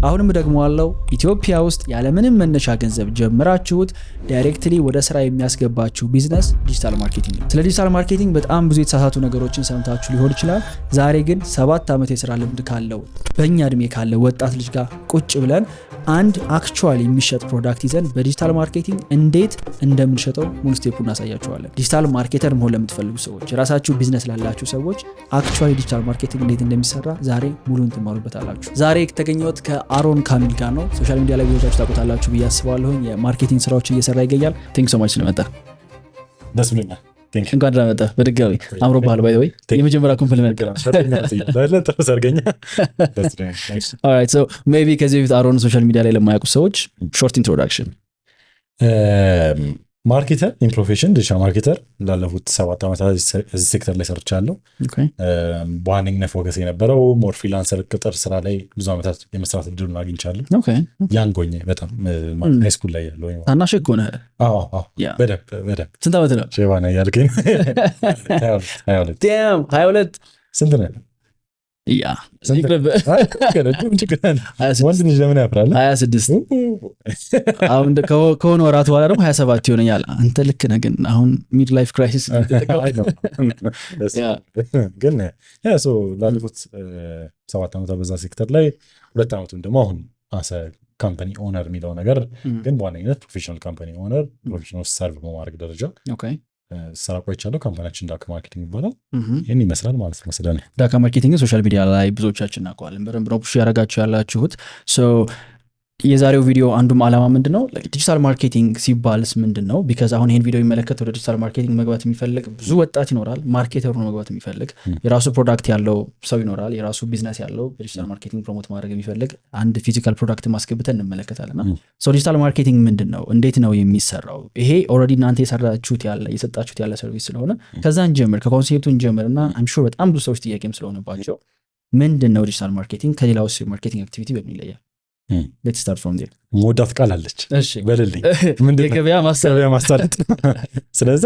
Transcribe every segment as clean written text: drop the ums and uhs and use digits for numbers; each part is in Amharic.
አሁንም ደግሞ አለው ኢትዮጵያ ውስጥ ያለምንም መነሻ ገንዘብ ጀምራችሁት ዳይሬክትሊ ወደ ስራ የሚያስገባችሁ ቢዝነስ ዲጂታል ማርኬቲንግ ነው። ስለ ዲጂታል ማርኬቲንግ በጣም ብዙ የተሳሳቱ ነገሮችን ሰምታችሁ ሊሆን ይችላል። ዛሬ ግን 7 ዓመት የስራ ልምድ ካለው በእኛ እድሜ ካለ ወጣት ልጅ ጋር ቁጭ ብለን አንድ አክቹዋሊ የሚሸጥ ፕሮዳክት ይዘን በዲጂታል ማርኬቲንግ እንዴት እንደምንሸጠው ሙሉ ስቴፑን እናሳያችኋለን። ዲጂታል ማርኬተር መሆን ለምትፈልጉ ሰዎች፣ የራሳችሁ ቢዝነስ ላላችሁ ሰዎች አክቹዋሊ ዲጂታል ማርኬቲንግ እንዴት እንደሚሰራ ዛሬ ሙሉን ትማሩበታላችሁ። ዛሬ የተገኘሁት ከአሮን ካሚል ጋር ነው። ሶሻል ሚዲያ ላይ ብዙዎቻችሁ ታውቁታላችሁ ብዬ አስባለሁ። የማርኬቲንግ ስራዎችን እየሰራ ይገኛል። ቴንክ ሶ ማች ስለመጣ ደስ ብሎኛል። እንኳን ደህና መጣህ። በድጋሚ አምሮብሃል። ባይ ዘ ወይ የመጀመሪያ ኮምፕሊመንት ኦልራይት ሶ ሜቢ ከዚህ በፊት አሮን ሶሻል ሚዲያ ላይ ለማያውቁ ሰዎች ሾርት ኢንትሮዳክሽን። ማርኬተር ኢን ፕሮፌሽን ዲጂታል ማርኬተር ላለፉት 7 ዓመታት እዚህ ሴክተር ላይ ሰርቻለሁ። በዋነኝነት ፎከስ የነበረው ሞር ፍሪላንሰር ቅጥር ስራ ላይ ብዙ ዓመታት የመስራት እድሉን አግኝቻለሁ። ያንጎኝ በጣም ሃይስኩል ላይ ያለው ታናሽ እኮ ነህ። በደንብ ስንት ዓመት ነው? ሼባ ነህ ያልከኝ 22 ስንት ነህ? ያ ወንድ ልጅ ለምን ያፍራል? 26 አሁን ከሆነ ወራት በኋላ ደግሞ 27 ይሆነኛል። አንተ ልክ ነህ፣ ግን አሁን ሚድ ላይፍ ክራይሲስ ግን ላለፉት 7 ዓመታት በዛ ሴክተር ላይ 2 ዓመቱን ደግሞ አሁን ካምፓኒ ኦነር የሚለው ነገር ግን በዋነኝነት ፕሮፌሽናል ካምፓኒ ኦነር ፕሮፌሽናል ሰርቭ በማድረግ ደረጃ ስራ ቆይቻለሁ። ካምፓኒያችን ዳካ ማርኬቲንግ ይባላል። ይህን ይመስላል ማለት ነው። ስለኔ ዳካ ማርኬቲንግ ሶሻል ሚዲያ ላይ ብዙዎቻችን እናውቀዋለን። በደንብ ነው ፑሽ ያደረጋችሁ ያላችሁት። የዛሬው ቪዲዮ አንዱም ዓላማ ምንድን ነው? ዲጂታል ማርኬቲንግ ሲባልስ ምንድን ነው? ቢካዝ አሁን ይህን ቪዲዮ የሚመለከት ወደ ዲጂታል ማርኬቲንግ መግባት የሚፈልግ ብዙ ወጣት ይኖራል። ማርኬተሩ መግባት የሚፈልግ የራሱ ፕሮዳክት ያለው ሰው ይኖራል። የራሱ ቢዝነስ ያለው በዲጂታል ማርኬቲንግ ፕሮሞት ማድረግ የሚፈልግ አንድ ፊዚካል ፕሮዳክት ማስገብተን እንመለከታለን። ዲጂታል ማርኬቲንግ ምንድን ነው? እንዴት ነው የሚሰራው? ይሄ ኦልሬዲ እናንተ የሰጣችሁት ያለ ሰርቪስ ስለሆነ ከዛን ጀምር ከኮንሴፕቱን ጀምር እና አም ሹር በጣም ብዙ ሰዎች ጥያቄም ስለሆነባቸው ምንድን ነው ዲጂታል ማርኬቲንግ ከሌላው ማርኬቲንግ አክቲቪቲ በምን ይለያል? Let's start from there. ሞዳት ቃል አለች በልልኝ ምንድነው? የገበያ ማሳለጥ። ስለዛ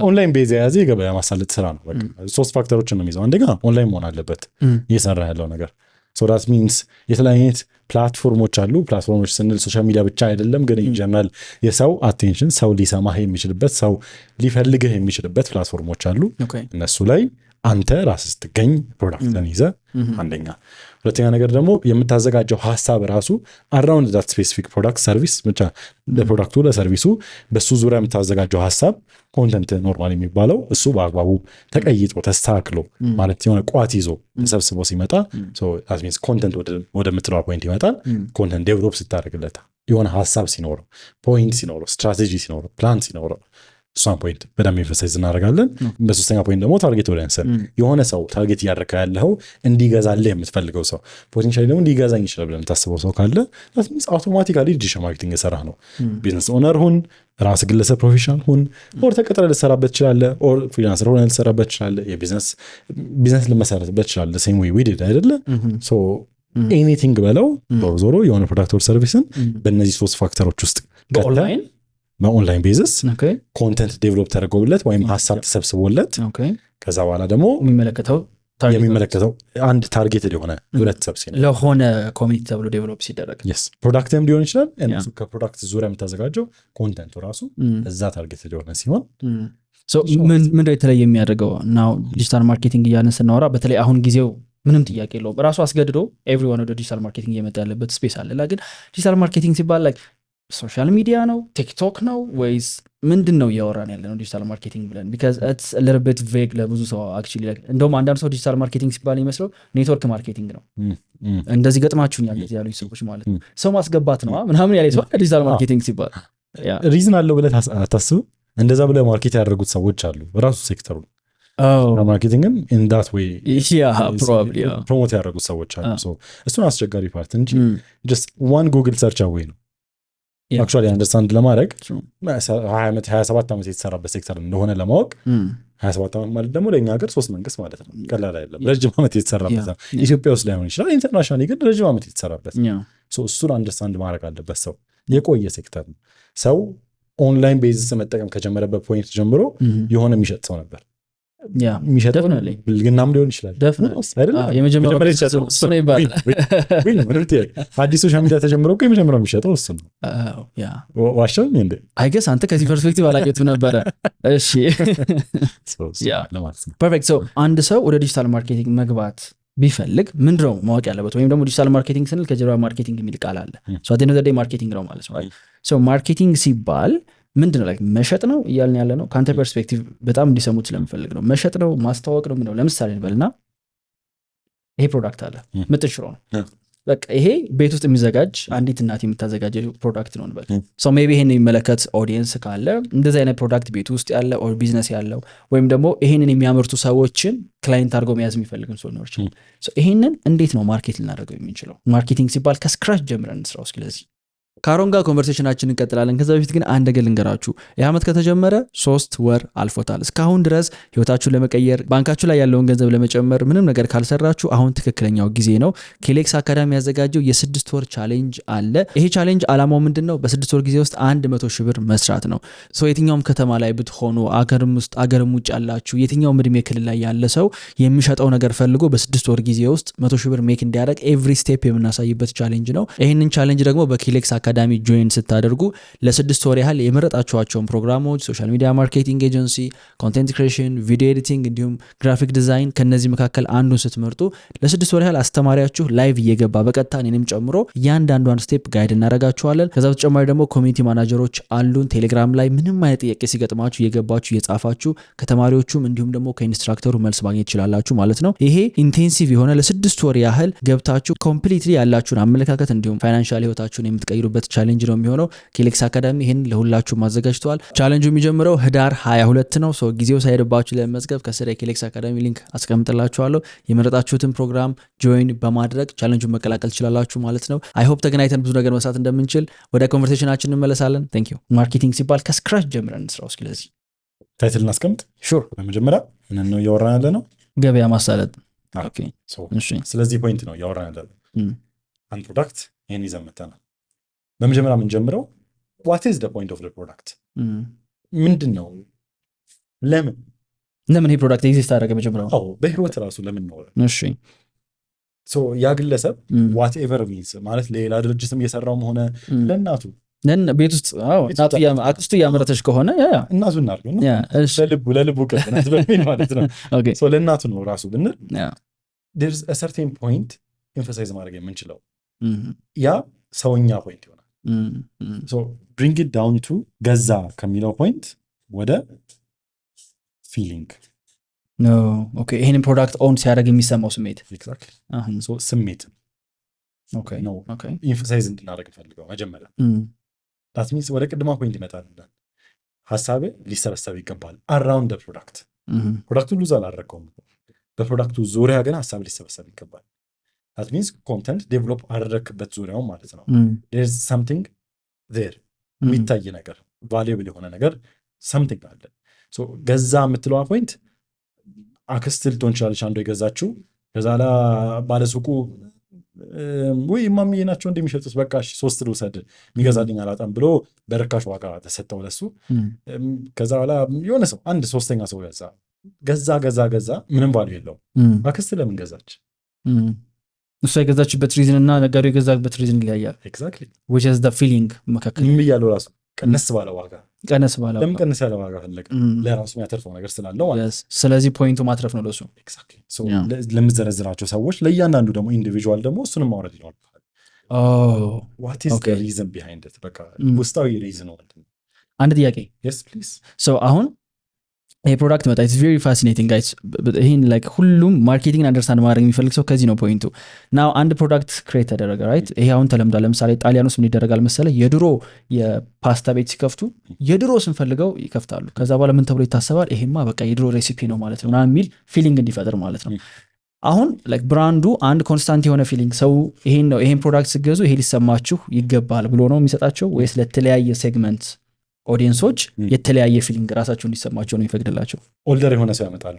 ኦንላይን ቤዝ የያዘ የገበያ ማሳለጥ ስራ ነው። በቃ 3 ፋክተሮችን ነው የሚይዘው። አንደኛ ኦንላይን መሆን አለበት እየሰራ ያለው ነገር። so that means የተለያዩ ፕላትፎርሞች አሉ። ፕላትፎርሞች ስንል ሶሻል ሚዲያ ብቻ አይደለም፣ ግን ኢንጀነራል የሰው አቴንሽን ሰው ሊሰማህ የሚችልበት ሰው ሊፈልግህ የሚችልበት ፕላትፎርሞች አሉ። እነሱ ላይ አንተ ራስህ ስትገኝ ፕሮዳክትን ይዘህ አንደኛ። ሁለተኛ ነገር ደግሞ የምታዘጋጀው ሐሳብ ራሱ አራውንድ ዳት ስፔሲፊክ ፕሮዳክት ሰርቪስ ብቻ ለፕሮዳክቱ ለሰርቪሱ በሱ ዙሪያ የምታዘጋጀው ሐሳብ ኮንተንት ኖርማል የሚባለው እሱ በአግባቡ ተቀይጦ ተስተካክሎ ማለት የሆነ ቋት ይዞ ተሰብስቦ ሲመጣ that means ኮንተንት ወደምትለው ፖይንት ይመጣል። ኮንተንት ዴቨሎፕ ስታደርግለት የሆነ ሐሳብ ሲኖረው፣ ፖይንት ሲኖረው፣ ስትራቴጂ ሲኖረው፣ ፕላን ሲኖረው እሷን ፖይንት በደንብ ኤምፋሳይዝ እናደርጋለን። በሶስተኛ ፖይንት ደግሞ ታርጌት ኦዲየንስን የሆነ ሰው ታርጌት እያደረከ ያለው እንዲገዛልህ የምትፈልገው ሰው ፖቴንሻሊ ደግሞ እንዲገዛኝ ይችላል ብለህ የምታስበው ሰው ካለ አውቶማቲካሊ ዲጂታል ማርኬቲንግ የሰራህ ነው። ቢዝነስ ኦነር ሁን፣ ራስ ግለሰብ ፕሮፌሽናል ሁን፣ ኦር ተቀጥረህ ልትሰራበት ትችላለህ፣ ኦር ፍሪላንሰር ሆነህ ልትሰራበት ትችላለህ፣ የቢዝነስ ልመሰረትበት ትችላለህ። ሴም ዌይ ዊ ዲድ አይደለ? ሶ ኤኒቲንግ በለው ዞሮ የሆነ ፕሮዳክት ኦር ሰርቪስን በእነዚህ 3 ፋክተሮች ውስጥ በኦንላይን ቤዝስ ኮንተንት ዴቨሎፕ ተደርጎለት ወይም ሐሳብ ተሰብስቦለት ከዛ በኋላ ደግሞ የሚመለከተው አንድ ታርጌት የሆነ ህብረተሰብ ለሆነ ኮሚኒቲ ተብሎ ዴቨሎፕ ሲደረግ ፕሮዳክትም ሊሆን ይችላል። እነሱ ከፕሮዳክት ዙሪያ የምታዘጋጀው ኮንተንቱ ራሱ እዛ ታርጌት የሆነ ሲሆን ምንድነው የተለየ የሚያደርገው? ናው ዲጂታል ማርኬቲንግ እያልን ስናወራ በተለይ አሁን ጊዜው ምንም ጥያቄ የለውም ራሱ አስገድዶ ኤቭሪዋን ወደ ዲጂታል ማርኬቲንግ እየመጣ ያለበት ስፔስ አለ። ግን ዲጂታል ማርኬቲንግ ሲባል ላይክ ሶሻል ሚዲያ ነው ቲክቶክ ነው ወይስ ምንድን ነው እያወራን ያለ ነው ዲጂታል ማርኬቲንግ ብለን? ቢካዝ ኢትስ አ ሊትል ቢት ቬግ ለብዙ ሰው አክቹዋሊ እንደውም አንዳንድ ሰው ዲጂታል ማርኬቲንግ ሲባል ይመስለው ኔትወርክ ማርኬቲንግ ነው እንደዚህ ገጥማችሁኝ ያሉ ሰዎች ማለት ነው ሰው ማስገባት ነው ምናምን ያለ ሰው ዲጂታል ማርኬቲንግ ሲባል ሪዝን አለው ብለህ አታስብም? እንደዛ ብለህ ማርኬት ያደረጉት ሰዎች አሉ ራሱ ሴክተሩ ማርኬቲንግን ኢን ዳት ዌይ ፕሮሞት ያደረጉት ሰዎች አሉ። እሱን አስቸጋሪ ፓርት እንጂ ጀስት ዋን ጉግል ሰርች አዌይ ነው አክቹዋሊ አንደርስታንድ ለማድረግ 27 ዓመት የተሰራበት ሴክተር እንደሆነ ለማወቅ 27 ዓመት ማለት ደግሞ ለእኛ ሀገር 3 መንግስት ማለት ነው። ቀላል አይደለም። ረጅም ዓመት የተሰራበት ኢትዮጵያ ውስጥ ላይሆን ይችላል፣ ኢንተርናሽናሊ ግን ረጅም ዓመት የተሰራበት እሱን አንደርስታንድ ማድረግ አለበት። ሰው የቆየ ሴክተር ነው። ሰው ኦንላይን ቤዝስ መጠቀም ከጀመረበት ፖይንት ጀምሮ የሆነ የሚሸጥ ሰው ነበር። የሚሸጠው ብልግናም ሊሆን ይችላል። አዲስ ሶሻል ሚዲያ ተጀምሮ እኮ የመጀመሪያው የሚሸጠው እሱ ነው። ዋሻው እንደ አይገስ አንተ ከዚህ ፐርስፔክቲቭ አላየሁትም ነበረ። እሺ ፐርፌክት። አንድ ሰው ወደ ዲጂታል ማርኬቲንግ መግባት ቢፈልግ ምንድነው ማወቅ ያለበት? ወይም ደግሞ ዲጂታል ማርኬቲንግ ስንል ከጀርባ ማርኬቲንግ የሚል ቃል አለ። አቴነዘዴ ማርኬቲንግ ነው ማለት ነው። ማርኬቲንግ ሲባል ምንድነው? መሸጥ ነው እያልን ያለ ነው። ከአንተ ፐርስፔክቲቭ በጣም እንዲሰሙት ስለምፈልግ ነው። መሸጥ ነው ማስተዋወቅ ነው? ለምሳሌ እንበልና ይሄ ፕሮዳክት አለ፣ ምጥን ሽሮ ነው። በቃ ይሄ ቤት ውስጥ የሚዘጋጅ አንዲት እናት የምታዘጋጀው ፕሮዳክት ነው እንበል። ሶ ሜይ ቢ ይሄን የሚመለከት ኦዲየንስ ካለ እንደዚህ አይነት ፕሮዳክት ቤት ውስጥ ያለ ኦር ቢዝነስ ያለው ወይም ደግሞ ይሄንን የሚያመርቱ ሰዎችን ክላይንት አድርገው መያዝ የሚፈልግም ሰው ሊኖር ይችላል። ይሄንን እንዴት ነው ማርኬት ልናደርገው የምንችለው? ማርኬቲንግ ሲባል ከስክራች ጀምረን እንስራው። ስለዚህ ከአሮን ጋር ኮንቨርሴሽናችን እንቀጥላለን። ከዛ በፊት ግን አንድ ነገር ልንገራችሁ። ይህ ዓመት ከተጀመረ 3 ወር አልፎታል። እስካሁን ድረስ ህይወታችሁን ለመቀየር ባንካችሁ ላይ ያለውን ገንዘብ ለመጨመር ምንም ነገር ካልሰራችሁ አሁን ትክክለኛው ጊዜ ነው። ኬሌክስ አካዳሚ ያዘጋጀው የ6 ወር ቻሌንጅ አለ። ይሄ ቻሌንጅ አላማው ምንድን ነው? በ6 ወር ጊዜ ውስጥ 100 ሺህ ብር መስራት ነው። የትኛውም ከተማ ላይ ብትሆኑ አገርም ውስጥ አገርም ውጭ ያላችሁ የትኛውም እድሜ ክልል ላይ ያለ ሰው የሚሸጠው ነገር ፈልጎ በ6 ወር ጊዜ ውስጥ 100 ሺህ ብር ሜክ እንዲያደርግ ኤቭሪ ስቴፕ የምናሳይበት ቻሌንጅ ነው። ይህንን ቻሌንጅ ደግሞ በኬሌክስ አካዳሚ ጆይን ስታደርጉ ለ6 ወር ያህል የመረጣችኋቸውን ፕሮግራሞች ሶሻል ሚዲያ ማርኬቲንግ ኤጀንሲ፣ ኮንቴንት ክሬሽን፣ ቪዲዮ ኤዲቲንግ እንዲሁም ግራፊክ ዲዛይን ከነዚህ መካከል አንዱን ስትመርጡ ለ6 ወር ያህል አስተማሪያችሁ ላይቭ እየገባ በቀጥታ እኔንም ጨምሮ እያንዳንዷን ስቴፕ ጋይድ እናደርጋችኋለን። ከዛ በተጨማሪ ደግሞ ኮሚኒቲ ማናጀሮች አሉን። ቴሌግራም ላይ ምንም አይነት ጥያቄ ሲገጥማችሁ እየገባችሁ እየጻፋችሁ ከተማሪዎቹም እንዲሁም ደግሞ ከኢንስትራክተሩ መልስ ማግኘት ትችላላችሁ ማለት ነው። ይሄ ኢንቴንሲቭ የሆነ ለ6 ወር ያህል ገብታችሁ ኮምፕሊትሊ ያላችሁን አመለካከት እንዲሁም ፋይናንሻል ህይወታችሁን የምትቀይሩበት ቻሌንጅ ነው የሚሆነው። ኬሌክስ አካዳሚ ይህን ለሁላችሁም አዘጋጅተዋል። ቻሌንጁ የሚጀምረው ህዳር 22 ነው። ጊዜው ሳይሄድባችሁ ለመመዝገብ ከስር የኬሌክስ አካዳሚ ሊንክ አስቀምጥላችኋለሁ። የመረጣችሁትን ፕሮግራም ጆይን በማድረግ ቻሌንጁን መቀላቀል ትችላላችሁ ማለት ነው። አይ ሆፕ ተገናኝተን ብዙ ነገር መስራት እንደምንችል ወደ ኮንቨርሴሽናችን እንመለሳለን። ቴንክ ዩ። ማርኬቲንግ ሲባል ከስክራች ጀምረን እንስራው። ስለዚህ ታይትል እናስቀምጥ። ሹር። በመጀመሪያ ምን ነው እያወራን ያለ ነው? ገበያ ማሳለጥ። ኦኬ። ስለዚህ ፖይንት ነው እያወራን ያለ ነው። አንድ ፕሮዳክት ይሄን ይዘን መጥተናል። በመጀመሪያ የምንጀምረው what is the point of the product? ምንድን ነው? ለምን ይሄ ፕሮዳክት ኤግዚስት አደረገ? መጀመሪያው በህይወት ራሱ ለምን ነው? እሺ ያ ግለሰብ whatever means ማለት ሌላ ድርጅትም እየሰራውም ሆነ ለእናቱ ቤት ውስጥ አክስቱ እያመረተች ከሆነ እናቱ እናድርገው ለልቡ ቅርብነት በሚል ማለት ነው። ለእናቱ ነው ራሱ ብንል there's a certain point emphasize ማድረግ የምንችለው ያ ሰውኛ ፖይንት ይሆናል። bring it down to ገዛ ከሚለው ፖይንት ወደ ፊሊንግ ይህንን ፕሮዳክት ኦን ሲያደርግ የሚሰማው ስሜት ስሜት ነው ኢንፈሳይዝ እንድናደርግ ፈልገው መጀመሪያ that means ወደ ቅድማ ፖይንት ይመጣል። ሀሳብ ሊሰበሰብ ይገባል አራውንድ ፕሮዳክት ፕሮዳክቱን ሉዝ አላደረገውም። በፕሮዳክቱ ዙሪያ ግን ሀሳብ ሊሰበሰብ ይገባል። that means ኮንተንት ዴቨሎፕ አደረግበት ዙሪያው ማለት ነው። there's something there የሚታይ ነገር valuable የሆነ ነገር something አለ። ገዛ የምትለዋ ፖይንት አክስት ልትሆን ትችላለች አንዱ የገዛችው ከዛ ላ ባለሱቁ ወይ ማሚዬ ናቸው እንደሚሸጡት በቃ 3 ልውሰድ የሚገዛልኝ አላጣም ብሎ በርካሽ ዋጋ ተሰጠው ለሱ። ከዛ በኋላ የሆነ ሰው አንድ ሶስተኛ ሰው ገዛ ምንም ቫልዩ የለውም። አክስት ለምን ገዛች? እሷ የገዛችበት ሪዝን እና ነጋዴው የገዛበት ሪዝን ይለያያል። ኤግዛክትሊ which is the feeling መካከል የሚያለው ራሱ ቀነስ ባለ ዋጋ ለምን ቀነስ ያለ ዋጋ ፈለገ? ለራሱ የሚያተርፈው ነገር ስላለው ማለት ነው። ስለዚህ ፖይንቱ ማትረፍ ነው ለሱ። ኤግዛክትሊ ለምዘረዝራቸው ሰዎች ለእያንዳንዱ ደግሞ ኢንዲቪጁዋል ደግሞ እሱንም ማውረድ ይኖርብሃል። what is the reason behind it? በቃ ውስጣዊ ሪዝን ነው። አንድ ጥያቄ yes please አሁን ይሄ ፕሮዳክት መጣ። ኢትስ ቬሪ ፋሲኔቲንግ ጋይስ። ይሄን ላይክ ሁሉም ማርኬቲንግ አንደርስታንድ ማድረግ የሚፈልግ ሰው ከዚህ ነው ፖይንቱ። ናው አንድ ፕሮዳክት ክሬት ተደረገ ራይት። ይሄ አሁን ተለምዷል። ለምሳሌ ጣሊያን ውስጥ ምን ይደረጋል መሰለ? የድሮ የፓስታ ቤት ሲከፍቱ የድሮ ስንፈልገው ይከፍታሉ። ከዛ በኋላ ምን ተብሎ ይታሰባል? ይሄማ በቃ የድሮ ሬሲፒ ነው ማለት ነው ምናምን የሚል ፊሊንግ እንዲፈጥር ማለት ነው። አሁን ላይክ ብራንዱ አንድ ኮንስታንት የሆነ ፊሊንግ ሰው ይሄን ፕሮዳክት ሲገዙ ይሄ ሊሰማችሁ ይገባል ብሎ ነው የሚሰጣቸው ወይስ ለተለያየ ሴግመንት ኦዲየንሶች የተለያየ ፊሊንግ ራሳቸው እንዲሰማቸው ነው የሚፈቅድላቸው? ኦልደር የሆነ ሰው ያመጣሉ።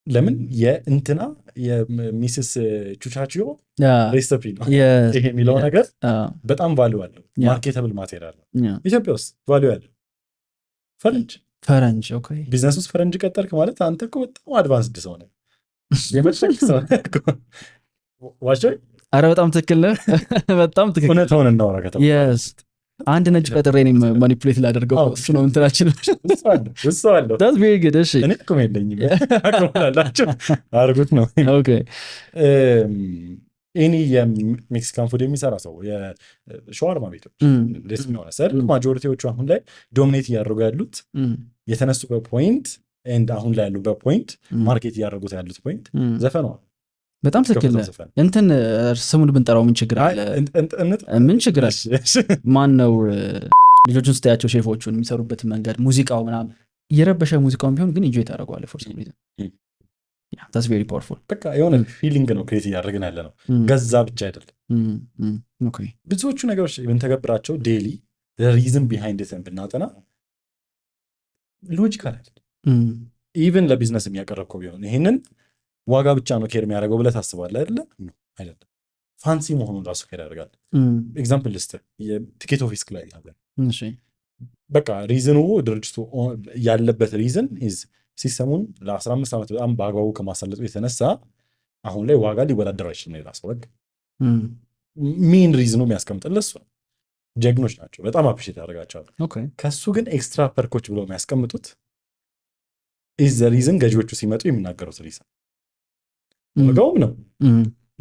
ለምን የእንትና የሚስስ ቹቻቺዮ ሬሲፒ ነው ይሄ የሚለው ነገር በጣም ቫልዩ አለው። ማርኬተብል ማቴሪያል ነው። ኢትዮጵያ ውስጥ ቫልዩ አለው። ፈረንጅ ፈረንጅ ኦኬ ቢዝነስ ውስጥ ፈረንጅ ቀጠርክ ማለት አንተ እኮ በጣም አድቫንስድ ሰው ነህ፣ የመሸክ ሰው ነህ እኮ። ዋሻው አረ በጣም ትክክል ነህ። በጣም ትክክል እውነታውን እናውራ ከተባለ የስ አንድ ነጭ ቀጥሬ እኔም ማኒፑሌት ላደርገው እሱ ነው እንትናችን እሱ አለው that's very good እሺ እኔ እኮ የለኝም አቅምላላችሁ አርጉት ነው። ኦኬ እኔ የሜክሲካን ፉድ የሚሰራ ሰው የሸዋርማ ቤቶች ደስ የሚሆነ ሰር ማጆሪቲዎቹ አሁን ላይ ዶሚኔት እያደረጉ ያሉት የተነሱበት ፖይንት ኤንድ አሁን ላይ ያሉበት ፖይንት ማርኬት እያደረጉት ያሉት ፖይንት ዘፈነዋል። በጣም ትክክል እንትን ስሙን ብንጠራው ምን ችግር አለ? ምን ችግር አለ? ማን ነው ልጆቹን ስታያቸው ሼፎቹን የሚሰሩበት መንገድ ሙዚቃው ምናምን እየረበሸ ሙዚቃውን ቢሆን ግን ኢንጆይ ታደርገዋለህ ፎር ሰም ሪዝን that's very powerful በቃ የሆነ ፊሊንግ ነው ክሬት እያደረግን ያለ ነው። ገዛ ብቻ አይደለም። ብዙዎቹ ነገሮች ብንተገብራቸው ዴይሊ ሪዝን ቢሃይንድ ኢት ብናጠና ሎጂካል አይደለም። ኢቨን ለቢዝነስ የሚያቀረብከው ቢሆን ይሄንን ዋጋ ብቻ ነው ኬር የሚያደርገው ብለህ ታስባለህ አይደለ? አይደለም። ፋንሲ መሆኑን ራሱ ኬር ያደርጋል። ኤግዛምፕል ልስጥ፣ የቲኬት ኦፊስ ላይ ያለ በቃ ሪዝኑ ድርጅቱ ያለበት ሪዝን ሲስተሙን ለ15 ዓመት በጣም በአግባቡ ከማሳለጡ የተነሳ አሁን ላይ ዋጋ ሊወዳደር አይችልም። ሌላ ሰው በቃ ሜን ሪዝኑ የሚያስቀምጥልህ እሱ ነው። ጀግኖች ናቸው፣ በጣም አፕሪሼት ያደርጋቸዋል። ከሱ ግን ኤክስትራ ፐርኮች ብለው የሚያስቀምጡት ኢዝ ዘ ሪዝን ገዢዎቹ ሲመጡ የሚናገሩት ሪዝን ዋጋውም ነው።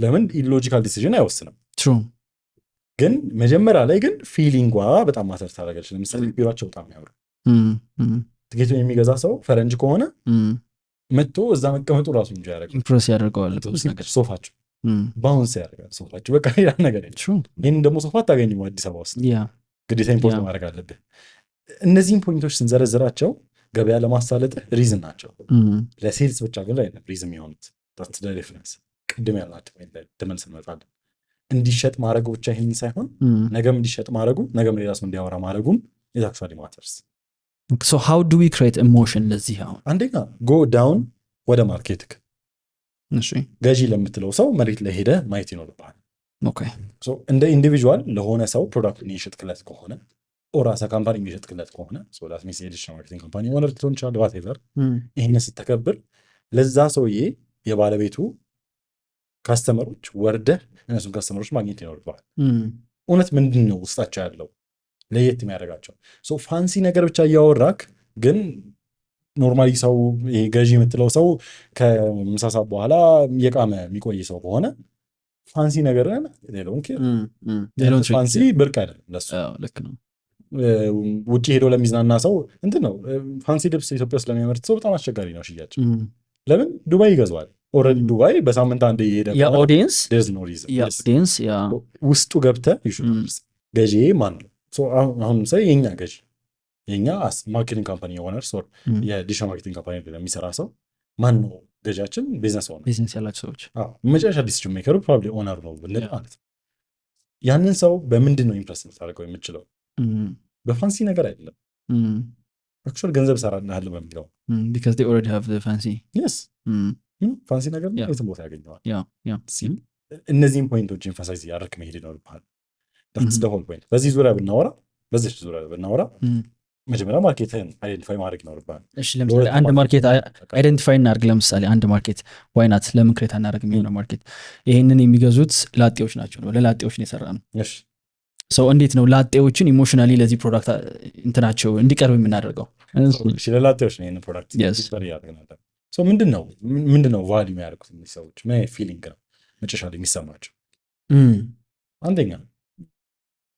ለምን ኢሎጂካል ዲሲዥን አይወስንም። ግን መጀመሪያ ላይ ግን ፊሊንጓ በጣም ማተር ታደርጋለች። ለምሳሌ ቢሯቸው በጣም ያምሩ ትኬቱን የሚገዛ ሰው ፈረንጅ ከሆነ መጥቶ እዛ መቀመጡ ራሱ እንጂ ኢምፕረስ ያደርገዋል። ሶፋቸው ባውንስ ያደርጋል። ሶፋቸው በቃ ሌላ ነገር የለም። ይህን ደግሞ ሶፋ አታገኝም አዲስ አበባ ውስጥ፣ ግዴታ ኢምፖርት ማድረግ አለብህ። እነዚህም ፖይንቶች ስንዘረዝራቸው ገበያ ለማሳለጥ ሪዝን ናቸው። ለሴልስ ብቻ ግን ላይ ሪዝን የሆኑት ዲፍረንስ ቅድም ያልናቸው ተመልስ እንመጣለን። እንዲሸጥ ማድረጉ ብቻ ይህን ሳይሆን ነገም እንዲሸጥ ማድረጉ ነገም ሌላ ሰው እንዲያወራ ማድረጉም ኢትአክቹዋሊ ማተርስ። ሶ ሃው ዱ ዊ ክሬት ኢሞሽን? ለዚህ አሁን አንደኛ ጎ ዳውን ወደ ማርኬት ገዢ ለምትለው ሰው መሬት ላይ ሄደ ማየት ይኖርብሃል። እንደ ኢንዲቪጁዋል ለሆነ ሰው ፕሮዳክቱን እየሸጥክለት ከሆነ ኦር አሳ ካምፓኒ እየሸጥክለት ከሆነ ሶዳት ሚስ ኤዲሽን ማርኬቲንግ ካምፓኒ ኦነር ልትሆን ይችላል። ዋቴቨር ይህን ስተከብር ለዛ ሰውዬ የባለቤቱ ካስተመሮች ወርደህ እነሱን ካስተመሮች ማግኘት ይኖርብሃል። እውነት ምንድን ነው ውስጣቸው ያለው ለየት የሚያደርጋቸው? ፋንሲ ነገር ብቻ እያወራክ ግን ኖርማሊ ሰው ይሄ ገዢ የምትለው ሰው ከምሳሳ በኋላ የቃመ የሚቆይ ሰው ከሆነ ፋንሲ ነገር ፋንሲ ብርቅ አይደለም ለሱ። ውጭ ሄዶ ለሚዝናና ሰው እንትን ነው። ፋንሲ ልብስ ኢትዮጵያ ውስጥ ለሚያመርት ሰው በጣም አስቸጋሪ ነው ሽያጭ። ለምን ዱባይ ይገዛዋል። ኦልሬዲ ዱባይ በሳምንት አንድ እየሄደ ውስጡ ገብተህ ገዢ ማን ነው? አሁን ምሳሌ የኛ ገዢ የኛ ማርኬቲንግ ካምፓኒ ኦነር የዲሽ ማርኬቲንግ ካምፓኒ የሚሰራ ሰው ማን ነው ገዢያችን? ቢዝነስ ኦነር፣ ቢዝነስ ያላቸው ሰዎች መጨረሻ ዲሲዥን ሜከሩ ፕሮባብሊ ኦነር ነው ብንል ማለት ነው። ያንን ሰው በምንድን ነው ኢምፕረስ ልታደርገው የምችለው? በፋንሲ ነገር አይደለም። አክቹዋሊ ገንዘብ እሰራልሃለሁ በሚለው because they already have the fancy ፋንሲ ነገር የትም ቦታ ያገኘዋል። እነዚህም ፖይንቶች ኤምፋሳይዝ ያደርግ መሄድ ይኖርብሃል። that's the whole point። በዚህ ዙሪያ ብናወራ መጀመሪያ ማርኬትን አይደንቲፋይ ማድረግ ይኖርብሃል። እሺ ለምሳሌ አንድ ማርኬት አይደንቲፋይ እናድርግ። ለምሳሌ አንድ ማርኬት ዋይ ናት ለምን ክሬት አናደርግ የሚሆነው ማርኬት ይሄንን የሚገዙት ላጤዎች ናቸው ነው ለላጤዎች ነው የሰራ ነው። እሺ ሰው እንዴት ነው ላጤዎችን ኢሞሽናሊ ለዚህ ፕሮዳክት እንትናቸው እንዲቀርብ የምናደርገው? እሺ ለላጤዎች ነው ይሄን ፕሮዳክት ዲስፕሌይ ያደርገናል። ሶ ምንድነው ቫልዩ የሚያደርጉት እነዚህ ሰዎች? ምን ፊሊንግ ነው መጨረሻ ላይ የሚሰማቸው? አንደኛ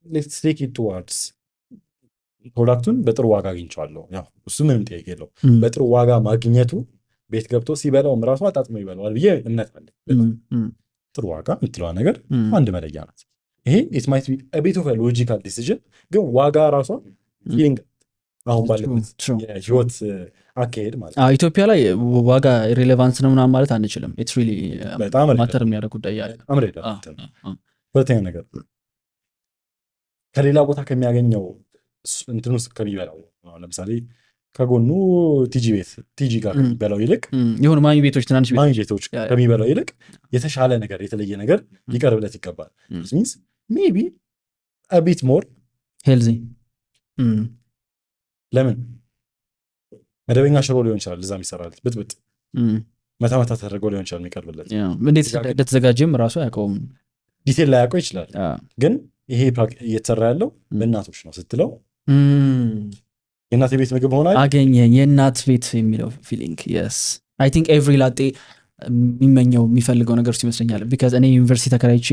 ሌትስ ቴክ ኢት ቱዋርድስ ፕሮዳክቱን በጥሩ ዋጋ አግኝቼዋለሁ። ያው እሱ ምንም ጥያቄ የለው። በጥሩ ዋጋ ማግኘቱ ቤት ገብቶ ሲበላውም ራሱ አጣጥሞ ይበላዋል ብዬ እምነት አለኝ። ጥሩ ዋጋ የምትለዋ ነገር አንድ መለያ ናት። ይሄ ኢት ማይት ቢ አ ቢት ኦፍ አ ሎጂካል ዲሲዥን፣ ግን ዋጋ ራሷ ፊሊንግ አሁን ባለበት የህይወት አካሄድ ማለት ነው። ኢትዮጵያ ላይ ዋጋ ሪሌቫንስ ነው ምናምን ማለት አንችልም። ኢትስ ሪሊ በጣም ማተር የሚያደርግ ጉዳይ ያለ። ሁለተኛ ነገር ከሌላ ቦታ ከሚያገኘው እንትን ውስጥ ከሚበላው ለምሳሌ ከጎኑ ቲጂ ጋር ከሚበላው ይልቅ የሆኑ ማሚ ቤቶች ትናንሽ ቤቶች ከሚበላው ይልቅ የተሻለ ነገር የተለየ ነገር ሊቀርብለት ይገባል። ሚንስ ሜቢ አ ቢት ሞር ሄልዚ። ለምን መደበኛ ሽሮ ሊሆን ይችላል እዛ የሚሰራለት ብጥብጥ መታ ተደርጎ ሊሆን ይችላል የሚቀርብለት። እንዴት እንደተዘጋጀም ራሱ አያውቀውም፣ ዲቴል ላይ ያውቀው ይችላል። ግን ይሄ እየተሰራ ያለው በእናቶች ነው ስትለው የእናት ቤት ምግብ ሆና አገኘኝ። የእናት ቤት የሚለው ፊሊንግ የስ አይ ቲንክ ኤቭሪ ላጤ የሚመኘው የሚፈልገው ነገር ውስጥ ይመስለኛል። ቢካዝ እኔ ዩኒቨርሲቲ ተከራይቼ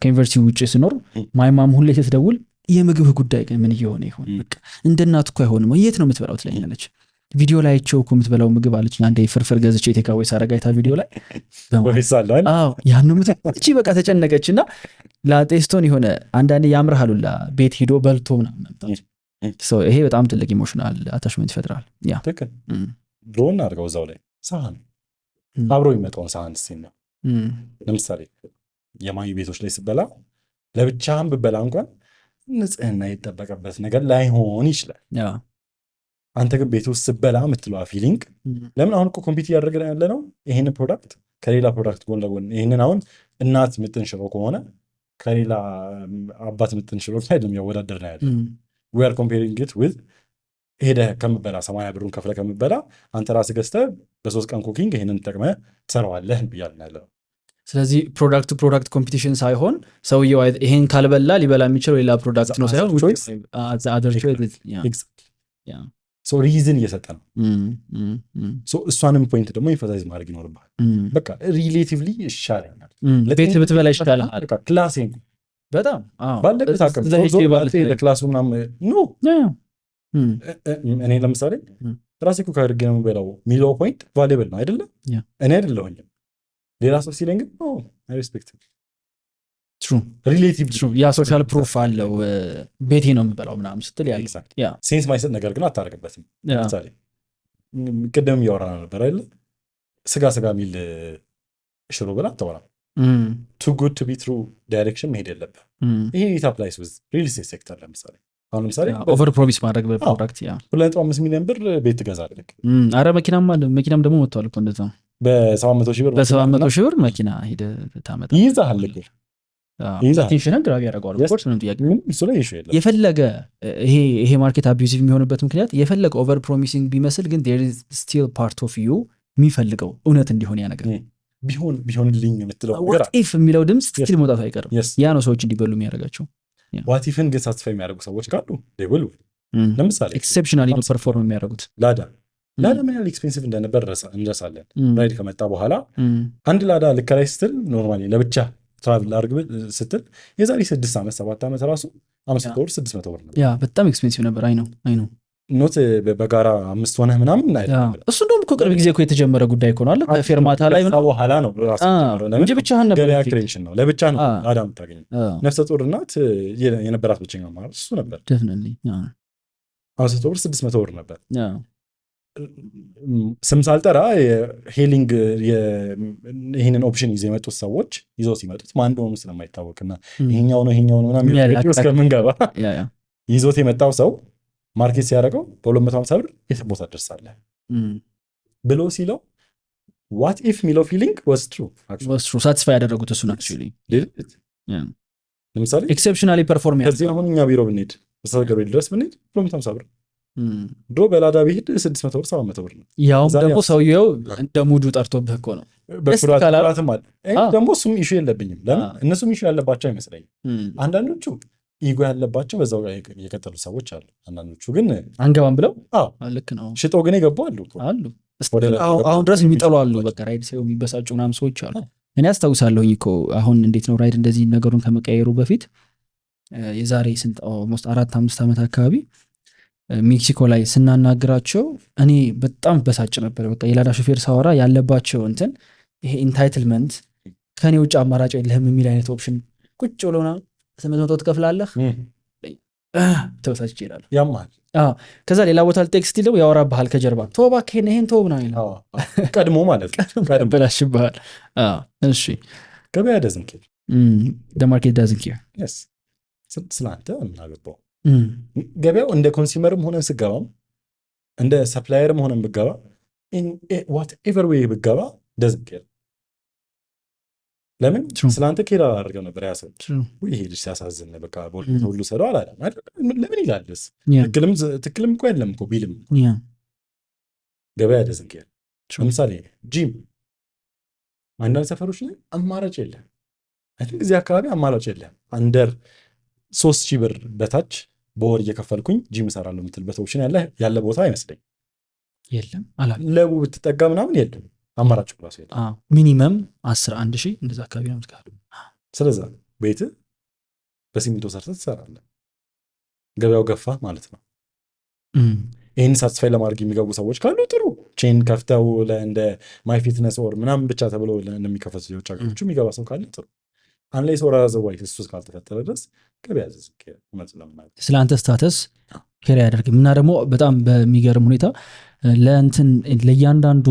ከዩኒቨርሲቲ ውጭ ስኖር ማይማም ሁሌ ስትደውል የምግብህ ጉዳይ ግን ምን እየሆነ ይሆን? በቃ እንደ እናት እኮ አይሆንም፣ የት ነው የምትበላው ትለኛለች። ቪዲዮ ላይ አይቼው እኮ የምትበላው ምግብ አለች። አንዴ ፍርፍር ገዝቼ ቴካዌ ሳረግ አይታ ቪዲዮ ላይ ያን እቺ በቃ ተጨነቀች። እና ላጤስቶን የሆነ አንዳንዴ ያምርሃሉላ ቤት ሂዶ በልቶ ምናምን መምጣት። ይሄ በጣም ትልቅ ኢሞሽናል አታችመንት ይፈጥራል። ድሮ እናድርገው እዛው ላይ ሳህን አብሮ የሚመጣውን ሳህን ሲል ነው። ለምሳሌ የማዩ ቤቶች ላይ ስበላ ለብቻህም ብበላ እንኳን ንጽህና የተጠበቀበት ነገር ላይሆን ይችላል። አንተ ግን ቤት ውስጥ ስበላ የምትለዋ ፊሊንግ ለምን አሁን እኮ ኮምፒት እያደረግን ያለ ነው ይህንን ፕሮዳክት ከሌላ ፕሮዳክት ጎን ለጎን። ይህንን አሁን እናት ምጥን ሽሮ ከሆነ ከሌላ አባት ምጥን ሽሮ አይደለም ያወዳደር ነው ያለ። we are comparing it with ሄደህ ከምበላ 80 ብሩን ከፍለህ ከምበላ አንተ ራስህ ገዝተህ በ3 ቀን ኩኪንግ ይህንን ተጠቅመህ ትሰራዋለህ ብያልን ያለ። ስለዚህ ፕሮዳክት ኮምፒቲሽን ሳይሆን ሰውየው ይሄን ካልበላ ሊበላ የሚችለው ሌላ ፕሮዳክት ነው ሳይሆን ሪዝን እየሰጠ ነው። እሷንም ፖይንት ደግሞ ኤምፋሳይዝ ማድረግ ይኖርብሃል። በቃ ሪሌቲቭሊ ይሻለኛል፣ ቤት ብትበላ ይሻልሃል። ክላሴ በጣም ባለበት አቅም ለክላሱ ምናምን ኖ እኔ ለምሳሌ ራሴ ኩክ አድርጌ ነው የምበላው የሚለው ፖይንት ቫሌብል ነው አይደለም። እኔ አይደለሁኝም ሌላ ሰው ሲለኝ ግን አይ ሪስፔክት ሪሌቲቭ ያ ሶሻል ፕሩፍ አለው። ቤቴ ነው የምበላው ምናምን ስትል ሴንስ ማይሰጥ ነገር ግን አታደርግበትም። ለምሳሌ ቅድም እያወራን ነበር አይደለ? ስጋ የሚል ሽሮ ብላ አታወራም። ቱ ጉድ ቱ ቢ ትሩ ዳይሬክሽን መሄድ የለብህ። ይሄ ኢት አፕላይስ ዊዝ ሪል ስቴት ሴክተር። አሁን ለምሳሌ ኦቨር ፕሮሚስ ማድረግ በፕሮዳክት 2.5 ሚሊዮን ብር ቤት ትገዛለህ። አረ መኪናም ደግሞ መጥቷል እኮ እንደዛ በ700 ሺህ ብር መኪና ሄደህ ታመጣ ይይዛል እኮ ቴንሽንን ግራቪ ያደርገዋል። ኦፍኮርስ ምንም ጥያቄ የፈለገ ይሄ ማርኬት አቢዩዚቭ የሚሆንበት ምክንያት የፈለገ ኦቨር ፕሮሚሲንግ ቢመስል ግን there is still part of you የሚፈልገው እውነት እንዲሆን ያ ነገር ቢሆንልኝ የምትለው what if የሚለው ድምፅ ስቲል መውጣቱ አይቀርም። ያ ነው ሰዎች እንዲበሉ የሚያደርጋቸው። what if ግን ሳትስፋይ የሚያደርጉ ሰዎች ካሉ ይብሉ። ለምሳሌ ኤክሴፕሽናሊ ነው ፐርፎርም የሚያደርጉት። ላዳ ምን ያህል ኤክስፔንሲቭ እንደነበር እንረሳለን። ራይድ ከመጣ በኋላ አንድ ላዳ ልከራይ ስትል ኖርማሊ ለብቻ ትራቭል አድርግ ስትል የዛሬ 6 ዓመት 7 ዓመት ራሱ 500 ብር 600 ብር ነበር። በጣም ኤክስፔንሲቭ ነበር። አይ ነው ኖት በጋራ 5 ሆነህ ምናምን አይደለም። እሱ እንደውም እኮ ቅርብ ጊዜ እኮ የተጀመረ ጉዳይ እኮ ነው አለ ከፌርማታ ላይ ነው በኋላ ነው ራሱ እንጂ ብቻህን ነበር። ገበያ ክሬንሽን ነው ለብቻ ነው አዳም ታገኝ። ነፍሰ ጡር እናት የነበራት ብቸኛ ማለት እሱ ነበር። ዴፊኒትሊ 500 ብር 600 ብር ነበር። ስም ሳልጠራ ሄሊንግ ይህንን ኦፕሽን ይዘው የመጡት ሰዎች ይዘው ሲመጡት ማን እንደሆኑ ስለማይታወቅና ይሄኛው ነው ምናምን እስከምንገባ ይዞት የመጣው ሰው ማርኬት ሲያደርገው በ250 ብር የት ቦታ ደርሳለህ ብሎ ሲለው ዋት ኢፍ ሚለው ፊሊንግ was true ሳቲስፋይ ያደረጉት እሱን አክቹዋሊ ለምሳሌ ኤክሴፕሽናሊ ፐርፎርም ከዚህ አሁን እኛ ቢሮ ብንሄድ በሰገሩ ድረስ ብንሄድ 250 ብር ድሮ በላዳ ቢሄድ 600 ብር 700 ብር ነው። ያውም ደግሞ ሰውየው እንደ ሙዱ ጠርቶብህ እኮ ነው። በኩራትም አለ ደግሞ እሱም ኢሹ የለብኝም። ለምን እነሱም ኢሹ ያለባቸው አይመስለኝም። አንዳንዶቹ ኢጎ ያለባቸው በዛው ጋር የቀጠሉ ሰዎች አሉ። አንዳንዶቹ ግን አንገባም ብለው ልክ ነው ሽጦ ግን የገቡ አሉ። አሁን ድረስ የሚጠሉ አሉ። በቃ ራይድ ሳይሆን የሚበሳጩ ምናምን ሰዎች አሉ። እኔ አስታውሳለሁኝ እኮ አሁን እንዴት ነው ራይድ እንደዚህ ነገሩን ከመቀየሩ በፊት የዛሬ ስንት ኦልሞስት 4-5 ዓመት አካባቢ ሜክሲኮ ላይ ስናናግራቸው እኔ በጣም በሳጭ ነበር። በቃ የላዳ ሾፌር ሳወራ ያለባቸው እንትን ይሄ ኢንታይትልመንት ከኔ ውጭ አማራጭ የለህም የሚል አይነት ኦፕሽን ቁጭ ብሎና 800 ትከፍላለህ ተወሳች ይችላል ያማል። ከዛ ሌላ ቦታ ቴክስት ይለው ያወራብሃል ከጀርባ ተው እባክህ ይሄን ተው ምናምን ይላል። ቀድሞ ማለት ቀድሞ በላሽብሃል። እሺ ገበያ doesn't care the market doesn't care yes ስላንተ ምን አገባው። ገበያው እንደ ኮንሱመርም ሆነን ስገባም እንደ ሰፕላየርም ሆነን ብገባ whatever way ብገባ doesn't care። ለምን ስላንተ ኬር አላደርገው ነበር ያሰብ ይሄ ልጅ ሲያሳዝን በቃ ሁሉ ሰራው አላለም። ለምን ይላልስ ትክክልም እኮ የለም እኮ ቢልም ገበያ ደዝንክ ለምሳሌ ጂም አንዳንድ ሰፈሮች ላይ አማራጭ የለም። እዚህ አካባቢ አማራጭ የለም። አንደር 3000 ብር በታች በወር እየከፈልኩኝ ጂም እሰራለሁ የምትልበት ኦፕሽን ያለ ቦታ አይመስለኝ። የለም ለቡ ብትጠጋ ምናምን የለም አማራጭ ራሱ የለም። ሚኒመም 11,000 እንደዛ አካባቢ ነው የምትከፍለው። ስለዚህ ቤት በሲሚንቶ ሰርተህ ትሰራለህ። ገበያው ገፋ ማለት ነው። ይህን ሳትስፋይ ለማድረግ የሚገቡ ሰዎች ካሉ ጥሩ ቼን ከፍተው እንደ ማይ ፊትነስ ኦር ምናምን ብቻ ተብሎ እንደሚከፈቱ የውጭ ሀገሮቹ የሚገባ ሰው ካለ ጥሩ። አንላይስ ኦር አዘርዋይስ እሱ እስካልተፈጠረ ድረስ ገበያ ስለ አንተ ስታተስ ኬር አያደርግም። እና ደግሞ በጣም በሚገርም ሁኔታ ለእያንዳንዱ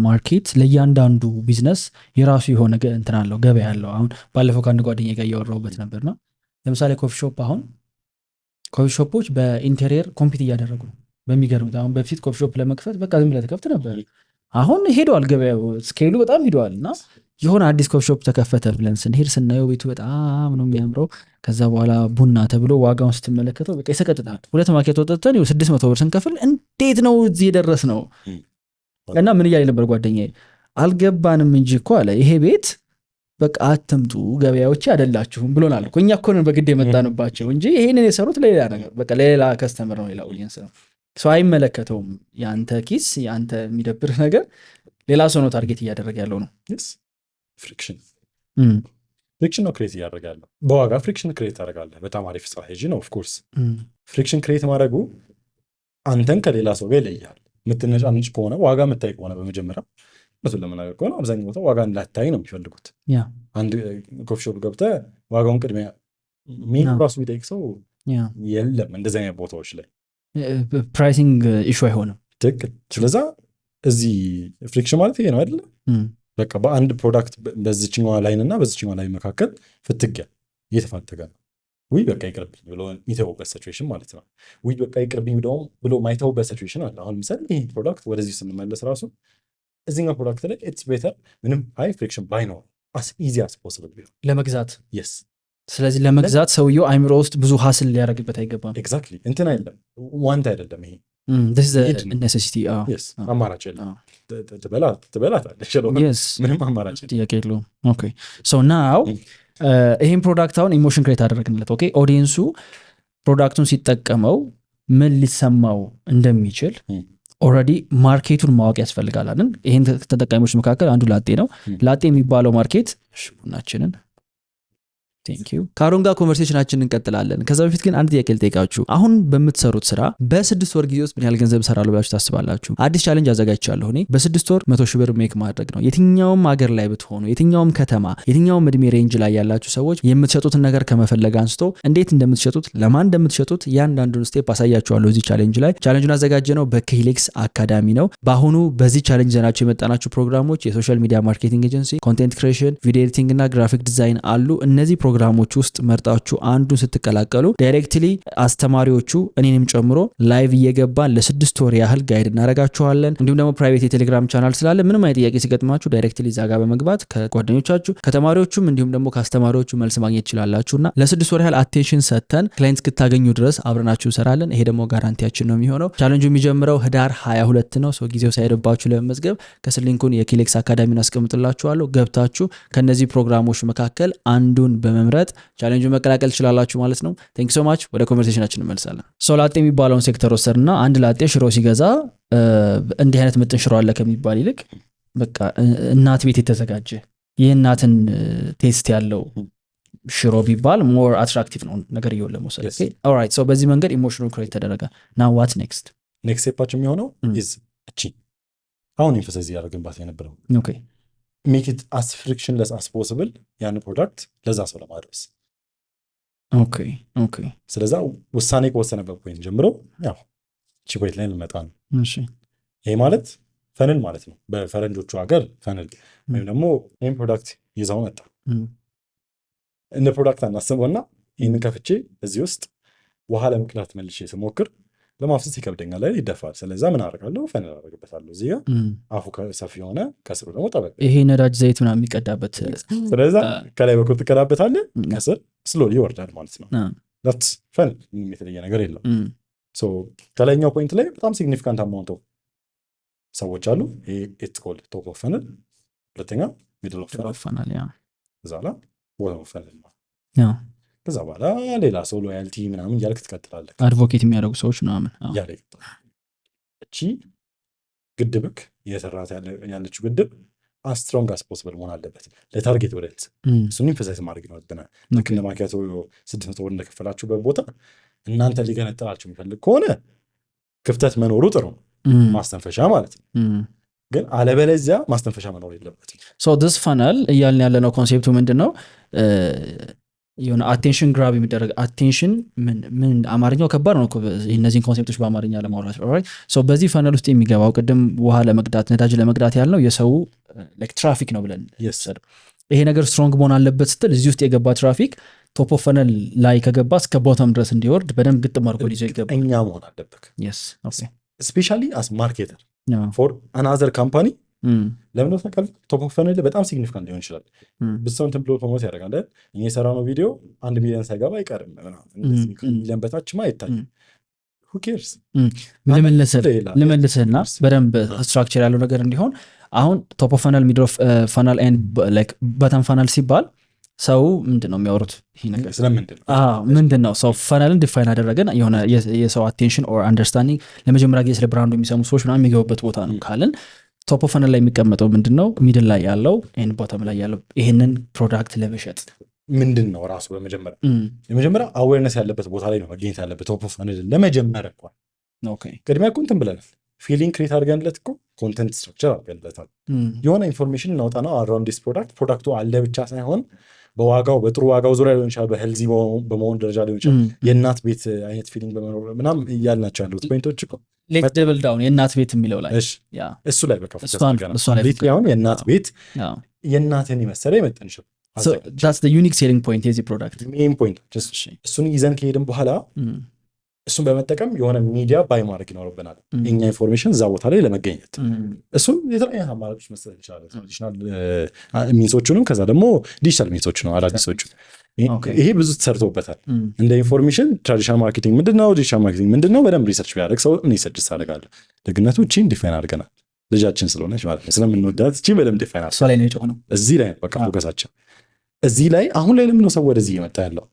ማርኬት ለእያንዳንዱ ቢዝነስ የራሱ የሆነ እንትን አለው፣ ገበያ አለው። አሁን ባለፈው ከአንድ ጓደኛዬ ጋር እያወራሁበት ነበርና ለምሳሌ ኮፊ ሾፕ፣ አሁን ኮፊ ሾፖች በኢንቴሪየር ኮምፒት እያደረጉ ነው በሚገርም። አሁን በፊት ኮፊ ሾፕ ለመክፈት በቃ ዝም ብለህ ትከፍት ነበር። አሁን ሄደዋል፣ ገበያው ስኬሉ በጣም ሄደዋል። እና የሆነ አዲስ ኮፊ ሾፕ ተከፈተ ብለን ስንሄድ ስናየው ቤቱ በጣም ነው የሚያምረው። ከዛ በኋላ ቡና ተብሎ ዋጋውን ስትመለከተው በቃ ይሰቀጥጣል። 2 ማኪያቶ ወጥተን 600 ብር ስንከፍል እንዴት ነው እዚህ የደረስ ነው? እና ምን እያለ ነበር ጓደኛዬ፣ አልገባንም እንጂ እኮ አለ ይሄ ቤት በቃ አትምጡ ገበያዎች አይደላችሁም ብሎናል እኮ። እኛ እኮ ነን በግድ የመጣንባቸው እንጂ ይሄንን የሰሩት ለሌላ ነገር፣ በቃ ለሌላ ከስተመር ነው፣ ሌላ ኦዲየንስ ነው። ሰው አይመለከተውም። የአንተ ኪስ የአንተ የሚደብር ነገር ሌላ ሰው ነው ታርጌት እያደረገ ያለው ነው። ፍሪክሽን ነው ክሬት እያደረገ ያለው። በዋጋ ፍሪክሽን ክሬት ታደርጋለህ። በጣም አሪፍ ስትራቴጂ ነው። ኦፍኮርስ ፍሪክሽን ክሬት ማድረጉ አንተን ከሌላ ሰው ጋር ይለያል። የምትነጫንጭ ከሆነ ዋጋ የምታይ ከሆነ በመጀመሪያ እሱን ለመናገር ከሆነ አብዛኛው ቦታ ዋጋ እንዳታይ ነው የሚፈልጉት። አንድ ኮፊ ሾፕ ገብተህ ዋጋውን ቅድሚያ ሜኑ ራሱ ቢጠይቅ ሰው የለም እንደዚህ አይነት ቦታዎች ላይ ፕራይሲንግ ኢሹ አይሆንም። ትክክል። ስለዛ እዚህ ፍሪክሽን ማለት ይሄ ነው አይደለ? በቃ በአንድ ፕሮዳክት በዚችኛዋ ላይን እና በዚችኛዋ ላይን መካከል ፍትጊያ እየተፋተገ ነው። ውይ በቃ ይቅርብኝ ብሎ የሚተውበት ሲቹዌሽን ማለት ነው። ውይ በቃ ይቅርብኝ ብሎ ማይተውበት ሲቹዌሽን አለ። አሁን ምሳሌ ይህ ፕሮዳክት ወደዚህ ስንመለስ ራሱ እዚህኛው ፕሮዳክት ላይ ኢትስ ቤተር ምንም ሃይ ፍሪክሽን ባይኖር አስ ኢዚ አስ ፖሲብል ቢሆን ለመግዛት። የስ ስለዚህ ለመግዛት ሰውየው አይምሮ ውስጥ ብዙ ሀስል ሊያደርግበት አይገባም። ኤግዛክትሊ እንትን አይደለም ዋንት አይደለም ይሄ ኔሴሲቲ አማራጭ የለም። ትበላታለች ምንም አማራጭ ጥያቄ የለውም። ኦኬ ሶ ናው ይህን ፕሮዳክት አሁን ኢሞሽን ክሬት አደረግንለት። ኦኬ ኦዲየንሱ ፕሮዳክቱን ሲጠቀመው ምን ሊሰማው እንደሚችል ኦልሬዲ ማርኬቱን ማወቅ ያስፈልጋል አይደል? ይህን ተጠቃሚዎች መካከል አንዱ ላጤ ነው። ላጤ የሚባለው ማርኬት ቡናችንን ከአሮን ጋር ኮንቨርሴሽናችን እንቀጥላለን። ከዛ በፊት ግን አንድ ጥያቄ ልጠይቃችሁ። አሁን በምትሰሩት ስራ በ6 ወር ጊዜ ውስጥ ምን ያህል ገንዘብ እሰራለሁ ብላችሁ ታስባላችሁ? አዲስ ቻሌንጅ አዘጋጅቻለሁ እኔ። በ6 ወር 100,000 ብር ሜክ ማድረግ ነው። የትኛውም ሀገር ላይ ብትሆኑ፣ የትኛውም ከተማ፣ የትኛውም እድሜ ሬንጅ ላይ ያላችሁ ሰዎች የምትሸጡትን ነገር ከመፈለግ አንስቶ እንዴት እንደምትሸጡት፣ ለማን እንደምትሸጡት ያንዳንዱን ስቴፕ አሳያችኋለሁ እዚህ ቻሌንጅ ላይ። ቻሌንጁን አዘጋጀ ነው በኬሌክስ አካዳሚ ነው። በአሁኑ በዚህ ቻሌንጅ ዘናቸው የመጣናችሁ ፕሮግራሞች የሶሻል ሚዲያ ማርኬቲንግ ኤጀንሲ፣ ኮንቴንት ክሬሽን፣ ቪዲዮ ኤዲቲንግ እና ግራፊክ ዲዛይን አሉ። እነዚህ ፕሮግራሞች ውስጥ መርጣችሁ አንዱን ስትቀላቀሉ ዳይሬክትሊ አስተማሪዎቹ እኔንም ጨምሮ ላይቭ እየገባን ለ6 ወር ያህል ጋይድ እናረጋችኋለን። እንዲሁም ደግሞ ፕራይቬት የቴሌግራም ቻናል ስላለ ምንም አይነት ጥያቄ ሲገጥማችሁ ዳይሬክትሊ እዛ ጋር በመግባት ከጓደኞቻችሁ ከተማሪዎቹም እንዲሁም ደግሞ ከአስተማሪዎቹ መልስ ማግኘት ትችላላችሁና ለ6 ወር ያህል አቴንሽን ሰጥተን ክላይንት እስክታገኙ ድረስ አብረናችሁ እንሰራለን። ይሄ ደግሞ ጋራንቲያችን ነው የሚሆነው። ቻሌንጁ የሚጀምረው ህዳር 22 ነው። ሰው ጊዜው ሳይደባችሁ ለመመዝገብ ከስር ሊንኩን የኬሌክስ አካዳሚን አስቀምጥላችኋለሁ። ገብታችሁ ከነዚህ ፕሮግራሞች መካከል አንዱን በመምረጥ ቻሌንጁን መቀላቀል ትችላላችሁ ማለት ነው። ቴንክ ሶ ማች። ወደ ኮንቨርሴሽናችን እንመልሳለን። ሶ ላጤ የሚባለውን ሴክተር ወሰድና አንድ ላጤ ሽሮ ሲገዛ እንዲህ አይነት ምጥን ሽሮ አለ ከሚባል ይልቅ በቃ እናት ቤት የተዘጋጀ የእናትን ቴስት ያለው ሽሮ ቢባል ሞር አትራክቲቭ ነው ነገር እየሆን ለመውሰድ። ኦልራይት ሶ በዚህ መንገድ ኢሞሽናል ክሬት ተደረገ። ናው ዋት ኔክስት ስቴፓችን የሚሆነው ኢዝ እቺ አሁን ኢንፈሳይዝ ያደርግባት የነበረው ኦኬ ሜክ ኢት አስ ፍሪክሽንለስ አስ ፖሲብል ያን ፕሮዳክት ለዛ ሰው ለማድረስ። ኦኬ ስለዛ ውሳኔ ከወሰነበት ፖይንት ጀምሮ ያው እቺ ፖይንት ላይ ልመጣ ነው። ይሄ ማለት ፈንል ማለት ነው። በፈረንጆቹ ሀገር ፈንል ወይም ደግሞ ይህን ፕሮዳክት ይዘው መጣ እንደ ፕሮዳክት አናስበውና ይህንን ከፍቼ እዚህ ውስጥ ውሃ ለመቅዳት መልሼ ስሞክር ለማፍሰስ ይከብደኛል ላይ ይደፋል። ስለዛ ምን አደርጋለሁ? ፈንል አደርግበታለሁ። እዚህ ጋር አፉ ሰፊ የሆነ ከስሩ ደግሞ ጠበቅ፣ ይሄ ነዳጅ ዘይት ምናምን የሚቀዳበት። ስለዛ ከላይ በኩል ትቀዳበታለህ፣ ከስር ስሎሊ ይወርዳል ማለት ነው። ዳትስ ፈንል፣ ምንም የተለየ ነገር የለም። ከላይኛው ፖይንት ላይ በጣም ሲግኒፊካንት አማውንት ኦፍ ሰዎች አሉ። ኢትስ ኮልድ ቶፕ ኦፍ ፈነል፣ ሁለተኛ ሚድል ኦፍ ፈነል፣ ከዛ በኋላ ቦተም ኦፍ ፈነል ነው። ከዛ በኋላ ሌላ ሰው ሎያልቲ ምናምን እያልክ ትቀጥላለህ። አድቮኬት የሚያደርጉ ሰዎች ምናምን እያለ ይቀጥላል። እቺ ግድብክ እየሰራት ያለችው ግድብ ስትሮንግ አስ ፖስብል መሆን አለበት ለታርጌት ወደት እሱን ኢንፈሳይዝ ማድረግ ይኖርብናል። ልክ እንደ ማኪያቶ 600 ብር እንደከፈላችሁበት ቦታ እናንተ ሊገነጥላችሁ የሚፈልግ ከሆነ ክፍተት መኖሩ ጥሩ ነው፣ ማስተንፈሻ ማለት ነው። ግን አለበለዚያ ማስተንፈሻ መኖር የለበትም። ሶ ዲስ ፈነል እያልን ያለነው ኮንሴፕቱ ምንድን ነው? የሆነ አቴንሽን ግራብ የሚደረግ አቴንሽን ምን አማርኛው ከባድ ነው እነዚህን ኮንሴፕቶች በአማርኛ ለማውራት። በዚህ ፈነል ውስጥ የሚገባው ቅድም ውሃ ለመቅዳት ነዳጅ ለመቅዳት ያልነው የሰው ትራፊክ ነው ብለን ይወሰድ። ይሄ ነገር ስትሮንግ መሆን አለበት ስትል እዚህ ውስጥ የገባ ትራፊክ ቶፕ ኦፍ ፈነል ላይ ከገባ እስከ ቦተም ድረስ እንዲወርድ በደንብ ግጥም አድርጎ ይዘው ይገባ እኛ መሆን አለበት። ስፔሻሊ አስ ማርኬተር ፎር አናዘር ካምፓኒ ለምን ነው ታውቃለህ? ቶፕ ኦፍ ፈነል በጣም ሲግኒፊካንት ሊሆን ይችላል። ብሰውን ቴምፕሎ ፕሮሞት ያደርጋል። እኛ የሰራነው ቪዲዮ 1 ሚሊዮን ሳይገባ አይቀርም ሚሊዮን በታችማ አይታይም። who cares ልመልስህና በደንብ ስትራክቸር ያለው ነገር እንዲሆን አሁን ቶፕ ኦፍ ፈነል ሚድል ኦፍ ፈነል ኤንድ ላይክ በተም ፈነል ሲባል ሰው ምንድን ነው የሚያወሩት? ይሄ ነገር ምንድን ነው? ሰው ፈነልን ዲፋይን አደረገን የሆነ የሰው አቴንሽን ኦር አንደርስታንዲንግ ለመጀመሪያ ጊዜ ስለ ብራንዱ የሚሰሙ ሰዎች ምናምን የሚገቡበት ቦታ ነው ካልን ቶፕ ኦፍ ፈነል ላይ የሚቀመጠው ምንድን ነው? ሚድል ላይ ያለው ኤንድ ቦተም ላይ ያለው ይሄንን ፕሮዳክት ለመሸጥ ምንድን ነው ራሱ የመጀመሪያ አዌርነስ ያለበት ቦታ ላይ ነው መገኘት ያለበት። ቶፕ ኦፍ ፈነል ለመጀመር እንኳን ቅድሚያ እኮ እንትን ብለናል። ፊሊንግ ክሬት አድርገንለት እኮ ኮንተንት ስትራክቸር አድርገንለታል። የሆነ ኢንፎርሜሽን እናውጣ ነው አራውንድ ዲስ ፕሮዳክቱ አለ ብቻ ሳይሆን በዋጋው በጥሩ ዋጋው ዙሪያ ሊሆን ይችላል፣ በሄልዚ በመሆን ደረጃ ሊሆን ይችላል፣ የእናት ቤት አይነት ፊሊንግ በመኖር ምናምን እያልናቸው ያሉት ፖይንቶች እኮ ሌት ደብል ዳውን የእናት ቤት የሚለው ላይ እሱ ላይ በቃ አሁን የእናት ቤት የእናትን የመሰለ የመጠንሽም that's the unique selling point የዚህ ፕሮዳክት ሜን ፖይንት። እሱን ይዘን ከሄድን በኋላ እሱን በመጠቀም የሆነ ሚዲያ ባይ ማድረግ ይኖርብናል። የኛ ኢንፎርሜሽን እዛ ቦታ ላይ ለመገኘት እሱም የተለያዩ አማራጮች መስጠት ይችላል። ትራዲሽናል ሚንሶቹንም ከዛ ደግሞ ዲጂታል ሚንሶች ነው አዳዲሶቹ። ይሄ ብዙ ተሰርቶበታል። እንደ ኢንፎርሜሽን ትራዲሽናል ማርኬቲንግ ምንድነው፣ ዲጂታል ማርኬቲንግ ምንድነው በደንብ ሪሰርች ቢያደርግ ሰው እኔ ሰጅስ አደርጋለሁ። ደግነቱ እቺን ዲፋይን አድርገናል። ልጃችን ስለሆነች ማለት ነው ስለምንወዳት እቺ በደንብ ዲፋይን አድርገናል። እሷ ላይ ነው የጮኸው። እዚህ ላይ በቃ ፎከሳችን እዚህ ላይ አሁን ላይ ለምን ነው ሰው ወደዚህ እየመጣ ያለው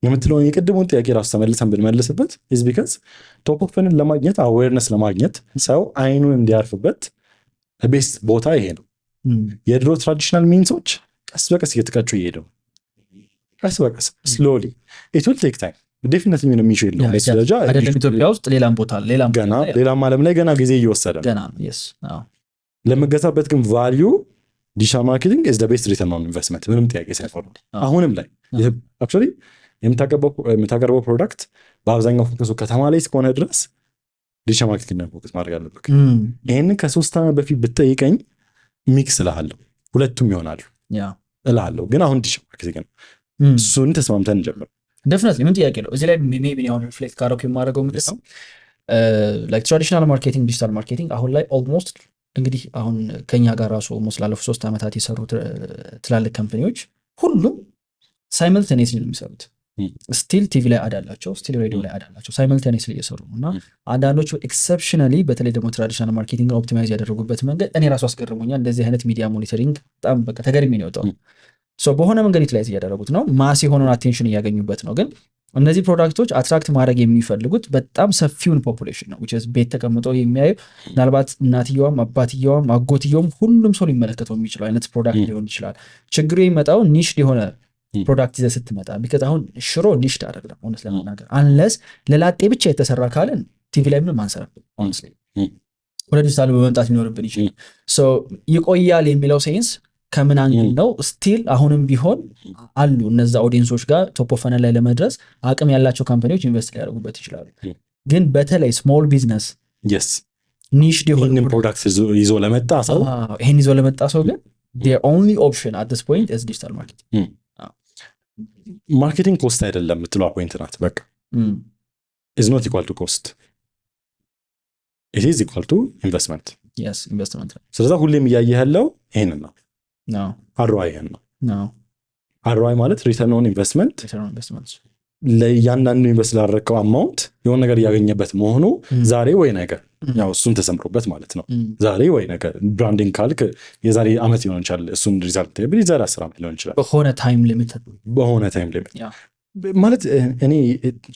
የምትለውን የቅድሙን ጥያቄ ራሱ ተመልሰን ብንመልስበት ኢዝ ቢካዝ ቶፕ ኦፍ ፈነል ለማግኘት አዌርነስ ለማግኘት ሰው አይኑን እንዲያርፍበት ቤስት ቦታ ይሄ ነው። የድሮ ትራዲሽናል ሚንሶች ቀስ በቀስ እየተቀጩ እየሄዱ ቀስ በቀስ ስሎሊ ኢት ዊል ቴክ ታይም ዴፊኒትሊ ምንም ኢሹ የለውም። ደረጃ አይደለም ኢትዮጵያ ውስጥ ሌላም ቦታ ሌላም ዓለም ላይ ገና ጊዜ እየወሰደ ለመገዛበት ግን ቫልዩ ዲጂታል ማርኬቲንግ ኢዝ ዘ ቤስት ሪተርን ኦን ኢንቨስትመንት ምንም ጥያቄ ሳይኖር አሁንም ላይ አክቹዋሊ የምታቀርበው ፕሮዳክት በአብዛኛው ፎከሱ ከተማ ላይ እስከሆነ ድረስ ዲጂታል ማርኬቲንግ ፎከስ ማድረግ አለብህ። ይህንን ከ3 ዓመት በፊት ብትጠይቀኝ ሚክስ እልሃለሁ፣ ሁለቱም ይሆናሉ እልሃለሁ። ግን አሁን ዲጂታል ማርኬቲንግ ነው፣ እሱን ተስማምተን እንጀምር። ደፍነትሊ ምን ጥያቄ ነው። እዚህ ላይ ሜቢ አሁን ሪፍሌክት ካረኩ የማደርገው ምንድን ነው ላይክ ትራዲሽናል ማርኬቲንግ ዲጂታል ማርኬቲንግ አሁን ላይ ኦልሞስት እንግዲህ አሁን ከኛ ጋር ራሱ ኦልሞስት ላለፉት 3 ዓመታት የሰሩ ትላልቅ ካምፓኒዎች ሁሉም ሳይመልተኔስሊ ነው የሚሰሩት። ስቲል ቲቪ ላይ አዳላቸው፣ ስቲል ሬዲዮ ላይ አዳላቸው፣ ሳይመልተኔስሊ እየሰሩ ነው። እና አንዳንዶቹ ኤክሰፕሽናሊ በተለይ ደግሞ ትራዲሽናል ማርኬቲንግ ኦፕቲማይዝ ያደረጉበት መንገድ እኔ ራሱ አስገርሞኛል። እንደዚህ አይነት ሚዲያ ሞኒተሪንግ በጣም በቃ ተገርሜ ነው የወጣው። በሆነ መንገድ ዩቲላይዝ እያደረጉት ነው፣ ማስ የሆነውን አቴንሽን እያገኙበት ነው። ግን እነዚህ ፕሮዳክቶች አትራክት ማድረግ የሚፈልጉት በጣም ሰፊውን ፖፑሌሽን ነው። ቤት ተቀምጦ የሚያዩ ምናልባት እናትየዋም አባትየዋም አጎትየውም ሁሉም ሰው ሊመለከተው የሚችለው አይነት ፕሮዳክት ሊሆን ይችላል። ችግሩ የሚመጣው ኒሽ የሆነ ፕሮዳክት ይዘህ ስትመጣ ቢካዝ አሁን ሽሮ ኒሽድ አይደለም ሆነስ ለመናገር አንለስ ለላጤ ብቻ የተሰራ ካልን ቲቪ ላይ ምንም አንሰራም። ሆነስ ወደ ዲጂታል በመምጣት ሊኖርብን ይችላል። ይቆያል የሚለው ሴንስ ከምን አንግል ነው? ስቲል አሁንም ቢሆን አሉ እነዛ ኦዲየንሶች ጋር ቶፕ ኦፍ ፈነል ላይ ለመድረስ አቅም ያላቸው ካምፓኒዎች ኢንቨስት ሊያደርጉበት ይችላሉ። ግን በተለይ ስሞል ቢዝነስ ኒሽድ የሆነ ፕሮዳክት ይዞ ለመጣ ሰው ይሄን ይዞ ለመጣ ሰው ግን their only option at this point is digital marketing። ማርኬቲንግ ኮስት አይደለም የምትለው ፖይንት ናት። በቃ is not equal to cost, it is equal to investment። ኢንቨስትመንት። ስለዚህ ሁሌም እያየህ ያለው ይሄንን ነው። አርዋይ ይሄን ነው። አርዋይ ማለት ሪተርን ኦን ኢንቨስትመንት። ለእያንዳንዱ ኢንቨስት ላደረግከው አማውንት የሆነ ነገር እያገኘበት መሆኑ ዛሬ ወይ ነገር ያው እሱን ተሰምሮበት ማለት ነው። ዛሬ ወይ ነገር ብራንዲንግ ካልክ የዛሬ ዓመት ሊሆን ይችላል እሱን ሪዛልት የዛሬ 10 ዓመት ሊሆን ይችላል በሆነ ታይም ሊሚት ማለት እኔ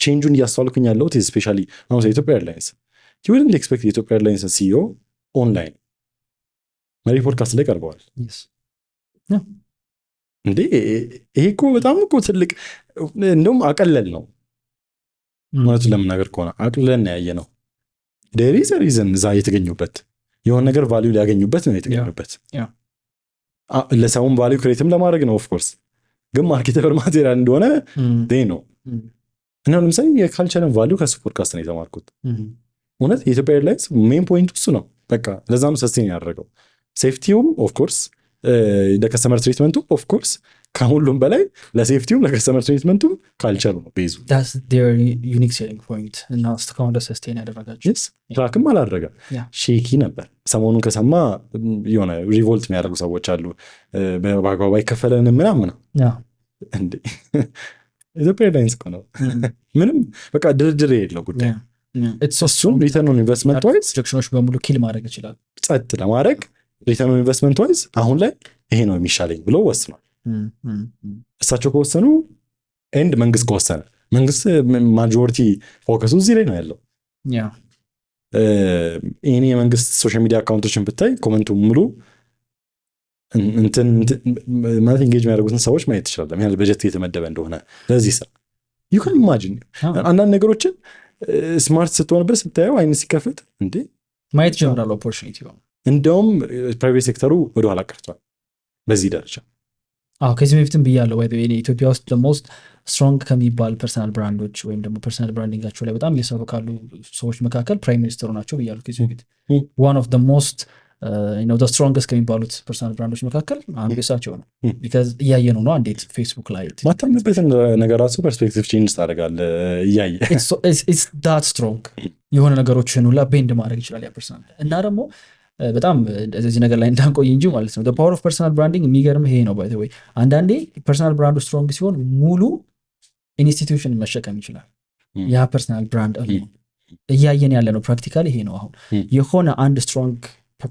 ቼንጁን እያስተዋልኩኝ ያለሁት ስፔሻሊ አሁን ኢትዮጵያ ኤርላይንስ ዩድንት ኤክስፔክት የኢትዮጵያ ኤርላይንስ ሲኢኦ ኦንላይን መሪ ፖድካስት ላይ ቀርበዋል እንዴ ይሄ እኮ በጣም እኮ ትልቅ እንደውም አቀለል ነው ማለት ለምናገር ከሆነ አቅለለን ያየ ነው there is a reason እዛ የተገኙበት የሆነ ነገር ቫልዩ ሊያገኙበት ነው የተገኙበት ለሰውም ቫልዩ ክሬትም ለማድረግ ነው ኦፍ ኮርስ ግን ማርኬተር ማቴሪያል እንደሆነ ነው እና ለምሳሌ የካልቸርን ቫልዩ ከሱ ፖድካስት ነው የተማርኩት እውነት የኢትዮጵያ ኤርላይንስ ሜን ፖይንት እሱ ነው በቃ ለዛ ነው ሰስቴን ያደረገው ሴፍቲውም ኦፍ ኮርስ ለከስተመር ትሪትመንቱ ኦፍ ኮርስ ከሁሉም በላይ ለሴፍቲውም ለከስተመር ትሪትመንቱም ካልቸሩ ነው ቤዙ that's their unique selling point እና እስካሁን ድረስ ሰስቴን ያደረጋቸው ትራክም አላደረገ ሼኪ ነበር ሰሞኑን ከሰማ የሆነ ሪቮልት የሚያደርጉ ሰዎች አሉ በአግባቡ አይከፈለንም ምናምን እንዴ ኢትዮጵያ ኤርላይንስ እኮ ነው ምንም በቃ ድርድር የለው ጉዳይ እሱን ሪተርን ኦን ኢንቨስትመንት ዋይዝ ጀክሽኖች በሙሉ ኪል ማድረግ ይችላል ጸጥ ለማድረግ ሪተርን ኦን ኢንቨስትመንት ዋይዝ አሁን ላይ ይሄ ነው የሚሻለኝ ብሎ ወስኗል እሳቸው ከወሰኑ ኤንድ መንግስት ከወሰነ መንግስት ማጆሪቲ ፎከሱ እዚህ ላይ ነው ያለው ይሄ የመንግስት ሶሻል ሚዲያ አካውንቶችን ብታይ ኮመንቱ ሙሉ እንትን ማለት ኢንጌጅ የሚያደርጉትን ሰዎች ማየት ትችላለህ ምን ያህል በጀት የተመደበ እንደሆነ ለዚህ ስራ you can imagine አንዳንድ ነገሮችን ስማርት ስትሆንበት ስታየው አይነት ሲከፍት እንዴ ማየት ጀምራል ኦፖርቹኒቲ እንደውም ፕራይቬት ሴክተሩ ወደኋላ ቀርቷል በዚህ ደረጃ ከዚህ በፊትም ብያለሁ ኢትዮጵያ ውስጥ ሞስት ስትሮንግ ከሚባል ፐርሰናል ብራንዶች ወይም ደግሞ ፐርሰናል ብራንዲንጋቸው ላይ በጣም እየሰሩ ካሉ ሰዎች መካከል ፕራይም ሚኒስትሩ ናቸው ብያለሁ ከዚህ በፊት one of the most the strongest ከሚባሉት ፐርሰናል ብራንዶች መካከል አንዱ እሳቸው ነው because እያየነው ነው እንዴት ፌስቡክ ላይ ማታምንበትን ነገር ራሱ ፐርስፔክቲቭ ቼንጅ ታደርጋለህ እያየ it's that strong የሆነ ነገሮችን ሁላ ቤንድ ማድረግ ይችላል ያ ፐርሰናል እና ደግሞ በጣም እዚህ ነገር ላይ እንዳንቆይ እንጂ ማለት ነው the power of personal branding የሚገርም ይሄ ነው by the way አንዳንዴ ፐርሰናል ብራንዱ ስትሮንግ ሲሆን ሙሉ ኢንስቲትዩሽን መሸከም ይችላል ያ ፐርሰናል ብራንድ አለ እያየን ያለ ነው ፕራክቲካሊ ይሄ ነው አሁን የሆነ አንድ ስትሮንግ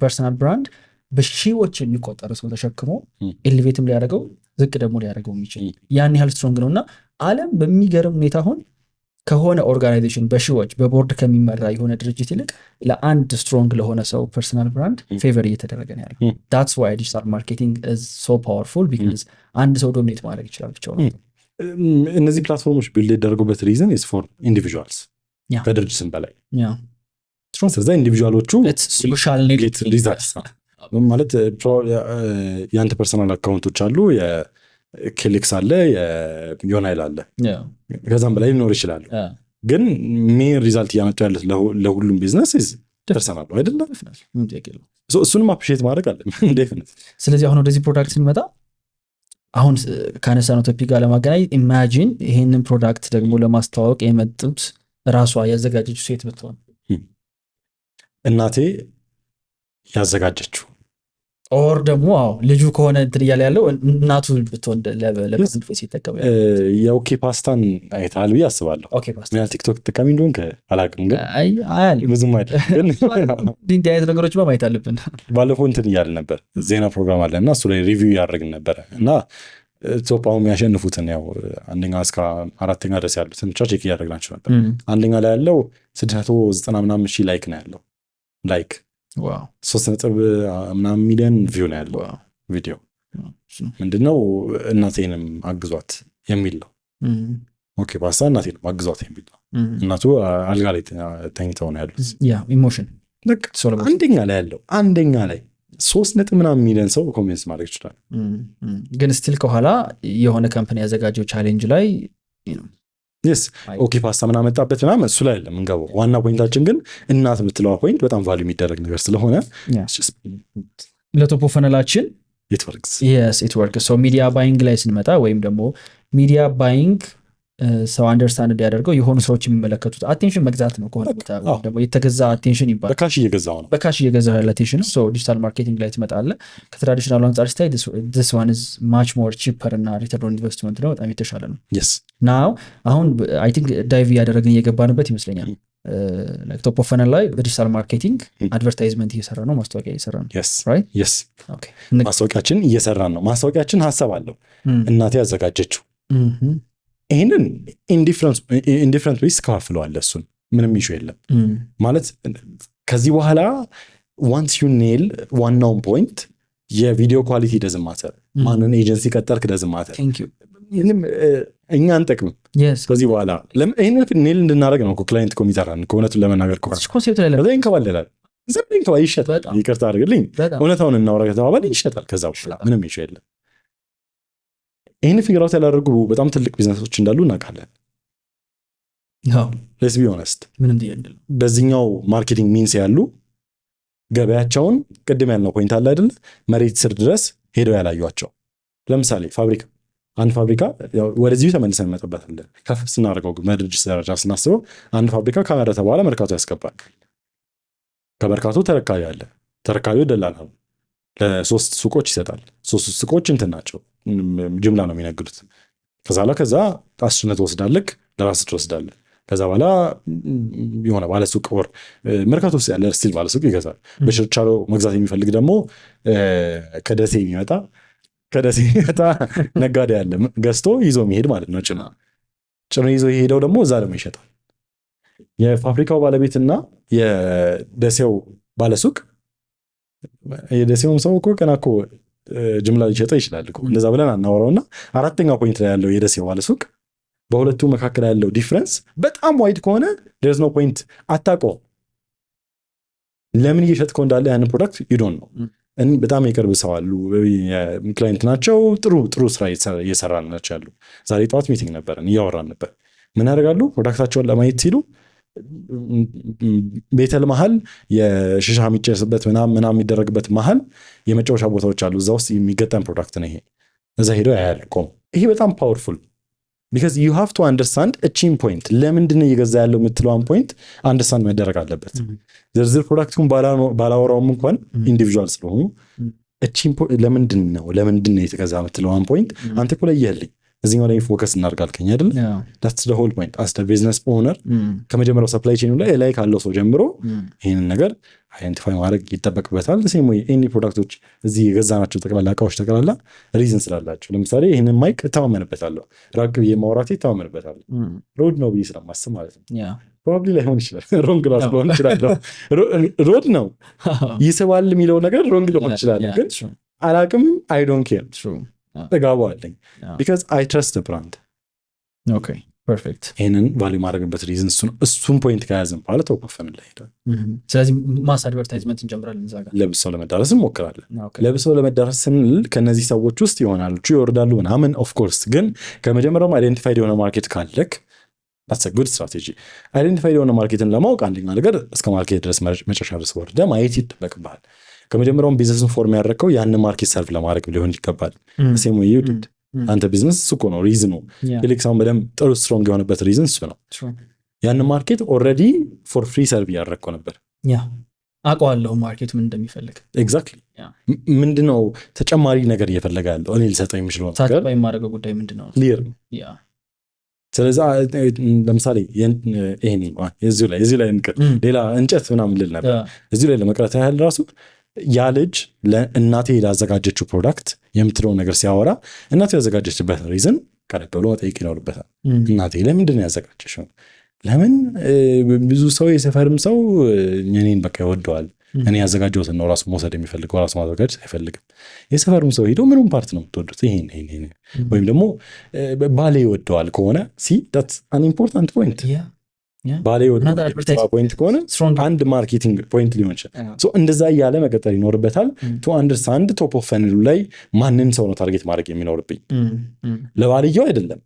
ፐርሰናል ብራንድ በሺዎች የሚቆጠሩ ሰው ተሸክሞ ኤሊቬትም ሊያደርገው ዝቅ ደግሞ ሊያደርገው የሚችል ያን ያህል ስትሮንግ ነውና ዓለም በሚገርም ሁኔታ አሁን ከሆነ ኦርጋናይዜሽን በሺዎች በቦርድ ከሚመራ የሆነ ድርጅት ይልቅ ለአንድ ስትሮንግ ለሆነ ሰው ፐርሰናል ብራንድ ፌቨር እየተደረገ ነው ያለው that's why digital marketing is so powerful because አንድ ሰው ዶሚኔት ማድረግ ይችላል ብቻው ነው እነዚህ ፕላትፎርሞች ቢልድ ያደረጉበት ሪዝን is for individuals ከድርጅትም በላይ ስለዚህ ኢንዲቪጁዋሎቹ ሶሻል ኔት ማለት የአንተ ፐርሰናል አካውንቶች አሉ የክሊክስ አለ የዮናይል አለ ከዛም በላይ ሊኖር ይችላል ግን ሜን ሪዛልት እያመጡ ያለት ለሁሉም ቢዝነስ ፐርሰናል አይደለም እሱንም አፕሪሼት ማድረግ አለ ስለዚህ አሁን ወደዚህ ፕሮዳክት ስንመጣ አሁን ከአነሳነው ቶፒክ ጋር ለማገናኘት ኢማጂን ይሄንን ፕሮዳክት ደግሞ ለማስተዋወቅ የመጡት ራሷ ያዘጋጀችው ሴት ብትሆን እናቴ ያዘጋጀችው ኦር ደግሞ ልጁ ከሆነ እንትን እያለ ያለው እናቱ ብትሆን ለፕሬዘንት ፌስ ይጠቀሙ የኦኬ ፓስታን አይተሃል ብዬ አስባለሁ ምን ያህል ቲክቶክ ተጠቃሚ እንደሆንክ አላውቅም ግን ብዙም አይደለም እንዲህ አይነት ነገሮች ማየት አለብን ባለፈው እንትን እያለ ነበር ዜና ፕሮግራም አለ እና እሱ ላይ ሪቪው ያደርግን ነበረ እና ቶፕ አሁን የሚያሸንፉትን ያው አንደኛ እስከ አራተኛ ድረስ ያሉትን ብቻ ቼክ እያደረግናቸው ነበር አንደኛ ላይ ያለው 690 ምናምን ሺህ ላይክ ነው ያለው ላይክ 3 ምናምን ሚሊዮን ቪው ነው ያለው ቪዲዮ ምንድነው እናቴንም አግዟት የሚል ነው ኦኬ ፓስታ እናቴንም አግዟት የሚል ነው እናቱ አልጋ ላይ ተኝተው ነው ያሉት ኢሞሽን አንደኛ ላይ ያለው አንደኛ ላይ 3 ምናምን ሚሊዮን ሰው ኮሜንት ማድረግ ይችላል ግን ስቲል ከኋላ የሆነ ካምፓኒ ያዘጋጀው ቻሌንጅ ላይ ኦኬ ፓስታ ምናምን መጣበት ምናምን እሱ ላይ አይደለም እንገባው ዋና ፖይንታችን ግን እናት የምትለዋ ፖይንት በጣም ቫልዩ የሚደረግ ነገር ስለሆነ ለቶፕ ፈነላችን it works so media buying ላይ ስንመጣ ወይም ደግሞ ሚዲያ ባይንግ ሰው አንደርስታንድ እንዲያደርገው የሆኑ ሰዎች የሚመለከቱት አቴንሽን መግዛት ነው ከሆነ ቦታ ደግሞ የተገዛ አቴንሽን ይባላል በካሽ እየገዛው ያለ አቴንሽን ሶ ዲጂታል ማርኬቲንግ ላይ ትመጣለህ ከትራዲሽናል አንፃር ስታይ this one is much more cheaper እና return on investment ነው በጣም የተሻለ ነው yes now አሁን I think ዳይቭ ያደረግን እየገባንበት ይመስለኛል ቶፕ ኦፍ ፈነል ላይ በዲጂታል ማርኬቲንግ አድቨርታይዝመንት እየሰራ ነው፣ ማስታወቂያ እየሰራ ነው። ማስታወቂያችን እየሰራን ነው። ማስታወቂያችን ሀሳብ አለው፣ እናቴ ያዘጋጀችው። ይህንን ኢንዲፍረንት ዌይስ ከፋፍለዋል። እሱን ምንም ኢሹ የለም ማለት ከዚህ በኋላ ዋንስ ዩ ኔል ዋናውን ፖይንት የቪዲዮ ኳሊቲ ደዝም ማተር፣ ማንን ኤጀንሲ ቀጠርክ ደዝም ማተር፣ እኛ አንጠቅምም ከዚህ በኋላ። ይህንን ኔል እንድናደረግ ነው ክላይንት የሚጠራን። ከእውነቱን ለመናገር ይንከባለላል፣ ይሸጣል። ይቅርታ አድርግልኝ፣ እውነታውን እናውራ ከተባባል ይሸጣል። ከዛ በኋላ ምንም ኢሹ የለም። ይህን ፊግር አውት ያላደረጉ በጣም ትልቅ ቢዝነሶች እንዳሉ እናውቃለን። ሌትስ ቢ ኦነስት፣ በዚህኛው ማርኬቲንግ ሚንስ ያሉ ገበያቸውን ቅድም ያልነው ፖይንት አለ አይደለ፣ መሬት ስር ድረስ ሄደው ያላዩቸው። ለምሳሌ ፋብሪካ፣ አንድ ፋብሪካ ወደዚሁ ተመልሰን እንመጣበታለን። ከፍ ስናደርገው በድርጅት ደረጃ ስናስበው አንድ ፋብሪካ ካመረተ በኋላ መርካቶ ያስገባል። ከመርካቶ ተረካቢ አለ። ተረካቢው ደላላ ነው። ለሶስት ሱቆች ይሰጣል። ሶስት ሱቆች እንትን ናቸው፣ ጅምላ ነው የሚነግዱት። ከዛ አስችነት ወስዳለክ ለራስ ትወስዳለህ። ከዛ በኋላ የሆነ ባለሱቅ ወር መርካቶ ውስጥ ያለ ስቲል ባለሱቅ ይገዛል። በችርቻሮ መግዛት የሚፈልግ ደግሞ ከደሴ የሚመጣ ነጋዴ ያለ ገዝቶ ይዞ የሚሄድ ማለት ነው። ጭኖ ይዞ የሄደው ደግሞ እዛ ደግሞ ይሸጣል። የፋብሪካው ባለቤትና የደሴው ባለሱቅ፣ የደሴውም ሰው እኮ ገና እኮ ጅምላ ሊሸጠ ይችላል እኮ እንደዛ ብለን አናወራውና አራተኛው ፖይንት ላይ ያለው የደሴው ባለሱቅ በሁለቱ መካከል ያለው ዲፍረንስ በጣም ዋይድ ከሆነ there's no point አታውቀውም። ለምን እየሸጥከው እንዳለ ያንን ፕሮዳክት you don't know። በጣም የቅርብ ሰው አሉ፣ ክላይንት ናቸው፣ ጥሩ ስራ እየሰራን ናቸው ያሉ። ዛሬ ጠዋት ሚቲንግ ነበረን፣ እያወራን ነበር። ምን ያደርጋሉ? ፕሮዳክታቸውን ለማየት ሲሉ ቤተል መሀል የሽሻ የሚጨስበት ምናምን የሚደረግበት መሀል የመጫወቻ ቦታዎች አሉ። እዛ ውስጥ የሚገጠም ፕሮዳክት ነው ይሄ። እዛ ሄደው ያያልቆም። ይሄ በጣም ፓወርፉል because you have to understand a chain point። ለምንድነው እየገዛ ያለው የምትለዋን ፖይንት አንደርስታንድ መደረግ አለበት። ዝርዝር ፕሮዳክቱን ባላወራውም እንኳን ኢንዲቪጁዋል ስለሆኑ ለምንድነው የተገዛ የምትለዋን ፖይንት አንተ እኮ ለየህልኝ እዚህኛው ላይ ፎከስ እናደርጋልከኝ አይደል? that's the whole point as the business owner። ከመጀመሪያው ሰፕላይ ቼኑ ላይ ካለው ሰው ጀምሮ ይህንን ነገር አይደንቲፋይ ማድረግ ይጠበቅበታል። ሴም ወይ ኤኒ ፕሮዳክቶች እዚህ የገዛናቸው ጠቅላላ እቃዎች ጠቅላላ ሪዝን ስላላቸው፣ ለምሳሌ ይህንን ማይክ እተማመንበታለሁ፣ ራቅ ብዬ ማውራቴ እተማመንበታለሁ። ሮድ ነው ብዬ ስለማስብ ማለት ነው። ፕሮባብሊ ላይሆን ይችላል፣ ሮንግ ላስሆን ይችላለሁ። ሮድ ነው ይስባል የሚለው ነገር ሮንግ ሊሆን ይችላል፣ ግን አላቅም። አይ ዶንት ኬር ተጋባለኝ because I trust the brand። okay perfect። ይሄንን ቫልዩ ማድረግበት ሪዝን እሱን ፖይንት ከያዘን በኋላ ተወፈን ላይ ሄዳል። ስለዚህ ማስ አድቨርታይዝመንት እንጀምራለን። እዛ ጋር ለብሰው ለመዳረስ እንሞክራለን። ለብሰው ለመዳረስ ስንል ከነዚህ ሰዎች ውስጥ ይሆናሉ ይወርዳሉ ምናምን። ኦፍ ኮርስ ግን ከመጀመሪያውም አይደንቲፋይድ የሆነ ማርኬት ካለክ that's a good strategy። አይደንቲፋይድ የሆነ ማርኬትን ለማወቅ አንደኛ ነገር እስከ ማርኬት ድረስ መጨረሻ ድረስ ወርደ ማየት ይጠበቅብሃል። ከመጀመሪያውም ቢዝነስን ፎርም ያደረከው ያን ማርኬት ሰርቭ ለማድረግ ሊሆን ይገባል። ሴም ወይ ዩድ አንተ ቢዝነስ እኮ ነው ሪዝኑ። ኤሌክሳውን በደንብ ጥሩ ስትሮንግ የሆነበት ሪዝን እሱ ነው። ያን ማርኬት ኦልሬዲ ፎር ፍሪ ሰርቭ ያደረከው ነበር። አውቀዋለሁ ማርኬቱ ምን እንደሚፈልግ ኤግዛክትሊ። ምንድነው ተጨማሪ ነገር እየፈለገ ያለው እኔ ልሰጠው የሚችለው ነገር ሳትባይ ማድረግ ጉዳይ ምንድነው ክሊር ነው። ስለዚህ ለምሳሌ ይሄን እዚህ ላይ ሌላ እንጨት ምናምን ልል ነበር። እዚህ ላይ ለመቅረት ያህል ራሱ ያ ልጅ ለእናቴ ያዘጋጀችው ፕሮዳክት የምትለው ነገር ሲያወራ እናቴ ያዘጋጀችበት ሪዝን ቀረብ ብሎ መጠየቅ ይኖርበታል። እናቴ ለምንድን ነው ያዘጋጀችው? ለምን ብዙ ሰው የሰፈርም ሰው እኔን በቃ ይወደዋል፣ እኔ ያዘጋጀሁትን ነው ራሱ መውሰድ የሚፈልገው፣ ራሱ ማዘጋጀት አይፈልግም። የሰፈርም ሰው ሄዶ ምንም ፓርት ነው የምትወዱት ይሄን ወይም ደግሞ ባሌ ይወደዋል ከሆነ that's an important point። ባሌ ይወደዋል ፖይንት ከሆነ አንድ ማርኬቲንግ ፖይንት ሊሆን ይችላል። እንደዛ እያለ መቀጠል ይኖርበታል። ቱ አንደርስታንድ ቶፕ ኦፍ ፈነሉ ላይ ማንን ሰው ነው ታርጌት ማድረግ የሚኖርብኝ? ለባልየው አይደለም፣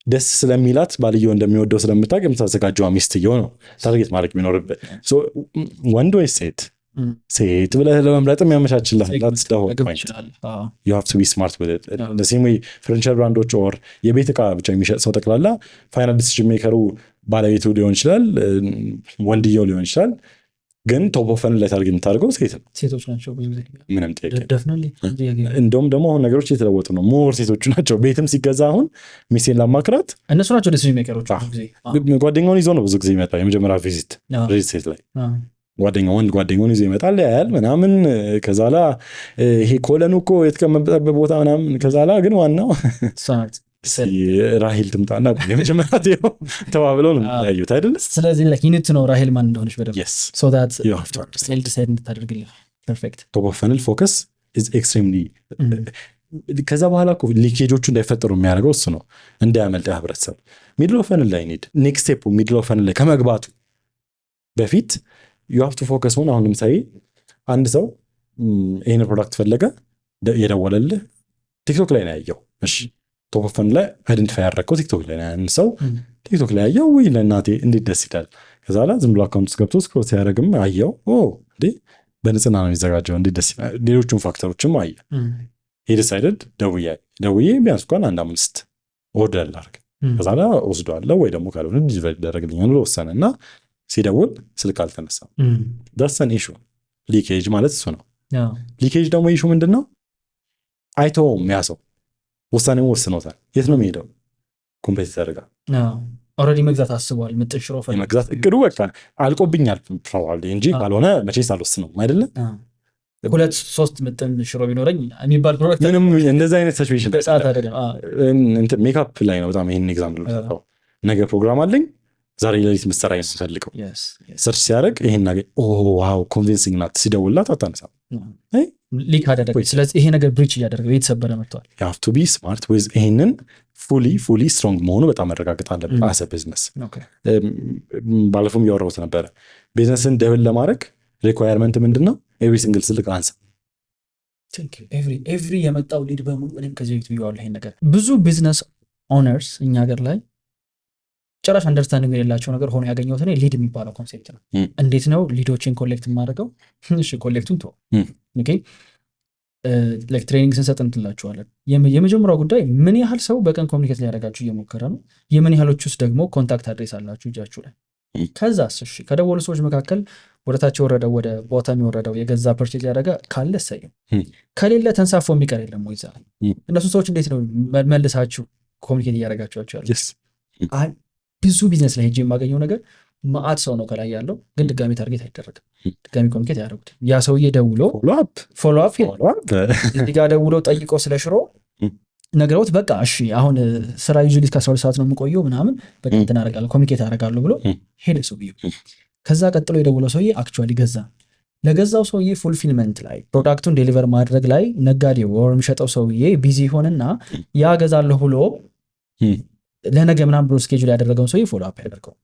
ደስ ስለሚላት ባልየው እንደሚወደው ስለምታውቅ የምታዘጋጀው ሚስትየው ነው ታርጌት ማድረግ የሚኖርበት። ወንድ ወይ ሴት ብለህ ለመምረጥ የሚያመቻችልህ that's the whole point። you have to be smart with it። the same way ፍርኒቸር ብራንዶች ኦር የቤት ዕቃ ብቻ የሚሸጥ ሰው ጠቅላላ ፋይናል ዲሲዥን ሜከሩ ባለቤቱ ሊሆን ይችላል፣ ወንድየው ሊሆን ይችላል። ግን ቶፕ ኦፍ ፈነል ላይ ታርጌት የምታደርገው ሴቶች ናቸው ብዙ ጊዜ ምንም ጥያቄ definitely እንደውም ደግሞ አሁን ነገሮች እየተለወጡ ነው ሞር ሴቶቹ ናቸው ቤትም ሲገዛ አሁን ሚስቴን ላማክራት እነሱ ናቸው ዲሲዥን ሜከሮች ብዙ ጊዜ ጓደኛውን ይዞ ነው ብዙ ጊዜ ይመጣል የመጀመሪያ ቪዚት ሪል ስቴት ላይ ወንድ ጓደኛውን ይዞ ይመጣል ያያል ምናምን ከዛ ላ ይሄ ኮለኑ እኮ የተቀመጠበት ቦታ ምናምን ከዛ ላ ግን ዋናው ራሄል ትምጣና የመጀመሪያ ተባብለው ነው ያዩት አይደለ ስለዚህ ዩኒት ነው ራሄል ማን እንደሆነች በደንብ yes so that ሴል ዲሳይድ እንድታደርግልህ ፐርፌክት ቶፕ ኦፍ ፈነል ፎከስ is extremely ከዛ በኋላ እኮ ሊኬጆቹ እንዳይፈጠሩ የሚያደርገው እሱ ነው እንዳያመልጥ ህብረተሰብ ሚድል ኦፍ ፈነል ላይ ኒድ ኔክስት ስቴፕ ሚድል ኦፍ ፈነል ላይ ከመግባቱ በፊት you have to focus on አሁን ለምሳሌ አንድ ሰው ይሄን ፕሮዳክት ፈለገ የደወለልህ ቲክቶክ ላይ ነው ያየው እሺ ቶፕ ኦፍ ፈነል ላይ አይደንቲፋይ ያደረገው ቲክቶክ ላይ ነው ያን ሰው ቲክቶክ ላይ ያየው ወይ ለእናቴ እንዴት ደስ ይላል ከዛ ላይ ዝም ብሎ አካውንት ገብቶ ስክሮል ሲያደርግም አየው እንዴ በንጽህና ነው የሚዘጋጀው እንዴት ደስ ይላል ሌሎቹም ፋክተሮችም አየ he decided ደውዬ ቢያንስ እንኳን 1-5 ኦርደር ላድርግ ከዛ ላይ ወስዷለሁ ወይ ደግሞ ካልሆነ ዲሊቨሪ ይደረግልኛል ብሎ ወሰነና ሲደውል ስልክ አልተነሳም that's an issue ሊኬጅ ማለት እሱ ነው ሊኬጅ ደግሞ ኢሹ ምንድነው አይተውም ያ ሰው ውሳኔው ወስኖታል የት ነው የሚሄደው ኮምፒውተር ጋር ኦልሬዲ መግዛት አስቧል ምጥን ሽሮ ፈልግ መግዛት እቅዱ በቃ አልቆብኛል ፕሮባብሊ እንጂ ካልሆነ መቼስ አልወስነውም አይደለ 2-3 ምጥን ሽሮ ቢኖረኝ የሚባል ፕሮዳክት ምንም እንደዛ አይነት ሲቹዌሽን በሰዓት አይደለም እንትን ሜካፕ ላይ ነው በጣም ይሄን ኤግዛምፕል ነው ነገ ፕሮግራም አለኝ ዛሬ ለሊት ምሰራ ይፈልገው ሰርች ሲያደርግ ይሄን ነገር ዋው ኮንቪንሲንግ ናት ሲደውላት አታነሳም ሊክ አደረገ ስለዚህ ይሄ ነገር ብሪች እያደረገ የተሰበረ መጥቷል you have to be smart with ይሄንን fully strong መሆኑ በጣም መረጋገጥ አለበት as a business ባለፈውም ያወራሁት ነበር ቢዝነስን ደብል ለማድረግ ሪኳየርመንት ምንድነው every single ስልክ አንሳ ኤቭሪ የመጣው ሊድ በሙሉ እኔም ከዚህ በፊት ብየዋለሁ ይሄን ነገር ብዙ ቢዝነስ ኦነርስ እኛ ሀገር ላይ ጭራሽ አንደርስታንዲንግ የሌላቸው ነገር ሆኖ ያገኘሁት እኔ ሊድ የሚባለው ኮንሴፕት ነው እንዴት ነው ሊዶችን ኮሌክት የማደርገው እሺ ኮሌክቱን ተው ኦኬ ላይክ ትሬኒንግ ስንሰጥ እንትላችኋለን የመጀመሪያው ጉዳይ ምን ያህል ሰው በቀን ኮሚኒኬት ሊያደርጋችሁ እየሞከረ ነው የምን ያህሎች ውስጥ ደግሞ ኮንታክት አድሬስ አላችሁ እጃችሁ ላይ ከዛስ እሺ ከደወሉ ሰዎች መካከል ወደታች ወረደው ወደ ቦታም የወረደው የገዛ ፐርቼዝ ያደረገ ካለ ሰየው ከሌለ ተንሳፎ የሚቀር የለም ወይ ዛሬ እነሱ ሰዎች እንዴት ነው መልሳችሁ ኮሚኒኬት እያደረጋችኋቸው ያለው ብዙ ቢዝነስ ላይ ሄጄ የማገኘው ነገር ማአት ሰው ነው ከላይ ያለው ግን ድጋሚ ታርጌት አይደረግም ድጋሚ ኮሚኒኬት ያደረጉት ያ ሰውዬ ደውሎ ፎሎ አፕ እዚህ ጋር ደውሎ ጠይቆ ስለ ሽሮ ነግረውት በቃ እሺ አሁን ስራ ዩዥሊ እስከ 12 ሰዓት ነው የምቆየው ምናምን በቃ እንትን አደርጋለሁ ኮሚኒኬት አደርጋለሁ ብሎ ሄደ ሰውዬው ከዛ ቀጥሎ የደውለው ሰውዬ አክቹዋሊ ገዛ ለገዛው ሰውዬ ፉልፊልመንት ላይ ፕሮዳክቱን ዴሊቨር ማድረግ ላይ ነጋዴው ወር የሚሸጠው ሰውዬ ቢዚ ሆነና ያ ገዛለሁ ብሎ ለነገ ምናምን ብሎ ስኬጁል ያደረገውን ሰውዬ ፎሎ አፕ ያደርገው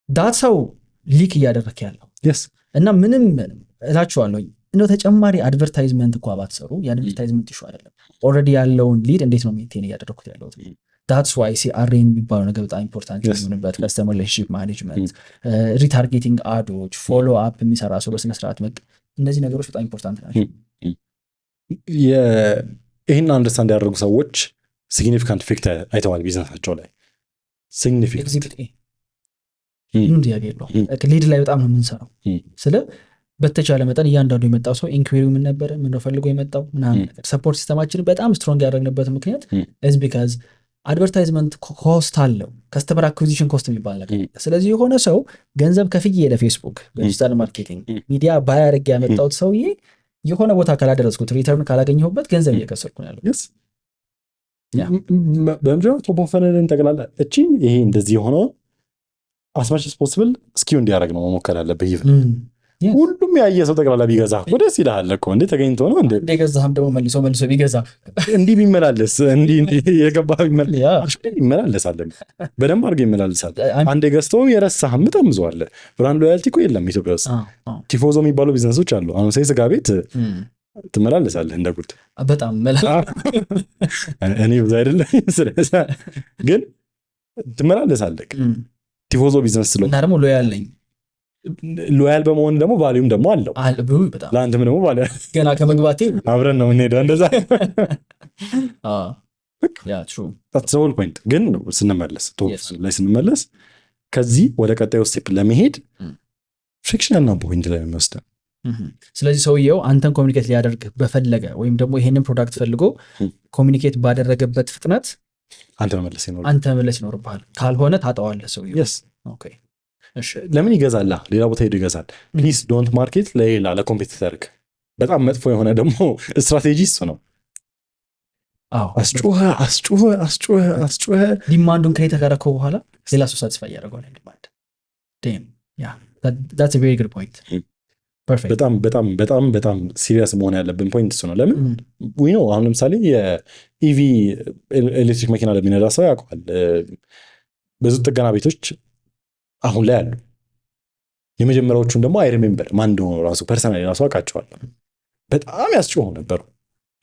ዳት ሰው ሊክ እያደረክ ያለው እና ምንም እላችኋለሁ እንደው ተጨማሪ አድቨርታይዝመንት እንኳ ባትሰሩ የአድቨርታይዝመንት ኢሹ አይደለም ኦልሬዲ ያለውን ሊድ እንዴት ነው ሜንቴን እያደረኩት ያለሁት ዳትስ ዋይ ሲአርኤም የሚባለው ነገር በጣም ኢምፖርታንት የሚሆንበት ከስተመር ሪሌሽንሺፕ ማኔጅመንት ሪታርጌቲንግ አዶች ፎሎ አፕ የሚሰራ ሰው በስነ ስርዓት እነዚህ ነገሮች በጣም ኢምፖርታንት ናቸው ይህን አንደርስታንድ ያደረጉ ሰዎች ሲግኒፊካንት ኢፌክት አይተዋል ቢዝነሳቸው ላይ ሲግኒፊካንት ሊድ ላይ በጣም ነው የምንሰራው ስለ በተቻለ መጠን እያንዳንዱ የመጣው ሰው ኢንኩዌሪው ምን ነበረ ምን ነው ፈልጎ የመጣው ምናምን ነገር ሰፖርት ሲስተማችንን በጣም ስትሮንግ ያደረግንበት ምክንያት is because አድቨርታይዝመንት ኮስት አለው ከስተመር አኩዚሽን ኮስት የሚባል ነገር ስለዚህ የሆነ ሰው ገንዘብ ከፍዬ ለፌስቡክ በዲጂታል ማርኬቲንግ ሚዲያ ባያደርግ ያመጣው ሰውዬ የሆነ ቦታ ካላደረስኩት ሪተርን ካላገኘሁበት ገንዘብ እየከሰርኩ ነው ያለው በመጀመሪያ ቶፕ ኦፍ ፈነልን ጠቅላላ እቺ ይሄ እንደዚህ የሆነው as much as possible ስኪው እንዲያደርግ ነው መሞከር ያለብህ ሁሉም ያየ ሰው ጠቅላላ ቢገዛ ደስ ይልሃል እኮ እንዴ ተገኝቶ ነው እንዴ እንደገዛህም ደግሞ መልሶ ቢገዛ እንዲህ ቢመላለስ እንዲህ የገባ ይመላለሳል በደንብ አድርገህ ይመላለሳል አንዴ ገዝቶ የረሳህም በጣም ብዙ አለ ብራንድ ሎያልቲ እኮ የለም ኢትዮጵያ ውስጥ ቲፎዞ የሚባሉ ቢዝነሶች አሉ አሁን ስጋ ቤት ትመላለሳለህ እንደ ጉድ በጣም እኔ ብዙ አይደለም ግን ትመላለሳለህ ቲፎዞ ቢዝነስ ስለሆነ እና ደግሞ ሎያል ነኝ ሎያል በመሆን ደግሞ ቫልዩም ደግሞ አለው ለአንተም ደግሞ ገና ከመግባቴ አብረን ነው የምንሄደው እንደዛ ሆል ፖይንት ግን ስንመለስ ላይ ስንመለስ ከዚህ ወደ ቀጣዩ ስቴፕ ለመሄድ ፍሪክሽን እና ፖይንት ላይ የሚወስደን። ስለዚህ ሰውየው አንተን ኮሚኒኬት ሊያደርግ በፈለገ ወይም ደግሞ ይሄንን ፕሮዳክት ፈልጎ ኮሚኒኬት ባደረገበት ፍጥነት አንተ መመለስ ይኖርብሃል። ካልሆነ ታጠዋለህ ሰውየው። ለምን ይገዛላ? ሌላ ቦታ ሄዶ ይገዛል። ፕሊዝ ዶንት ማርኬት ለሌላ ለኮምፒቲተር። በጣም መጥፎ የሆነ ደግሞ ስትራቴጂ እሱ ነው። አስጩኸ ዲማንዱን ክሬት ካደረከው በኋላ ሌላ ሰው ሳቲስፋይ ያደርገዋል። ዲማንድ that's a very good point. በጣም በጣም በጣም በጣም ሲሪየስ መሆን ያለብን ፖይንት እሱ ነው። ለምን ነው አሁን ለምሳሌ የኢቪ ኤሌክትሪክ መኪና ለሚነዳ ሰው ያውቀዋል። ብዙ ጥገና ቤቶች አሁን ላይ አሉ። የመጀመሪያዎቹን ደግሞ አይ ሪሜምበር ማን እንደሆነ ራሱ ፐርሰናሊ ራሱ አውቃቸዋለሁ። በጣም ያስጮሁ ነበሩ።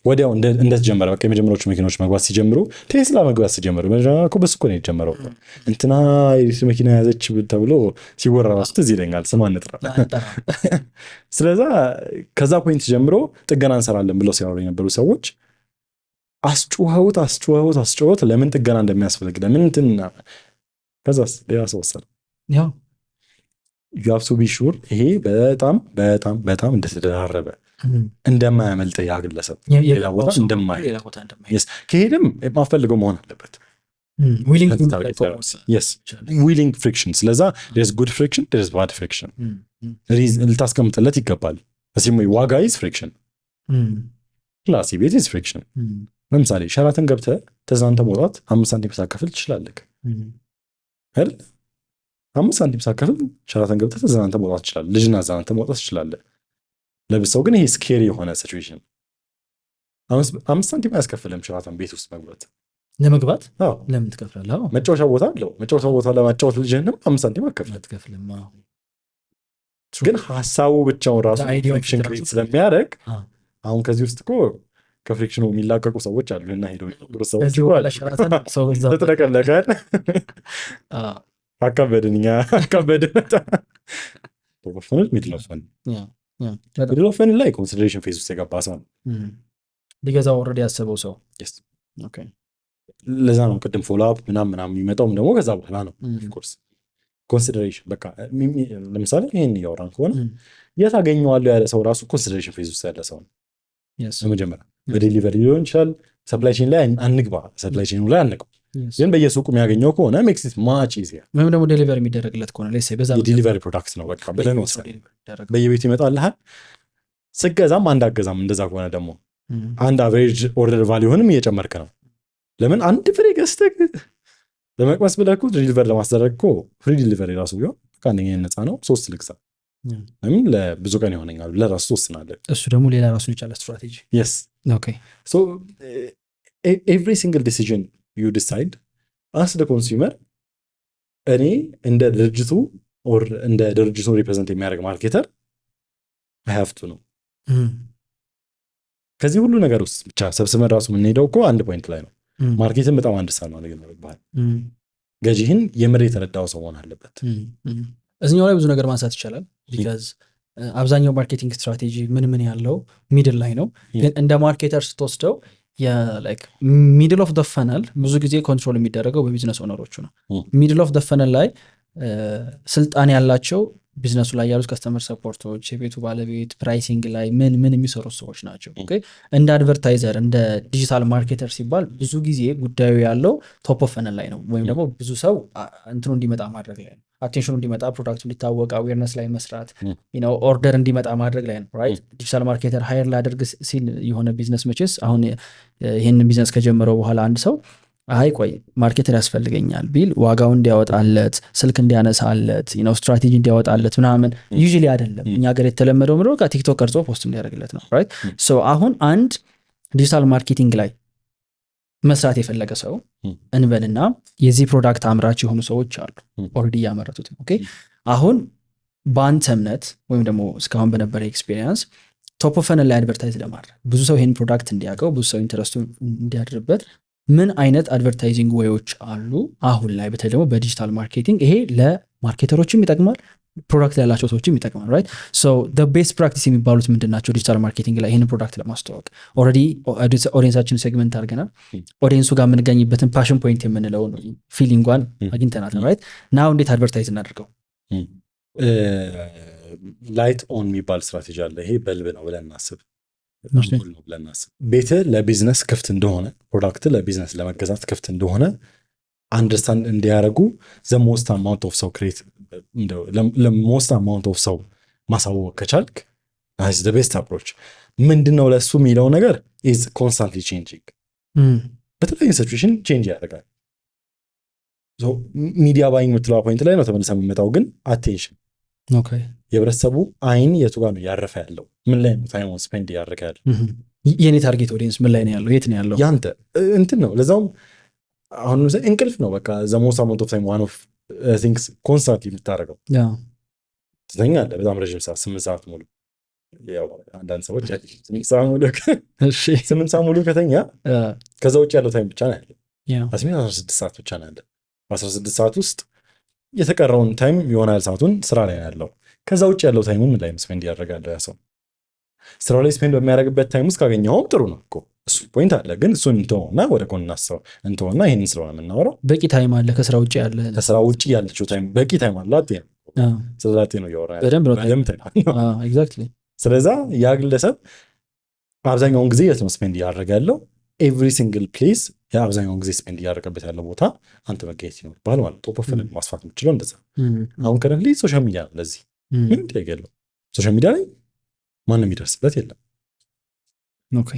ወዲያው እንደተጀመረ በቃ የመጀመሪያዎቹ መኪኖች መግባት ሲጀምሩ፣ ቴስላ መግባት ሲጀምሩ መጀመሪያ እኮ በሱ እኮ ነው የተጀመረው። እንትና ኤሌክትሪክ መኪና ያዘች ተብሎ ሲወራ ራሱ ትዝ ይለኛል። ስሟን እንጥራ። ስለዛ ከዛ ፖይንት ጀምሮ ጥገና እንሰራለን ብለው ሲያወሩ የነበሩ ሰዎች አስጩኸውት ለምን ጥገና እንደሚያስፈልግ ለምን እንትና ከዛስ ሌላ ሰው ወሰደ። you have to be sure ይሄ በጣም በጣም በጣም እንደተደራረበ እንደማያመልጥ ያግለሰብ ሌላ ቦታ እንደማይሄድ ከሄድም የማፈልገው መሆን አለበት። ዊሊንግ ፍሪክሽን። ስለዛ there's good friction, there's bad friction ልታስቀምጥለት ይገባል። እዚህም ዋጋ is friction፣ ክላሲ ቤት is friction። ለምሳሌ ሸራተን ገብተህ ተዝናንተህ መውጣት 5 ሳንቲም ሳከፍል ትችላለህ አይደል? 5 ሳንቲም ሳከፍል ሸራተን ገብተህ ተዝናንተህ መውጣት ትችላለህ። ልጅና አዝናንተህ መውጣት ትችላለህ። ለብሰው ግን ይሄ ስኬሪ የሆነ ሲቹዌሽን 5 ሳንቲም አያስከፍልም። ሸራተን ቤት ውስጥ ለመግባት ለምን ትከፍላለህ? መጫወቻ ቦታ አለው። መጫወቻ ቦታ ለማጫወት ልጅህንም 5 ሳንቲም አትከፍልም። ግን ሀሳቡ ብቻውን ራሱ ፍሪክሽን ክሬት ስለሚያደርግ አሁን ከዚህ ውስጥ እኮ ከፍሪክሽኑ የሚላቀቁ ሰዎች አሉ እና ሄደው የሚሉ ሰዎች ተጠቀለቀን አካበድን ሚድል ኦፍ ፈን ላይ ኮንሲደሬሽን ፌዝ ውስጥ የገባ ሰው ነው ሊገዛው ኦልሬዲ ያሰበው ሰው። ለዛ ነው ቅድም ፎሎ አፕ ምናምን የሚመጣውም ደግሞ ከዛ በኋላ ነው። ኮርስ ኮንሲደሬሽን በቃ ለምሳሌ ይሄን እያወራን ከሆነ የት አገኘዋለሁ ያለ ሰው ራሱ ኮንሲደሬሽን ፌዝ ውስጥ ያለ ሰው ነው። በመጀመሪያ በዴሊቨሪ ሊሆን ይችላል። ሰፕላይ ቼን ላይ አንግባ፣ ሰፕላይ ቼኑ ላይ አንግባ። ግን በየሱቁ የሚያገኘው ከሆነ ሜክስ ኢት ማች ኢዚየር። ወይም ደግሞ ዴሊቨሪ የሚደረግለት ከሆነ ለሴ በዛ ዴሊቨሪ ፕሮዳክት ነው በቃ ብለን ወሰን በየቤቱ ይመጣልሃል። ስገዛም አንድ አገዛም እንደዛ ከሆነ ደግሞ አንድ አቨሬጅ ኦርደር ቫልዩንም እየጨመርክ ነው። ለምን አንድ ፍሬ ገዝተህ ለመቅመስ ብለህ እኮ ዴሊቨር ለማስደረግ እኮ ፍሪ ዴሊቨሪ ራሱ ቢሆን ከአንደኛ ነፃ ነው። 3 ልግዛ ለምን ለብዙ ቀን ይሆነኛል ለራሱ ትወስናለህ። እሱ ደግሞ ሌላ ራሱን የቻለ ስትራቴጂ። so every single decision you decide as the consumer እኔ እንደ ድርጅቱ or እንደ ድርጅቱ ሪፕሬዘንት የሚያደርግ ማርኬተር I have to know። ከዚህ ሁሉ ነገር ውስጥ ብቻ ሰብስበን ራሱ የምንሄደው እኮ አንድ ፖይንት ላይ ነው። ማርኬትን በጣም አንደርስታንድ ማድረግ ይኖርብሃል። ገዢህን የምር የተረዳው ሰው መሆን አለበት። እዚህኛው ላይ ብዙ ነገር ማንሳት ይቻላል። ቢካዝ አብዛኛው ማርኬቲንግ ስትራቴጂ ምን ያለው ሚድል ላይ ነው። ግን እንደ ማርኬተር ስትወስደው ሚድል ኦፍ ደ ፈነል ብዙ ጊዜ ኮንትሮል የሚደረገው በቢዝነስ ኦነሮቹ ነው። ሚድል ኦፍ ደ ፈነል ላይ ስልጣን ያላቸው ቢዝነሱ ላይ ያሉት ከስተመር ሰፖርቶች፣ የቤቱ ባለቤት፣ ፕራይሲንግ ላይ ምን የሚሰሩ ሰዎች ናቸው። እንደ አድቨርታይዘር እንደ ዲጂታል ማርኬተር ሲባል ብዙ ጊዜ ጉዳዩ ያለው ቶፕ ኦፍ ፈነል ላይ ነው። ወይም ደግሞ ብዙ ሰው እንትኑ እንዲመጣ ማድረግ ላይ ነው። አቴንሽኑ እንዲመጣ፣ ፕሮዳክቱ እንዲታወቅ፣ አዌርነስ ላይ መስራት፣ ኦርደር እንዲመጣ ማድረግ ላይ ነው። ራይት ዲጂታል ማርኬተር ሃየር ላደርግ ሲል የሆነ ቢዝነስ መቼስ አሁን ይህንን ቢዝነስ ከጀመረው በኋላ አንድ ሰው አይ ቆይ ማርኬተር ያስፈልገኛል ቢል ዋጋው እንዲያወጣለት፣ ስልክ እንዲያነሳለት፣ ስትራቴጂ እንዲያወጣለት ምናምን ዩዥሊ አይደለም። እኛ ሀገር የተለመደው ምንድነው ከቲክቶክ ቀርጾ ፖስት እንዲያደርግለት ነው። ራይት ሶ አሁን አንድ ዲጂታል ማርኬቲንግ ላይ መስራት የፈለገ ሰው እንበልና የዚህ ፕሮዳክት አምራች የሆኑ ሰዎች አሉ ኦልሬዲ እያመረቱት። ኦኬ አሁን በአንተ እምነት ወይም ደግሞ እስካሁን በነበረ ኤክስፔሪየንስ ቶፕ ኦፍ ፈነል ላይ አድቨርታይዝ ለማድረግ ብዙ ሰው ይሄን ፕሮዳክት እንዲያውቀው፣ ብዙ ሰው ኢንተረስቱ እንዲያድርበት ምን አይነት አድቨርታይዚንግ ወዮች አሉ አሁን ላይ? በተለይ ደግሞ በዲጂታል ማርኬቲንግ ይሄ ለማርኬተሮችም ይጠቅማል፣ ፕሮዳክት ያላቸው ሰዎችም ይጠቅማል። ራይት ሶ ዘ ቤስት ፕራክቲስ የሚባሉት ምንድን ናቸው? ዲጂታል ማርኬቲንግ ላይ ይህንን ፕሮዳክት ለማስተዋወቅ ኦልሬዲ ኦዲየንሳችን ሴግመንት አድርገናል። ኦዲየንሱ ጋር የምንገኝበትን ፓሽን ፖይንት የምንለው ፊሊንጓን አግኝተናል። ራይት ናው እንዴት አድቨርታይዝ እናደርገው? ላይት ኦን የሚባል ስትራቴጂ አለ። ይሄ በልብ ነው ብለን እናስብ፣ አምፖል ነው ብለን እናስብ። ቤትህ ለቢዝነስ ክፍት እንደሆነ፣ ፕሮዳክት ለቢዝነስ ለመገዛት ክፍት እንደሆነ አንደርስታንድ እንዲያደርጉ ሞስት አማውንት ኦፍ ሰው ክሬት ለሞስት አማውንት ኦፍ ሰው ማሳወቅ ከቻልክ ቤስት አፕሮች። ምንድነው ለሱ የሚለው ነገር ኢዝ ኮንስታንትሊ ቼንጂንግ፣ በተለያዩ ሲቹዌሽን ቼንጅ ያደርጋል። ሚዲያ ባይንግ የምትለው ፖይንት ላይ ነው ተመልሰ የምመጣው። ግን አቴንሽን፣ የህብረተሰቡ አይን የቱ ጋር ነው ያረፈ ያለው? ምን ላይ ነው ታይሙን ስፔንድ ያደረገ ያለው? የኔ ታርጌት ኦዲየንስ ምን ላይ ነው ያለው? የት ነው ያለው? ያንተ እንትን ነው። ለዛውም አሁን እንቅልፍ ነው በቃ ዘሞስት አማውንት ኦፍ ታይም ዋን ኦፍ ቲንግስ ኮንስታንት የምታደርገው። ትተኛለህ በጣም ረዥም ሰዓት 8 ሰዓት ሙሉ። ያው አንዳንድ ሰዎች 8 ሰዓት ሙሉ ከተኛ ከዛ ውጭ ያለው ታይም ብቻ ነው ያለው። 16 ሰዓት ብቻ ነው ያለው። በ16 ሰዓት ውስጥ የተቀረውን ታይም ይሆናል ሰዓቱን ስራ ላይ ያለው። ከዛ ውጭ ያለው ታይሙን ምን ላይ ስፔንድ ያደርጋል ያ ሰው? ስራው ላይ ስፔንድ በሚያደርግበት ታይም ውስጥ ካገኘኸውም ጥሩ ነው እኮ እሱ ፖይንት አለ። ግን እሱን እንተውና ወደ ጎን እናስበው እንተውና ይሄንን ስለሆነ የምናወራው በቂ ታይም አለ። ከስራ ውጭ ያለ ከስራ ውጭ ያለችው ታይም በቂ ታይም አለ። ስለዚህ ነው ያወራው ኤግዛክትሊ። ስለዛ ያ ግለሰብ አብዛኛውን ጊዜ የት ነው ስፔንድ እያደረገ ያለው? ኤቭሪ ሲንግል ፕሌስ የአብዛኛውን ጊዜ ስፔንድ እያደረገበት ያለው ቦታ አንተ መገኘት ይኖርብሃል ማለት። ቶፕ ኦፍ ማስፋት የምችለው እንደዛ። አሁን ከረንትሊ ሶሻል ሚዲያ ነው። ለዚህ ምን ጥያቄ የለው። ሶሻል ሚዲያ ላይ ማንም የሚደርስበት የለም። ኦኬ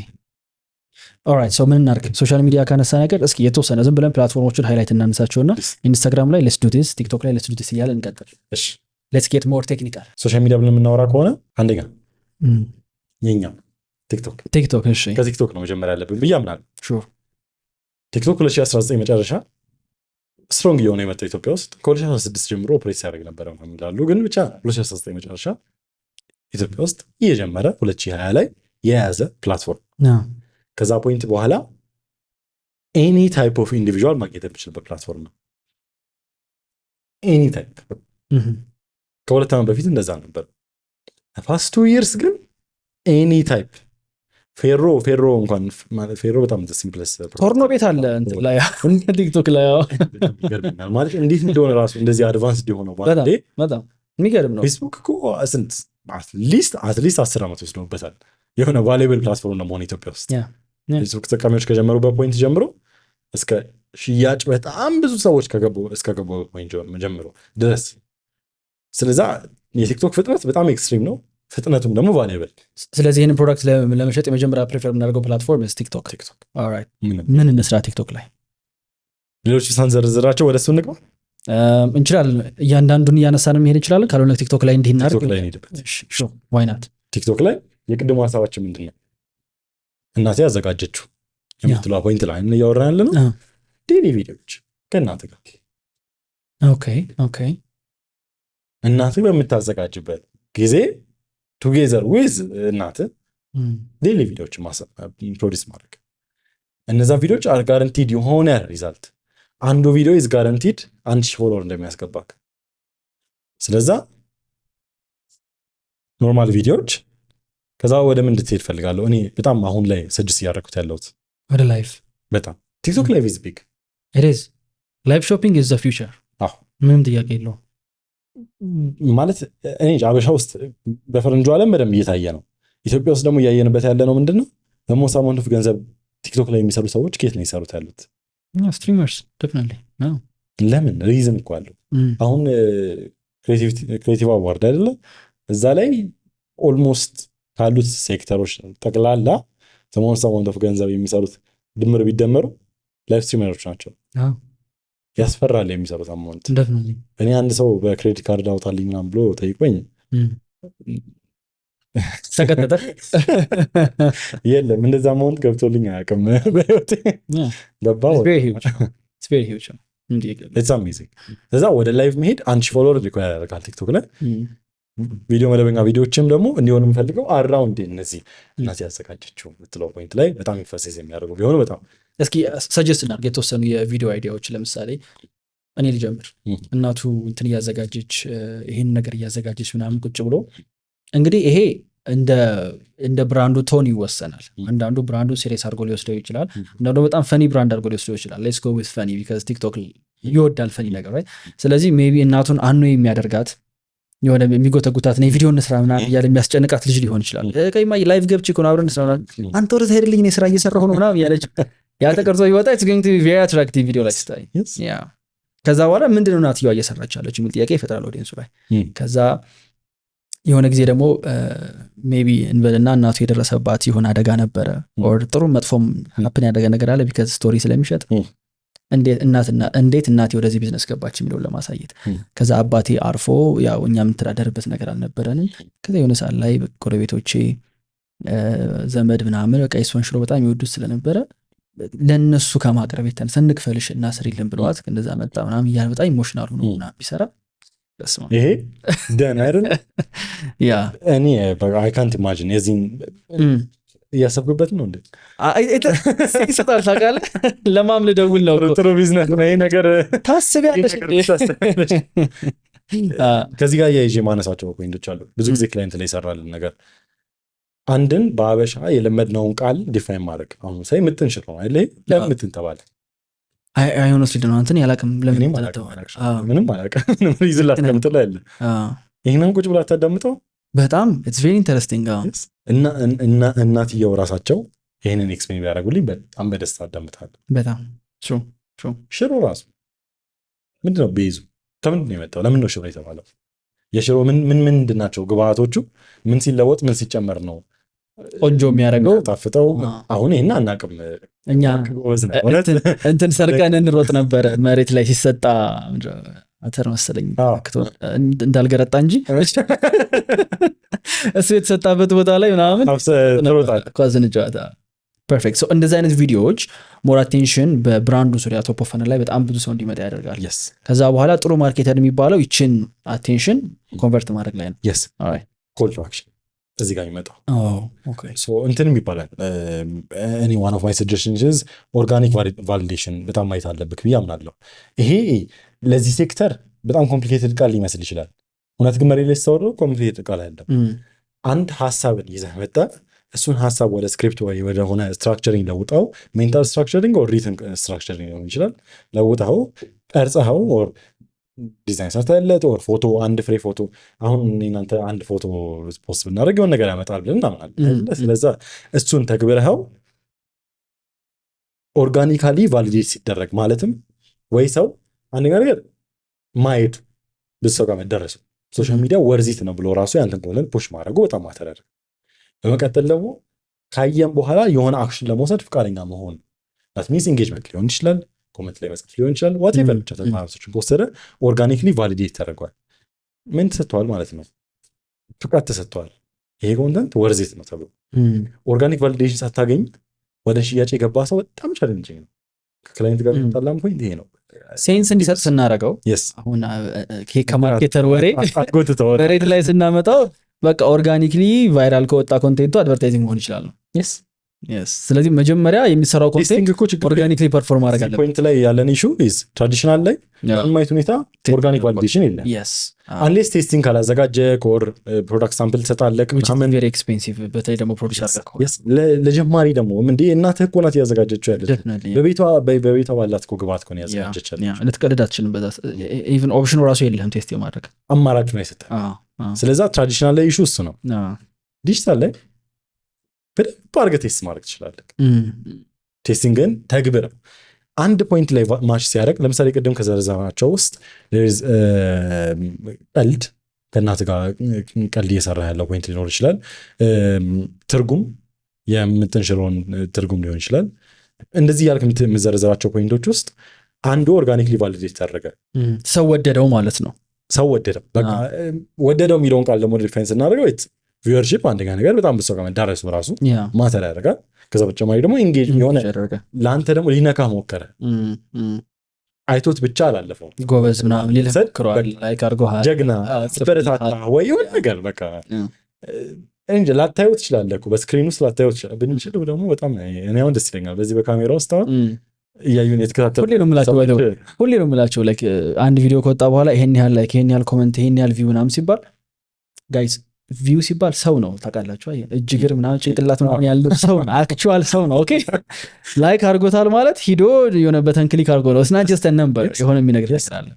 ኦልራይት። ሶ ምን እናድርግ? ሶሻል ሚዲያ ካነሳ ነገር እስኪ የተወሰነ ዝም ብለን ፕላትፎርሞችን ሃይላይት እናነሳቸውና ኢንስታግራም ላይ ሌትስ ዱ ዲስ፣ ቲክቶክ ላይ ሌትስ ዱ ዲስ እያለ እንቀጥል። እሺ ሌትስ ጌት ሞር ቴክኒካል። ሶሻል ሚዲያ ብለን የምናወራ ከሆነ አንደኛ የኛ ቲክቶክ። እሺ ከቲክቶክ ነው መጀመሪያ ያለብን ብዬ አምናለሁ። ሹር ቲክቶክ 2019 መጨረሻ ስትሮንግ እየሆነ የመጣው ኢትዮጵያ ውስጥ ከ2016 ጀምሮ ኦፕሬት ሲያደርግ ነበረ ይላሉ። ግን ብቻ 2019 መጨረሻ ኢትዮጵያ ውስጥ እየጀመረ 2020 ላይ የያዘ ፕላትፎርም። ከዛ ፖይንት በኋላ ኤኒ ታይፕ ኦፍ ኢንዲቪጁዋል ማግኘት የሚችልበት ፕላትፎርም ነው። ኤኒ ታይፕ። ከሁለት ዓመት በፊት እንደዛ ነበር። ፋስት 2 ይርስ ግን ኤኒ ታይፕ ፌሮ እንኳን ማለት ፌሮ በጣም ሲምፕልስ ፖርኖ ቤት አለ እንትን ላይ ቲክቶክ ላይ ይገርምናል። ማለት እንዴት እንደሆነ ራሱ እንደዚህ አድቫንስ እንዲሆነው በጣም የሚገርም ነው። ፌስቡክ እኮ ስንት አትሊስት 10 ዓመት ወስደውበታል የሆነ ቫሉዌብል ፕላትፎርም ለመሆን ኢትዮጵያ ውስጥ። ፌስቡክ ተጠቃሚዎች ከጀመሩበት ፖይንት ጀምሮ እስከ ሽያጭ በጣም ብዙ ሰዎች እስከገቡ ፖይንት ጀምሮ ድረስ። ስለዛ የቲክቶክ ፍጥነት በጣም ኤክስትሪም ነው። ፍጥነቱም ደግሞ ቫሉዌብል። ስለዚህ ይህንን ፕሮዳክት ለመሸጥ የመጀመሪያ ፕሪፈር የምናደርገው ፕላትፎርም ቲክቶክ። ኦልራይት ምን እንስራ ቲክቶክ ላይ? ሌሎች ሳንዘርዝራቸው ወደ እሱ እንግባ እንችላለን። እያንዳንዱን እያነሳን መሄድ እንችላለን። ካልሆነ ቲክቶክ ላይ እንዲህ እናድርግ። ዋይ ናት? ቲክቶክ ላይ የቅድሞ ሀሳባችን ምንድን ነው? እናቴ ያዘጋጀችው የምትለው ፖይንት ላይ እያወራን ያለ ነው። ዴሊ ቪዲዮዎች ከእናት ጋር እናት በምታዘጋጅበት ጊዜ ቱጌዘር ዊዝ እናት ዴሊ ቪዲዮዎች ፕሮዲስ ማድረግ። እነዛ ቪዲዮዎች አር ጋረንቲድ የሆነ ሪዛልት። አንዱ ቪዲዮ ኢዝ ጋረንቲድ 1000 ፎሎወር እንደሚያስገባክ። ስለዛ ኖርማል ቪዲዮዎች ከዛ ወደ ምን እንድትሄድ ፈልጋለሁ እኔ በጣም አሁን ላይ ሰጅስ እያደረኩት ያለሁት ወደ ላይፍ። በጣም ቲክቶክ ላይቭ ኢዝ ቢግ። ኢት ኢዝ ላይቭ ሾፒንግ ኢዝ ዘ ፊውቸር። ምንም ጥያቄ የለውም። ማለት እኔ አበሻ ውስጥ በፈረንጁ ዓለም በደንብ እየታየ ነው። ኢትዮጵያ ውስጥ ደግሞ እያየንበት ያለ ነው። ምንድነው በሞስት አማውንት ኦፍ ገንዘብ ቲክቶክ ላይ የሚሰሩ ሰዎች ከየት ነው የሚሰሩት ያሉት? ስትሪመርስ ዴፊኒትሊ። ለምን ሪዝን እኮ አለው። አሁን ክሬቲቭ አዋርድ አይደለ? እዛ ላይ ኦልሞስት ካሉት ሴክተሮች ጠቅላላ ሞስት አማውንት ኦፍ ገንዘብ የሚሰሩት ድምር ቢደመሩ ላይቭ ስትሪመሮች ናቸው። ያስፈራል የሚሰሩት አማውንት። እኔ አንድ ሰው በክሬዲት ካርድ አውጣልኝ ምናምን ብሎ ጠይቆኝ ተቀጠጠ የለም እንደዛ አማውንት ገብቶልኝ አያውቅም በህይወቴ። ገባው እዛ ወደ ላይቭ መሄድ 1000 ፎሎወር ሪኳየር ያደርጋል ቲክቶክ ላይ። ቪዲዮ መደበኛ ቪዲዮዎችም ደግሞ እንዲሆን የምፈልገው አራውንድ እነዚህ እናት ያዘጋጀችው የምትለው ፖይንት ላይ በጣም ኢንፈሲስ የሚያደርገው ቢሆኑ በጣም። እስኪ ሰጀስት እናድርግ የተወሰኑ የቪዲዮ አይዲያዎች። ለምሳሌ እኔ ልጀምር። እናቱ እንትን እያዘጋጀች ይህን ነገር እያዘጋጀች ምናምን ቁጭ ብሎ እንግዲህ ይሄ እንደ ብራንዱ ቶን ይወሰናል። አንዳንዱ ብራንዱ ሲሪየስ አድርጎ ሊወስደው ይችላል። አንዳንዱ በጣም ፈኒ ብራንድ አድርጎ ሊወስደው ይችላል። ሌትስ ጎ ዊዝ ፈኒ ቢካዝ ቲክቶክ ይወዳል ፈኒ ነገር። ስለዚህ ሜይ ቢ እናቱን አኖ የሚያደርጋት የሆነ የሚጎተጉታት ነው የቪዲዮ እንስራ ምናምን እያለ የሚያስጨንቃት ልጅ ሊሆን ይችላል። ቀይማ ላይቭ ገብቼ እኮ ነው አብረን እንስራ ምናምን አንተ ወደ ትሄድልኝ እኔ ስራ እየሰራሁ ነው ምናምን እያለች ያ ተቀርጾ ይወጣ ኢትስ ጎይንግ ቱ ቢ ቬሪ አትራክቲቭ ቪዲዮ ላይ ስታይ ያ ከዛ በኋላ ምንድነው እናትየዋ እየሰራች ያለች የሚል ጥያቄ ይፈጥራል ኦዲየንሱ ላይ። ከዛ የሆነ ጊዜ ደግሞ ሜቢ እንበልና እናቱ የደረሰባት የሆነ አደጋ ነበረ ኦር ጥሩ መጥፎም ሀፕን ያደረገ ነገር አለ ቢካዝ ስቶሪ ስለሚሸጥ እንዴት እናቴ ወደዚህ ቢዝነስ ገባች የሚለውን ለማሳየት። ከዛ አባቴ አርፎ ያው እኛ የምንተዳደርበት ነገር አልነበረንም። ከዛ የሆነ ሰዓት ላይ ጎረቤቶቼ ዘመድ ምናምን በቃ የእሱን ሽሮ በጣም ይወዱት ስለነበረ ለእነሱ ከማቅረብ የተነሳ እንክፈልሽ እና ስሪልን ብለዋት እንደዛ መጣ ምናምን እያለ በጣም ኢሞሽናል ሆኖ ምናምን ቢሰራ ይሄ ደን አይደል ያ እኔ አይ ካንት ኢማጂን የዚህን እያሰብኩበት ነው እንዴ ይሰጣል ታውቃለህ። ለማም ልደውል ነው ጥሩ ቢዝነስ ነው ይሄ ነገር ታስቢያለሽ። ከዚህ ጋር ያይዤ ማነሳቸው ፖይንቶች አሉ። ብዙ ጊዜ ክላይንት ላይ ይሰራልን ነገር አንድን በአበሻ የለመድነውን ቃል ዲፋይን ማድረግ። አሁን ሳይ ምጥን ሽሮ ነው አይደል ለምን ምጥን ተባለ? አይ ሆነስ ልጅ ነው አንተን ያላቅም ለምን ምንም አላውቅም ምንም ሪዝን ላስቀምጥልህ አይደል ይሄንን ቁጭ ብላ ታዳምጠው በጣም ኢትስ ቬሪ ኢንተረስቲንግ። እና እናትየው ራሳቸው ይሄንን ኤክስፕሌን ቢያደርጉልኝ በጣም በደስታ አዳምጣለሁ። በጣም ትሩ ሽሮ ራሱ ምንድነው ቤዙ ከምንድን ነው የመጣው? ለምን ነው ሽሮ የተባለው? የሽሮ ምን ምንድን ናቸው ግብአቶቹ? ምን ሲለወጥ ምን ሲጨመር ነው ቆንጆ የሚያደርገው ታፍጠው? አሁን ይሄን አናውቅም እኛ እንትን ሰርቀን እንሮጥ ነበረ መሬት ላይ ሲሰጣ አተር መሰለኝ እንዳልገረጣ እንጂ እሱ የተሰጣበት ቦታ ላይ ምናምን ኳዝን ጨዋታ ፐርፌክት። ሶ እንደዚህ አይነት ቪዲዮዎች ሞር አቴንሽን በብራንዱ ዙሪያ ቶፕ ኦፍ ፈነል ላይ በጣም ብዙ ሰው እንዲመጣ ያደርጋል። ከዛ በኋላ ጥሩ ማርኬተር የሚባለው ይችን አቴንሽን ኮንቨርት ማድረግ ላይ ነው። ኮል ቱ አክሽን እዚህ ጋር የሚመጣው እንትን ይባላል። እኔ ዋን ኦፍ ማይ ሰጀሽንስ ኦርጋኒክ ቫሊዴሽን በጣም ማየት አለብክ ብዬ አምናለሁ። ይሄ ለዚህ ሴክተር በጣም ኮምፕሊኬትድ ቃል ሊመስል ይችላል። እውነት ግን መሬት ላይ ሲወርደው ኮምፕሊኬትድ ቃል አይደለም። አንድ ሀሳብን ይዘህ መጣ እሱን ሀሳብ ወደ ስክሪፕት ወይ ወደ ሆነ ስትራክቸሪንግ ለውጣው ሜንታል ስትራክቸሪንግ ኦር ሪትን ስትራክቸሪንግ ሊሆን ይችላል። ለውጣው ቀርጸኸው ኦር ዲዛይን ሰርተለት ኦር ፎቶ አንድ ፍሬ ፎቶ አሁን እናንተ አንድ ፎቶ ፖስት ብናደርግ የሆነ ነገር ያመጣል ብለን እናምናለን። ስለዛ እሱን ተግብረኸው ኦርጋኒካሊ ቫሊዴት ሲደረግ ማለትም ወይ ሰው አንድ ነገር ማየቱ ብዙ ሰው ጋር መደረሱ ሶሻል ሚዲያ ወርዚት ነው ብሎ ራሱ ያንተን ኮንተንት ፑሽ ማድረጉ በጣም ማተር ያደርጋል። በመቀጠል ደግሞ ካየም በኋላ የሆነ አክሽን ለመውሰድ ፍቃደኛ መሆን that means engagement ሊሆን ይችላል፣ ኮሜንት ላይ መጻፍ ሊሆን ይችላል፣ whatever ብቻ ተማሪዎችን ከወሰደ ኦርጋኒክሊ ቫሊዴት ተደርጓል። ምን ተሰጥቷል ማለት ነው? ፍቃድ ተሰጥቷል። ይሄ ኮንተንት ወርዚት ነው ተብሎ ኦርጋኒክ ቫሊዴሽን ሳታገኝ ወደ ሽያጭ የገባ ሰው በጣም ቻሌንጂንግ ነው። ከክላይንት ጋር ተጣላም ፖይንት ይሄ ነው። ሴንስ እንዲሰጥ ስናደርገው አሁን ከማርኬተር ወሬ መሬት ላይ ስናመጣው በቃ ኦርጋኒክሊ ቫይራል ከወጣ ኮንቴንቱ አድቨርታይዚንግ መሆን ይችላል ነው። ስለዚህ መጀመሪያ የሚሰራው ኮንቴንት ኦርጋኒክሊ ፐርፎርም ማድረግ አለበት። ፖይንት ላይ ያለን ኢሹ ኢዝ ትራዲሽናል ላይ በማይት ሁኔታ ኦርጋኒክ ቫሊዴሽን የለም። አንሌስ ቴስቲንግ ካላዘጋጀ ኮር ፕሮዳክት ሳምፕል ተሰጣለክ ምናምን ቬሪ ኤክስፔንሲቭ በተለይ ደግሞ ፕሮዲዩሰር ለጀማሪ ደግሞ እንዴ እናትህ እኮ ናት ያዘጋጀችው ያለች በቤቷ ባላት እኮ ግብአት እኮ ነው ያዘጋጀችው። ልትቀልድ አትችልም። በዛ ኢቭን ኦፕሽኑ ራሱ የለህም ቴስት የማድረግ አማራጭ ነው የሰጠህ። ስለዛ ትራዲሽናል ላይ ኢሹ እሱ ነው። ዲጂታል ላይ በደንብ አድርገህ ቴስት ማድረግ ትችላለህ። ቴስቲንግን ተግብረው አንድ ፖይንት ላይ ማች ሲያደርግ ለምሳሌ ቅድም ከዘረዘርናቸው ውስጥ ቀልድ ከእናት ጋር ቀልድ እየሰራ ያለው ፖይንት ሊኖር ይችላል። ትርጉም የምትንሽረውን ትርጉም ሊሆን ይችላል። እንደዚህ ያልክ የምዘረዘራቸው ፖይንቶች ውስጥ አንዱ ኦርጋኒክሊ ቫሊዴት ተደረገ፣ ሰው ወደደው ማለት ነው። ሰው ወደደው በቃ ወደደው የሚለውን ቃል ደግሞ ዲፋይን ስናደርገው ቪወርሺፕ አንደኛ ነገር በጣም ብዙ ሰው ጋር መዳረሱ ራሱ ማተር ያደርጋል። ከዛ በተጨማሪ ደግሞ ኢንጌጅ የሆነ ለአንተ ደግሞ ሊነካ ሞከረ አይቶት ብቻ አላለፈው ጎበዝ ምናምን ሊለክሯል ላይክ አድርጎሃል ጀግና በረታታ ወይ የሆነ ነገር በቃ እንጂ ላታየው ትችላለህ እኮ በስክሪን ውስጥ ላታየው ትችላለህ። ብንችል ደግሞ በጣም እኔ አሁን ደስ ይለኛል በዚህ በካሜራ ውስጥ አሁን እያዩን የተከታተሉ ሁሌ ነው የምላቸው ላይክ አንድ ቪዲዮ ከወጣ በኋላ ይሄን ያህል ላይክ ይሄን ያህል ኮሜንት ይሄን ያህል ቪው ምናምን ሲባል ጋይስ ቪው ሲባል ሰው ነው ታውቃላችሁ። እጅግር ምናምን ጭንቅላት ምናምን ያለው ሰው ነው፣ አክቹዋል ሰው ነው። ኦኬ ላይክ አድርጎታል ማለት ሂዶ የሆነ በተን ክሊክ አድርጎ ነው። እስና ጀስት ነምበር የሆነ የሚነግር ይችላል።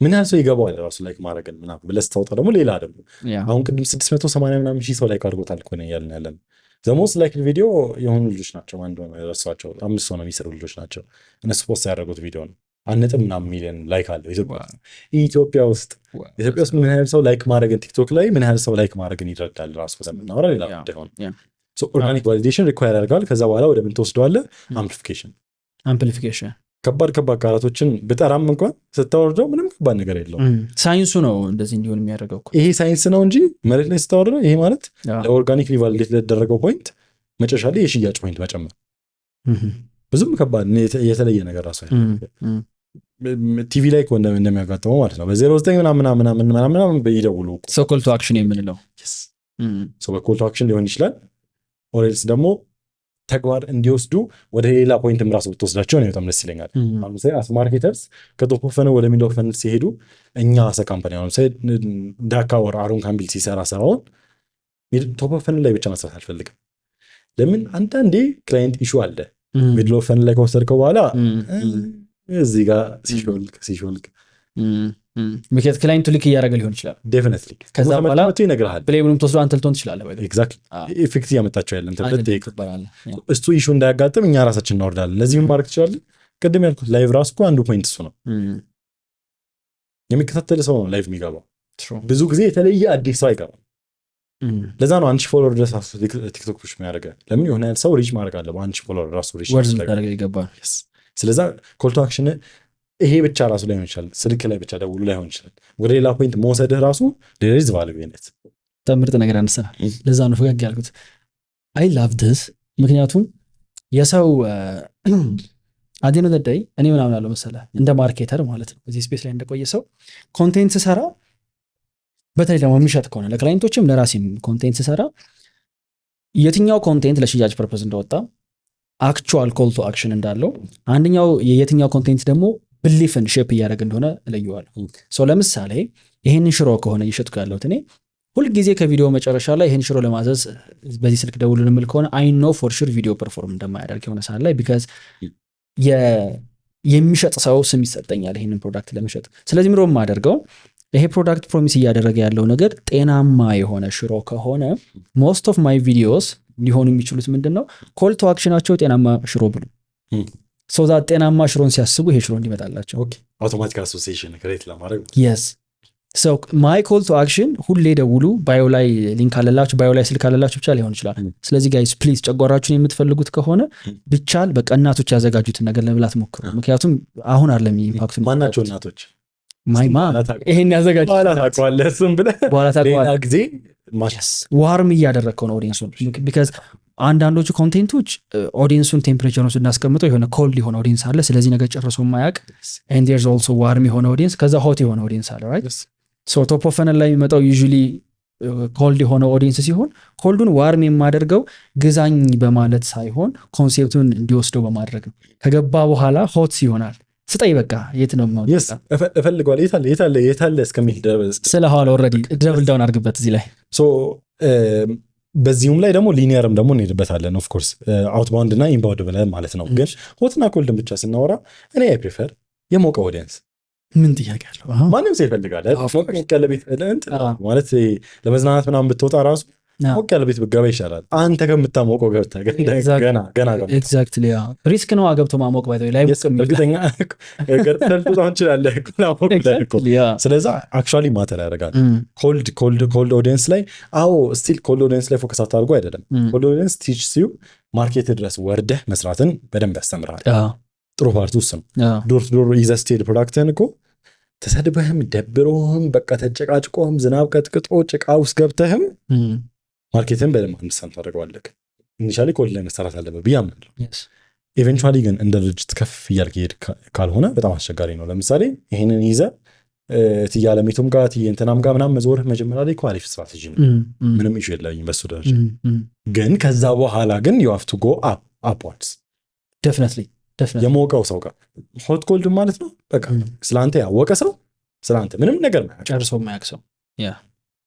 ምን ያህል ሰው ይገባዋል ራሱ ላይክ ማድረግን ምናምን ብለህ ስታወጣ ደግሞ ሌላ ደግሞ አሁን ቅድም 680 ምናምን ሺህ ሰው ላይክ አድርጎታል እኮ ነው ያልን ያለን ዘሞስ ላይክ ቪዲዮ የሆኑ ልጆች ናቸው አንዱ ረሷቸው 5 ሰው ነው የሚሰሩ ልጆች ናቸው እነሱ ፖስት ያደረጉት ቪዲዮ ነው 1.5 ሚሊዮን ላይክ አለው ኢትዮጵያ ውስጥ ምን ያህል ሰው ላይክ ማድረግን ቲክቶክ ላይ ምን ያህል ሰው ላይክ ማድረግን ይረዳል ራሱ በሰምናወራ ሌላ እንደሆነ ኦርጋኒክ ቫሊዴሽን ሪኳየር ያደርጋል ከዛ በኋላ ወደ ምን ትወስደዋለህ አምፕሊፊኬሽን ከባድ ቃላቶችን ብጠራም እንኳን ስታወርደው ምንም ከባድ ነገር የለውም ሳይንሱ ነው እንደዚህ እንዲሆን የሚያደርገው ይሄ ሳይንስ ነው እንጂ መሬት ላይ ስታወርደው ይሄ ማለት ለኦርጋኒክ ቫሊዴት ለተደረገው ፖይንት መጨረሻ ላይ የሽያጭ ፖይንት መጨመር ብዙም ከባድ የተለየ ነገር ራሱ ቲቪ ላይ እንደሚያጋጥመው ማለት ነው በ09 ምናምን ይደውሉ ሰው ኮል ቱ አክሽን የምንለው ሰው በኮል ቱ አክሽን ሊሆን ይችላል ኦሬልስ ደግሞ ተግባር እንዲወስዱ ወደ ሌላ ፖይንትም ራሱ ብትወስዳቸው ነው በጣም ደስ ይለኛል አሁን ሳይ አስ ማርኬተርስ ከቶፕ ኦፍ ፈነል ወደ ሚድ ኦፍ ፈነል ሲሄዱ እኛ አሰ ካምፓኒ አሁን ሳይ ዳካ ወር አሮን ካምቢል ሲሰራ ስራውን ቶፕ ኦፍ ፈነል ላይ ብቻ መስራት አልፈልግም ለምን አንዳንዴ ክላይንት ኢሹ አለ ሚድ ኦፍ ፈነል ላይ ከወሰድከው በኋላ እዚህ ጋር ሲሾልክ ምክንያት ክላይንቱ ልክ እያደረገ ሊሆን ይችላል ዴፊኒትሊ ከዛ በኋላ ይነግርሃል ብሌሙንም ተወስዶ አንተ ልትሆን ትችላለህ ኤግዛክትሊ ኢፌክት ያመጣቸው ያለን እሱ ኢሹ እንዳያጋጥም እኛ ራሳችን እናወርዳለን ለዚህም ማድረግ ትችላለህ ቅድም ያልኩት ላይቭ ራሱ እኮ አንዱ ፖይንት እሱ ነው የሚከታተል ሰው ነው ላይቭ የሚገባው ብዙ ጊዜ የተለየ አዲስ ሰው አይገባም ለዛ ነው 1000 ፎሎወር ድረስ ቲክቶክ ፑሽ የሚያደርገው ለምን የሆነ ያህል ሰው ሪች ማድረግ አለበት 1000 ፎሎወር ራሱ ሪች ማድረግ ይገባል ስለዛ ኮል ቱ አክሽን ይሄ ብቻ ራሱ ላይሆን ይችላል ስልክ ላይ ብቻ ደውሉ ላይሆን ይችላል ወደ ሌላ ፖይንት መውሰድህ ራሱ ዴሪዝ ቫልዩነት ተምርጥ ነገር አንሰናል ለዛ ነው ፈገግ ያልኩት አይ ላቭ ዲስ ምክንያቱም የሰው አዲኑ ደዳይ እኔ ምናምን አለው መሰለህ እንደ ማርኬተር ማለት ነው እዚህ ስፔስ ላይ እንደቆየ ሰው ኮንቴንት ሰራ በተለይ ደግሞ የሚሸጥ ከሆነ ለክላይንቶችም ለራሴም ኮንቴንት ሰራ የትኛው ኮንቴንት ለሽያጭ ፐርፐዝ እንደወጣ አክቹዋል ኮል ቱ አክሽን እንዳለው አንደኛው የትኛው ኮንቴንት ደግሞ ብሊፍን ሼፕ እያደረግ እንደሆነ እለየዋለሁ ሰው ለምሳሌ ይሄንን ሽሮ ከሆነ እየሸጥኩ ያለሁት እኔ ሁልጊዜ ከቪዲዮ መጨረሻ ላይ ይሄን ሽሮ ለማዘዝ በዚህ ስልክ ደውሉን የምል ከሆነ አይ ኖ ፎር ሹር ቪዲዮ ፐርፎርም እንደማያደርግ የሆነ ሰዓት ላይ ቢካዝ የሚሸጥ ሰው ስም ይሰጠኛል ይሄንን ፕሮዳክት ለመሸጥ ስለዚህ ምሮ የማደርገው ይሄ ፕሮዳክት ፕሮሚስ እያደረገ ያለው ነገር ጤናማ የሆነ ሽሮ ከሆነ ሞስት ኦፍ ማይ ቪዲዮስ ሊሆኑ የሚችሉት ምንድነው ኮል ቱ አክሽናቸው ጤናማ ሽሮ ብሉ ሶ ዛት ጤናማ ሽሮን ሲያስቡ ይሄ ሽሮ እንዲመጣላቸው ኦኬ አውቶማቲክ አሶሲዬሽን ክሬት ለማድረግ yes so my call to action ሁሌ ደውሉ ባዮ ላይ ሊንክ አለላችሁ ባዮ ላይ ስልክ አለላችሁ ብቻ ሊሆን ይችላል ስለዚህ ጋይስ ፕሊዝ ጨጓራችሁን የምትፈልጉት ከሆነ ብቻል በቃ እናቶች ያዘጋጁትን ነገር ለብላት ሞክሩ ምክንያቱም አሁን አይደለም ኢምፓክቱ ማናቸው እናቶች ማይማ ይሄን ያዘጋጁ በኋላ ታውቀዋለህ እሱን ብለህ በኋላ ታውቀዋለህ ጊዜ ዋርም እያደረግከው ነው ኦዲየንሱን ቢካዝ አንዳንዶቹ ኮንቴንቶች ኦዲየንሱን ቴምፕሬቸሩን ስናስቀምጠው የሆነ ኮልድ የሆነ ኦዲየንስ አለ ስለዚህ ነገር ጨርሶ የማያውቅ and there's also ዋርም የሆነ ኦዲየንስ ከዛ ሆት የሆነ ኦዲየንስ አለ right so top of funnel ላይ የሚመጣው usually ኮልድ የሆነ ኦዲየንስ ሲሆን ኮልዱን ዋርም የማደርገው ግዛኝ በማለት ሳይሆን ኮንሴፕቱን እንዲወስደው በማድረግ ነው ከገባ በኋላ ሆት ይሆናል ስጠይ በቃ የት ነው ማለት yes እፈልጋለሁ የታለ እስከሚል ድረስ ስለኋላ ኦሬዲ ደብል ዳውን አድርግበት እዚህ ላይ so በዚሁም ላይ ደግሞ ሊኒየርም ደግሞ እንሄድበታለን ኦፍ ኮርስ አውትባውንድ እና ኢንባውንድ ብለን ማለት ነው ግን ሆትና ኮልድን ብቻ ስናወራ እኔ አይ ፕሪፈር የሞቀ ኦዲየንስ ምን ጥያቄ አለው ማንም ሰው ይፈልጋል ሞቅ ያለ ቤት ማለት ለመዝናናት ምናምን ብትወጣ ራሱ ሞቅ ያለ ቤት ብትገባ ይሻላል አንተ ከምታሞቀው ገብተህ ገና ኤግዛክትሊ ሪስክ ነው አገብቶ ማሞቅ ባይተው ላይ እርግጠኛ ገርተል ተጣው እንችላለን ስለዛ አክቹአሊ ማተር ያደርጋል ኮልድ ኦዲየንስ ላይ አዎ ስቲል ኮልድ ኦዲየንስ ላይ ፎከስ አታርጉ አይደለም ኮልድ ኦዲየንስ ቲች ሲዩ ማርኬት ድረስ ወርደህ መስራትን በደንብ ያስተምራል ጥሩ ፓርት ውስጥ ነው ዶር ቱ ዶር ይዘህ ስትሄድ ፕሮዳክትህን እኮ ተሰድበህም ደብሮህም በቃ ተጨቃጭቆህም ዝናብ ቀጥቅጦ ጭቃ ውስጥ ገብተህም ማርኬትን በደንብ አንደርስታንድ ታደርገዋለህ ኢኒሻሊ ኮልድ ላይ መሰራት አለበት ብዬ አምናለሁ ኢቨንቹዋሊ ግን እንደ ድርጅት ከፍ እያልክ ሄድ ካልሆነ በጣም አስቸጋሪ ነው ለምሳሌ ይሄንን ይዘህ ትያለሚቱም ጋር ትየንተናም ጋር ምናምን መዞርህ መጀመሪያ ላይ ኳሊፍ ስትራቴጂ ነው ምንም ኢሹ የለኝም በሱ ደረጃ ግን ከዛ በኋላ ግን you have to go upwards definitely የሞቀው ሰው ጋር ሆት ኮልድ ማለት ነው በቃ ስላንተ ያወቀ ሰው ስላንተ ምንም ነገር ማያውቅ ጨርሶ ማያውቅ ሰው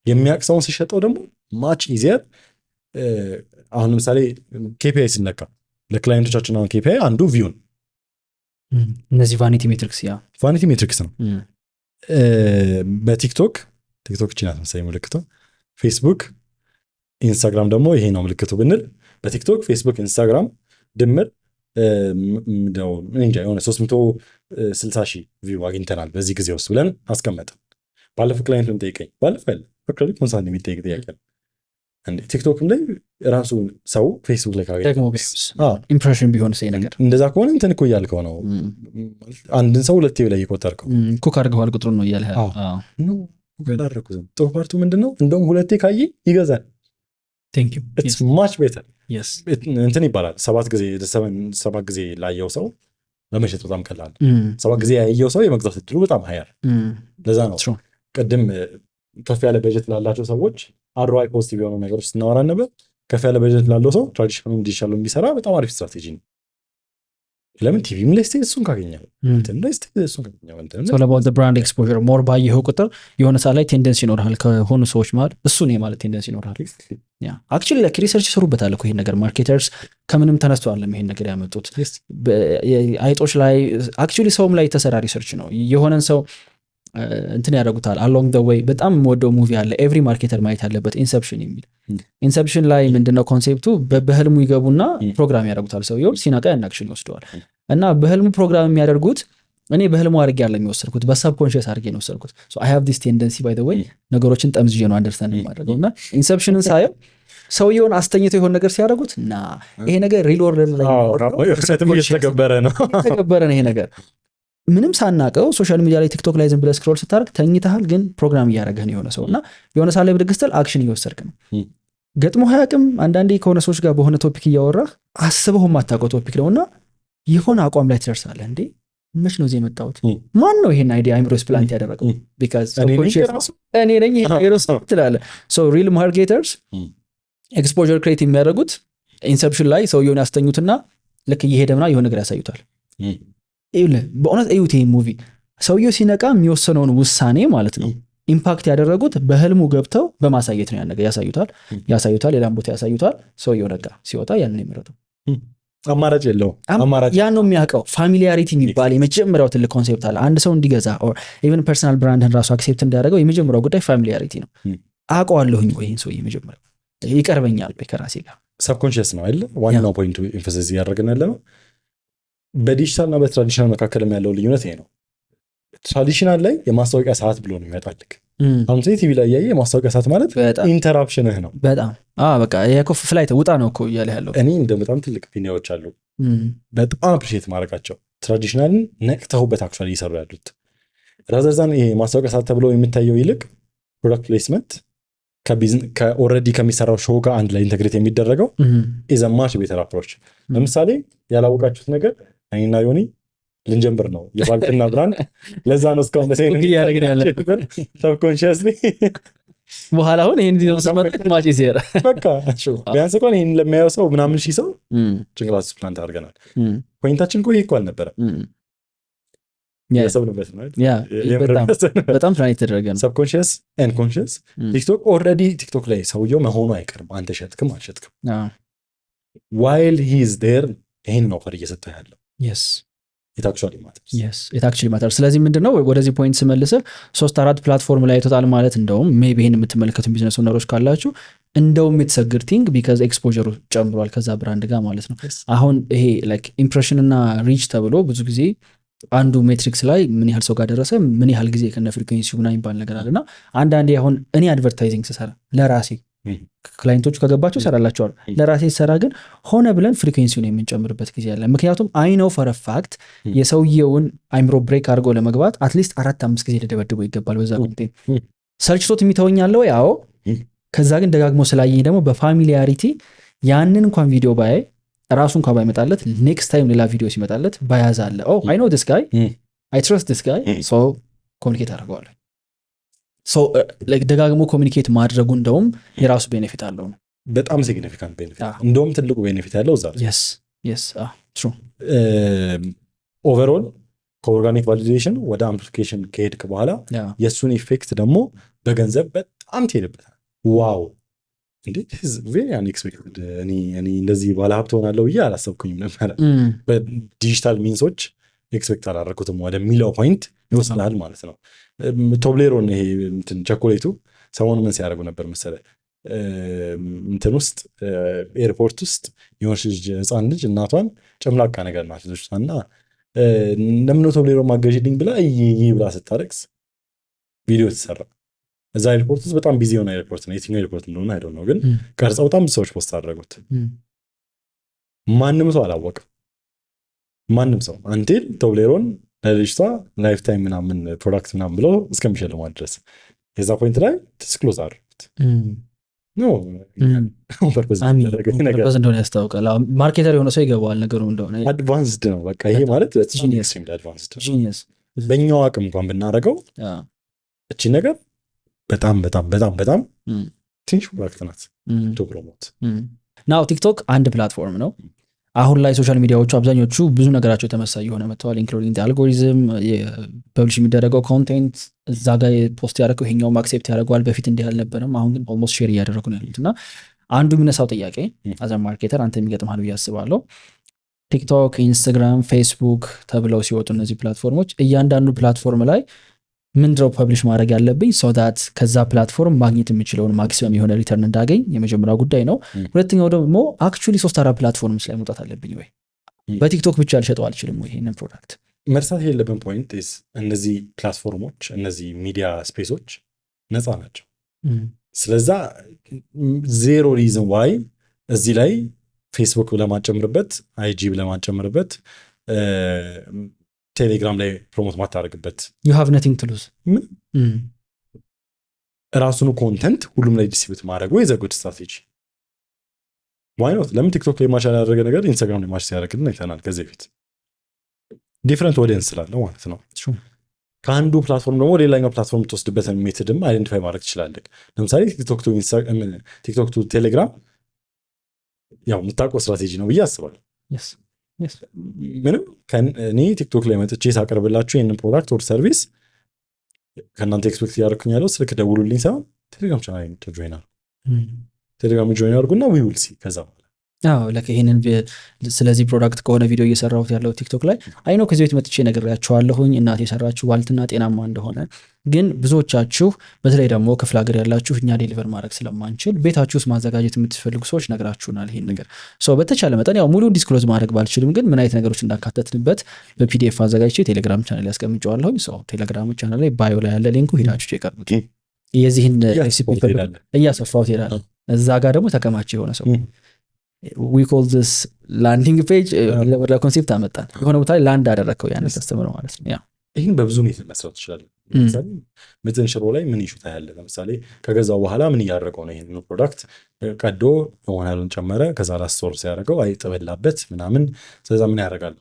የሚያውቅ ሰውን ሲሸጠው ደግሞ ማች ኢዚየር አሁን ለምሳሌ KPI ሲነካ ለክላይንቶቻችን አሁን KPI አንዱ ቪው ነው እነዚህ ቫኒቲ ሜትሪክስ ነው በቲክቶክ ችናት መሰለኝ ምልክቱ፣ ፌስቡክ ኢንስታግራም ደግሞ ይሄ ነው ምልክቱ ብንል በቲክቶክ ፌስቡክ ኢንስታግራም ድምር የሆነ 360 ሺህ ቪው አግኝተናል በዚህ ጊዜ ውስጥ ብለን አስቀመጥን። ባለፈው ክላይንት ጠይቀኝ ባለፈው ኮንሳንት የሚጠይቅ ጥያቄ ነው እንዴ ቲክቶክም ላይ ራሱ ሰው ፌስቡክ ላይ ካገኘ ኢምፕሬሽን ቢሆን ሰይ ነገር እንደዛ ከሆነ እንትን እኮ እያልከው ነው። አንድን ሰው ሁለቴ ላይ እየቆጠርከው ኩክ አድርገዋል ቁጥሩን ነው እያልህ አላደረኩትም። ጥሩ ፓርቱ ምንድነው? እንደውም ሁለቴ ካየ ይገዛል። ኢትስ ማች ቤተር እንትን ይባላል። 7 ጊዜ ላየው ሰው ለመሸጥ በጣም ቀላል፣ 7 ጊዜ ያየው ሰው የመግዛት እድሉ በጣም ሀያር። ለዛ ነው ቅድም ከፍ ያለ በጀት ላላቸው ሰዎች አርኦአይ ፖዚቲቭ የሆኑ ነገሮች ስናወራ ነበር። ከፍ ያለ በጀት ላለው ሰው ትራዲሽናል ዲጂታል ቢሰራ በጣም አሪፍ ስትራቴጂ ነው። ለምን ቲቪም ላይ ስቴት እሱን ካገኘው ብራንድ ኤክስፖዠር ሞር ባየኸው ቁጥር የሆነ ሰዓት ላይ ቴንደንስ ይኖርሃል ከሆኑ ሰዎች ማለት እሱ ነው ማለት ቴንደንስ ይኖርሃል። አክቹዋሊ ላይክ ሪሰርች ይሰሩበታል እኮ ይሄን ነገር ማርኬተርስ ከምንም ተነስተው አለም ይሄን ነገር ያመጡት አይጦች ላይ አክቹዋሊ ሰውም ላይ የተሰራ ሪሰርች ነው። የሆነን ሰው እንትን ያደርጉታል አሎንግ ዘ ዌይ። በጣም የምወደው ሙቪ አለ ኤቭሪ ማርኬተር ማየት ያለበት ኢንሰፕሽን የሚል። ኢንሰፕሽን ላይ ምንድነው ኮንሴፕቱ? በህልሙ ይገቡና ፕሮግራም ያደርጉታል። ሰውየው ሲነቃ ያን አክሽን ይወስደዋል። እና በህልሙ ፕሮግራም የሚያደርጉት እኔ በህልሙ አድርጌ ያለኝ የወሰድኩት በሰብኮንሽስ አድርጌ ነው የወሰድኩት። ሶ አይ ሃቭ ዲስ ቴንደንሲ ባይ ዘ ዌይ ነገሮችን ጠምዝዤ ነው አንደርስታንድ የማደርገው። እና ኢንሰፕሽንን ሳየው ሰውየውን አስተኝተው የሆነ ነገር ሲያደርጉት እና ይሄ ነገር ሪል ወርልድ ላይ እየተገበረ ነው ይሄ ነገር ምንም ሳናቀው ሶሻል ሚዲያ ላይ ቲክቶክ ላይ ዝም ብለህ ስክሮል ስታደርግ ተኝተሃል፣ ግን ፕሮግራም እያደረገህ ነው የሆነ ሰው እና የሆነ ሳለ ብድግ ስትል አክሽን እየወሰድክ ነው። ገጥሞ ሀያቅም አንዳንዴ ከሆነ ሰዎች ጋር በሆነ ቶፒክ እያወራህ አስበው የማታውቀው ቶፒክ ነውና የሆነ አቋም ላይ ትደርሳለህ። እንዴ መች ነው እዚህ የመጣሁት? ማን ነው ይሄን አይዲያ አይምሮስ ፕላንት ያደረገው? ቢካዝ እኔ ነኝ አይሮስ ትላለህ። ሶ ሪል ማርኬተርስ ኤክስፖዠር ክሬት የሚያደርጉት ኢንሰፕሽን ላይ ሰውየውን ያስተኙትና ልክ እየሄደምና የሆነ ነገር ያሳዩታል። በእውነት እዩት ይሄ ሙቪ። ሰውየው ሲነቃ የሚወሰነውን ውሳኔ ማለት ነው ኢምፓክት ያደረጉት በህልሙ ገብተው በማሳየት ነው። ያን ነገር ያሳዩታል፣ ሌላም ቦታ ያሳዩታል። ሰውየው ነቃ፣ ሲወጣ ያንን የመረጠው አማራጭ የለው። ያ ነው የሚያውቀው። ፋሚሊያሪቲ የሚባል የመጀመሪያው ትልቅ ኮንሴፕት አለ። አንድ ሰው እንዲገዛ ኢቨን ፐርሰናል ብራንድን ራሱ አክሴፕት እንዲያደርገው የመጀመሪያው ጉዳይ ፋሚሊያሪቲ ነው። አውቀዋለሁኝ ወይ ይህን ሰው የመጀመሪያው ይቀርበኛል ወይ ከራሴ ጋር ሰብኮንሽስ ነው አይደል? ዋናው ፖይንቱ ኤምፋሲስ እያደረግን ያለ ነው። በዲጂታል እና በትራዲሽናል መካከልም ያለው ልዩነት ይሄ ነው። ትራዲሽናል ላይ የማስታወቂያ ሰዓት ብሎ ነው ይመጣልክ። አሁን ቲቪ ላይ ያየ የማስታወቂያ ሰዓት ማለት ኢንተራፕሽንህ ነው። በጣም በቃ የኮፍ ፍላይት ውጣ ነው እኮ እያለ ያለው። እኔ እንደ በጣም ትልቅ ፒኒያዎች አሉ በጣም አፕሪሼት ማድረጋቸው ትራዲሽናልን ነቅተውበት አክቹዋሊ እየሰሩ ያሉት ራዘርዛን ይሄ ማስታወቂያ ሰዓት ተብሎ የሚታየው ይልቅ ፕሮዳክት ፕሌስመንት ከኦልሬዲ ከሚሰራው ሾው ጋር አንድ ላይ ኢንተግሬት የሚደረገው ኢዝ አ ማች ቤተር አፕሮች። ለምሳሌ ያላወቃችሁት ነገር እኔና ዮኒ ልንጀምር ነው የባልትና ብራንድ። ለዛ ነው እስካሁን ሰብኮንሽስሊ በኋላ አሁን ይሄን ዲኖ ሰመጥ ማች ይሰራ በቃ ቢያንስ እንኳን ይሄን ለሚያየው ሰው ምናምን ሺህ ሰው ጭንቅላት ፕላንት አድርገናል። ፖይንታችን እኮ ይሄ እኮ አልነበረም። ያሰብንበት ነው። በጣም ፕላን የተደረገ ነው። ሰብኮንሽስ ኤንድ ኮንሽስ ቲክቶክ ኦልሬዲ ቲክቶክ ላይ ሰውየው መሆኑ አይቀርም። አንተ ሸጥክም አልሸጥክም ዋይል ሂ ኢዝ ዴር ይሄን ነው ፈር እየሰጠ ያለው። it actually matters። ስለዚህ ምንድነው ወደዚህ ፖይንት ስመልስህ 3-4 ፕላትፎርም ላይ ቶታል ማለት እንደውም ሜቢ ይሄን የምትመለከቱ ቢዝነስ ኦነሮች ካላችሁ እንደውም it's a good thing because ኤክስፖዠሩ ጨምሯል ከዛ ብራንድ ጋር ማለት ነው። አሁን ይሄ ላይክ ኢምፕሬሽን እና ሪች ተብሎ ብዙ ጊዜ አንዱ ሜትሪክስ ላይ ምን ያህል ሰው ጋር ደረሰ፣ ምን ያህል ጊዜ ከነ ፍሪኩዌንሲው ምናምን ይባል ነገር አለና አንዳንዴ አሁን እኔ አድቨርታይዚንግ ስሰራ ለራሴ ክላይንቶች ከገባቸው ሰራላቸዋል። ለራሴ ሰራ ግን ሆነ ብለን ፍሪኩዌንሲውን የምንጨምርበት ጊዜ አለ። ምክንያቱም አይ ኖው ፎር አ ፋክት የሰውየውን አይምሮ ብሬክ አድርጎ ለመግባት አትሊስት 4-5 ጊዜ ሊደበድበው ይገባል። በዛ ኮንቴንት ሰልችቶት የሚተወኛለ ወይ? አዎ። ከዛ ግን ደጋግሞ ስላየኝ ደግሞ በፋሚሊያሪቲ ያንን እንኳን ቪዲዮ ባይ ራሱ እንኳን ባይመጣለት ኔክስት ታይም ሌላ ቪዲዮ ሲመጣለት ባያዝ አለ። ኦ አይ ኖው ዲስ ጋይ አይ ትረስት ዲስ ጋይ ሶ ኮሚኒኬት አደርገዋለሁ። ሶ ላይክ ደጋግሞ ኮሚኒኬት ማድረጉ እንደውም የራሱ ቤኔፊት አለው ነው። በጣም ሲግኒፊካንት ቤኔፊት እንደውም ትልቁ ቤኔፊት ያለው እዛ። ትሩ ኦቨርኦል ከኦርጋኒክ ቫሊዴሽን ወደ አምፕሊፊኬሽን ከሄድክ በኋላ የእሱን ኢፌክት ደግሞ በገንዘብ በጣም ትሄድበታል። ዋው እንዴት ቬሪ አንኤክስፔክትድ። እኔ እንደዚህ ባለሀብት ሆናለሁ ብዬ አላሰብኩኝም ነበር። በዲጂታል ሚንሶች ኤክስፔክት አላደረኩትም ወደሚለው ፖይንት ይወስዳል ማለት ነው። ቶብሌሮን ይሄ እንትን ቸኮሌቱ ሰሞኑን ምን ሲያደርጉ ነበር መሰለህ? እንትን ውስጥ ኤርፖርት ውስጥ የሆነች ልጅ ህፃን ልጅ እናቷን ጨምላቃ ነገር ናት ልጅቷና ለምን ቶብሌሮ ማገዥልኝ ብላ ይህ ብላ ስታለቅስ ቪዲዮ ተሰራ። እዛ ኤርፖርት ውስጥ በጣም ቢዚ የሆነ ኤርፖርት ነው። የትኛው ኤርፖርት እንደሆነ አይደው ነው፣ ግን ቀርጸው በጣም ብዙ ሰዎች ፖስት አደረጉት። ማንም ሰው አላወቅም። ማንም ሰው አንቴል ቶብሌሮን ለልጅቷ ላይፍ ታይም ምናምን ፕሮዳክት ምናምን ብለው እስከሚሸልሟት ድረስ የዛ ፖይንት ላይ ትስክሎዝ አድርጉት ፐርፐዝ እንደሆነ ያስታውቃል። ማርኬተር የሆነ ሰው ይገባዋል ነገሩ እንደሆነ። አድቫንስድ ነው በቃ ይሄ ማለት በእኛው አቅም እንኳን ብናደርገው እቺ ነገር በጣም በጣም በጣም በጣም ትንሽ ፕሮዳክት ናት ቱ ፕሮሞት። ናው ቲክቶክ አንድ ፕላትፎርም ነው። አሁን ላይ ሶሻል ሚዲያዎቹ አብዛኞቹ ብዙ ነገራቸው ተመሳሳይ የሆነ መጥተዋል። ኢንክሉዲንግ አልጎሪዝም፣ ፐብሊሽ የሚደረገው ኮንቴንት እዛ ጋር ፖስት ያደረገው ይሄኛውም አክሴፕት ያደርገዋል። በፊት እንዲህ አልነበረም። አሁን ግን ኦልሞስት ሼር እያደረጉ ነው ያሉት እና አንዱ የሚነሳው ጥያቄ አዘ ማርኬተር አንተ የሚገጥምሃል ብዬ አስባለሁ። ቲክቶክ፣ ኢንስታግራም፣ ፌስቡክ ተብለው ሲወጡ እነዚህ ፕላትፎርሞች እያንዳንዱ ፕላትፎርም ላይ ምንድነው ፐብሊሽ ማድረግ ያለብኝ ሶ ዳት ከዛ ፕላትፎርም ማግኘት የምችለውን ማክሲመም የሆነ ሪተርን እንዳገኝ የመጀመሪያው ጉዳይ ነው። ሁለተኛው ደግሞ አክቹዋሊ 3-4 ፕላትፎርምስ ላይ መውጣት አለብኝ ወይ? በቲክቶክ ብቻ ልሸጠው አልችልም ወይ? ይሄንን ፕሮዳክት መርሳት የሌለብን ፖይንት እነዚህ ፕላትፎርሞች እነዚህ ሚዲያ ስፔሶች ነፃ ናቸው። ስለዛ ዜሮ ሪዝን ዋይ እዚህ ላይ ፌስቡክ ለማጨምርበት፣ አይጂ ለማጨምርበት፣ ቴሌግራም ላይ ፕሮሞት ማታደርግበት you have nothing to lose። ራሱኑ ኮንተንት ሁሉም ላይ ዲስትሪቢዩት ማድረግ ወይ ዘ ጉድ ስትራቴጂ ዋይ ኖት? ለምን ቲክቶክ ላይ ማሻል ያደረገ ነገር ኢንስታግራም ላይ ማሻል ያደረግልን አይተናል ከዚህ በፊት። ዲፍረንት ኦዲየንስ ስላለው ማለት ነው። ከአንዱ ፕላትፎርም ደግሞ ሌላኛው ፕላትፎርም ትወስድበትን ሜትድም አይደንቲፋይ ማድረግ ትችላለህ። ለምሳሌ ቲክቶክ ቱ ቴሌግራም ያው የምታውቀው ስትራቴጂ ነው ብዬ አስባለሁ። ምንም እኔ ቲክቶክ ላይ መጥቼ ሳቀርብላችሁ ይህንን ፕሮዳክት ወር ሰርቪስ ከእናንተ ኤክስፔክት እያደረኩኝ ያለው ስልክ ደውሉልኝ ሳይሆን ቴሌግራም ቻናል ቴሌግራም ጆይን አድርጉና ዊ ዊል ሲ ከዛ ይህንን ስለዚህ ፕሮዳክት ከሆነ ቪዲዮ እየሰራሁት ያለው ቲክቶክ ላይ አይ ነው ከዚህ ቤት መጥቼ ነግሬያቸዋለሁኝ እናት የሰራችሁ ዋልትና ጤናማ እንደሆነ። ግን ብዙዎቻችሁ በተለይ ደግሞ ክፍለ ሀገር ያላችሁ እኛ ዴሊቨር ማድረግ ስለማንችል ቤታችሁ ውስጥ ማዘጋጀት የምትፈልጉ ሰዎች ነግራችሁናል ይሄን ነገር። በተቻለ መጠን ያው ሙሉ ዲስክሎዝ ማድረግ ባልችልም ግን ምን አይነት ነገሮች እንዳካተትንበት በፒዲኤፍ አዘጋጅቼ ቴሌግራም ቻናል ያስቀምጨዋለሁኝ። ቴሌግራም ቻናል ላይ ባዮ ላይ ያለ ሊንኩ ሄዳችሁ የቀርቡት የዚህን ሬሲፒ እያሰፋሁት ሄዳል። እዛ ጋር ደግሞ ተከማቸ የሆነ ሰው we call this landing page ወደ ኮንሴፕት አመጣን። የሆነ ቦታ ላይ ላንድ አደረከው ያን ከስተመር ማለት ነው። ይህን በብዙ ሁኔታ መስራት ይችላል። ለምሳሌ ምጥን ሽሮ ላይ ምን ይሹታ ያለ ለምሳሌ ከገዛው በኋላ ምን እያደረገው ነው? ይሄን ፕሮዳክት ቀዶ የሆነውን ጨመረ፣ ከዛ ላስቶር ሲያደርገው አይጥበላበት ምናምን። ስለዛ ምን ያደርጋል?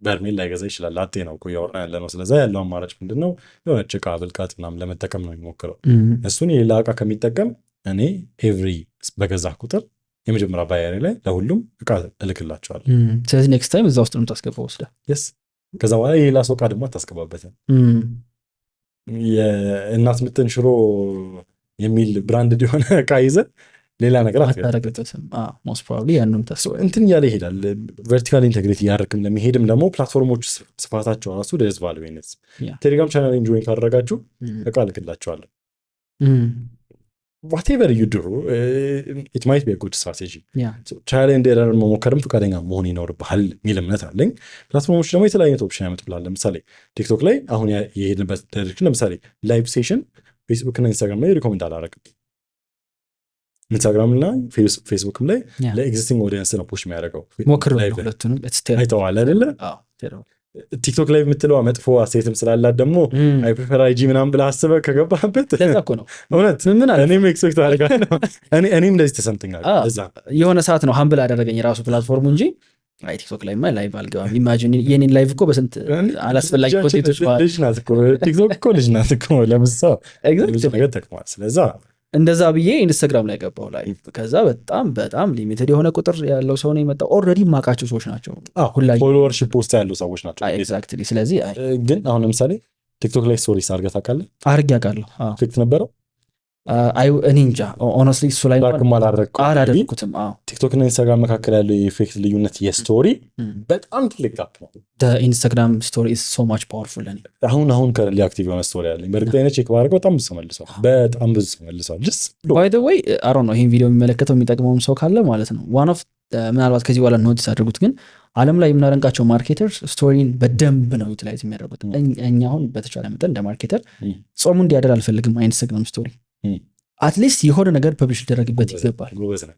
በርሜል ላይ ገዛ ይችላል። ላጤ ነው እኮ ያወራን ያለ ነው። ስለዛ ያለው አማራጭ ምንድነው? የሆነ ጭቃ ብልቃት ምናምን ለመጠቀም ነው የሚሞክረው። እሱን የሌላ ዕቃ ከሚጠቀም እኔ ኤቭሪ በገዛ ቁጥር የመጀመሪያ ባየሬ ላይ ለሁሉም ዕቃ እልክላቸዋል። ስለዚህ ኔክስት ታይም እዛ ውስጥ ነው የምታስገባው ወስዳ ከዛ በኋላ የሌላ ሰው ዕቃ ደግሞ አታስገባበትም። የእናት ምጥን ሽሮ የሚል ብራንድ የሆነ ዕቃ ይዘህ ሌላ ነገር አታረግበትም። ሞስት ፕሮባብሊ ያንንም እንትን እያለ ይሄዳል። ቨርቲካል ኢንቴግሪቲ እያደረግም ለመሄድም ደግሞ ፕላትፎርሞች ስፋታቸው ራሱ ደስ ቫልዩነት ቴሌግራም ቻናል ጆይን ካደረጋችሁ ዕቃ እልክላቸዋለሁ። whatever you do it might be a good strategy trial and error መሞከርም ፈቃደኛ መሆን ይኖርብሃል የሚል እምነት አለኝ። ፕላትፎርሞች ደግሞ የተለያዩ ኦፕሽን ያመጡልሃል። ለምሳሌ ቲክቶክ ላይ አሁን የሄድንበት ዳይሬክሽን ለምሳሌ ላይቭ ሴሽን ፌስቡክ እና ኢንስታግራም ላይ ሪኮሜንድ አላደርግም። ኢንስታግራም እና ፌስቡክም ላይ ለኤግዚስቲንግ ኦዲየንስ ነው ፑሽ የሚያደርገው። ሁለቱንም አይተዋል አይደለ? ቲክቶክ ላይ የምትለው መጥፎ አስተያየትም ስላላት ደግሞ አይ ፕሪፈር አይጂ ምናምን ብለህ አስበህ ከገባህበት እውነት እኔም ኤክስፔክት አደርጋለሁ። እኔም እንደዚህ ተሰምተኛል። የሆነ ሰዓት ነው ሀምብል አደረገኝ የራሱ ፕላትፎርሙ እንጂ አይ ቲክቶክ ላይ ላይቭ አልገባም። ኢማጂን የኔን ላይቭ እኮ በስንት አላስፈላጊ ኮንቴንቶች ልጅ ናት እኮ ቲክቶክ እኮ ልጅ ናት እኮ ለምሳ ብዙ ነገር ተቅሟል። ስለዛ እንደዛ ብዬ ኢንስታግራም ላይ ገባው ላይ ከዛ በጣም ሊሚትድ የሆነ ቁጥር ያለው ሰው ነው የመጣው። ኦልሬዲ ማቃቸው ሰዎች ናቸው ሁላችሁ ፎሎወርሺፕ ውስጥ ያሉ ሰዎች ናቸው። ኤግዛክትሊ። ስለዚህ ግን አሁን ለምሳሌ ቲክቶክ ላይ ስቶሪስ አድርገህ ታውቃለህ? አድርጌ አውቃለሁ። ኢፌክት ነበረው? እኔ እንጃ ሆነስትሊ እሱ ላይ አላደረኩትም። ቲክቶክ እና ኢንስታግራም መካከል ያለው የኢፌክት ልዩነት የስቶሪ በጣም ትልቅ ጋፕ ነው። ኢንስታግራም ስቶሪ ኢዝ ሶ ማች ፓወርፉል። አሁን ከረንትሊ አክቲቭ የሆነ ስቶሪ አለኝ በእርግጠኝነት ቼክ ባደረገው በጣም ብዙ መልሷል። ባይ ዘ ዌይ አሮ ነው ይህን ቪዲዮ የሚመለከተው የሚጠቅመውም ሰው ካለ ማለት ነው ዋን ኦፍ ምናልባት ከዚህ በኋላ ኖቲስ አድርጉት ግን ዓለም ላይ የምናደንቃቸው ማርኬተርስ ስቶሪን በደንብ ነው ዩቲላይዝ የሚያደርጉት። እኛ አሁን በተቻለ መጠን እንደ ማርኬተር ጾሙ እንዲያደር አልፈልግም ኢንስታግራም ስቶሪ አትሊስት የሆነ ነገር ፐብሊሽ ሊደረግበት ይገባል።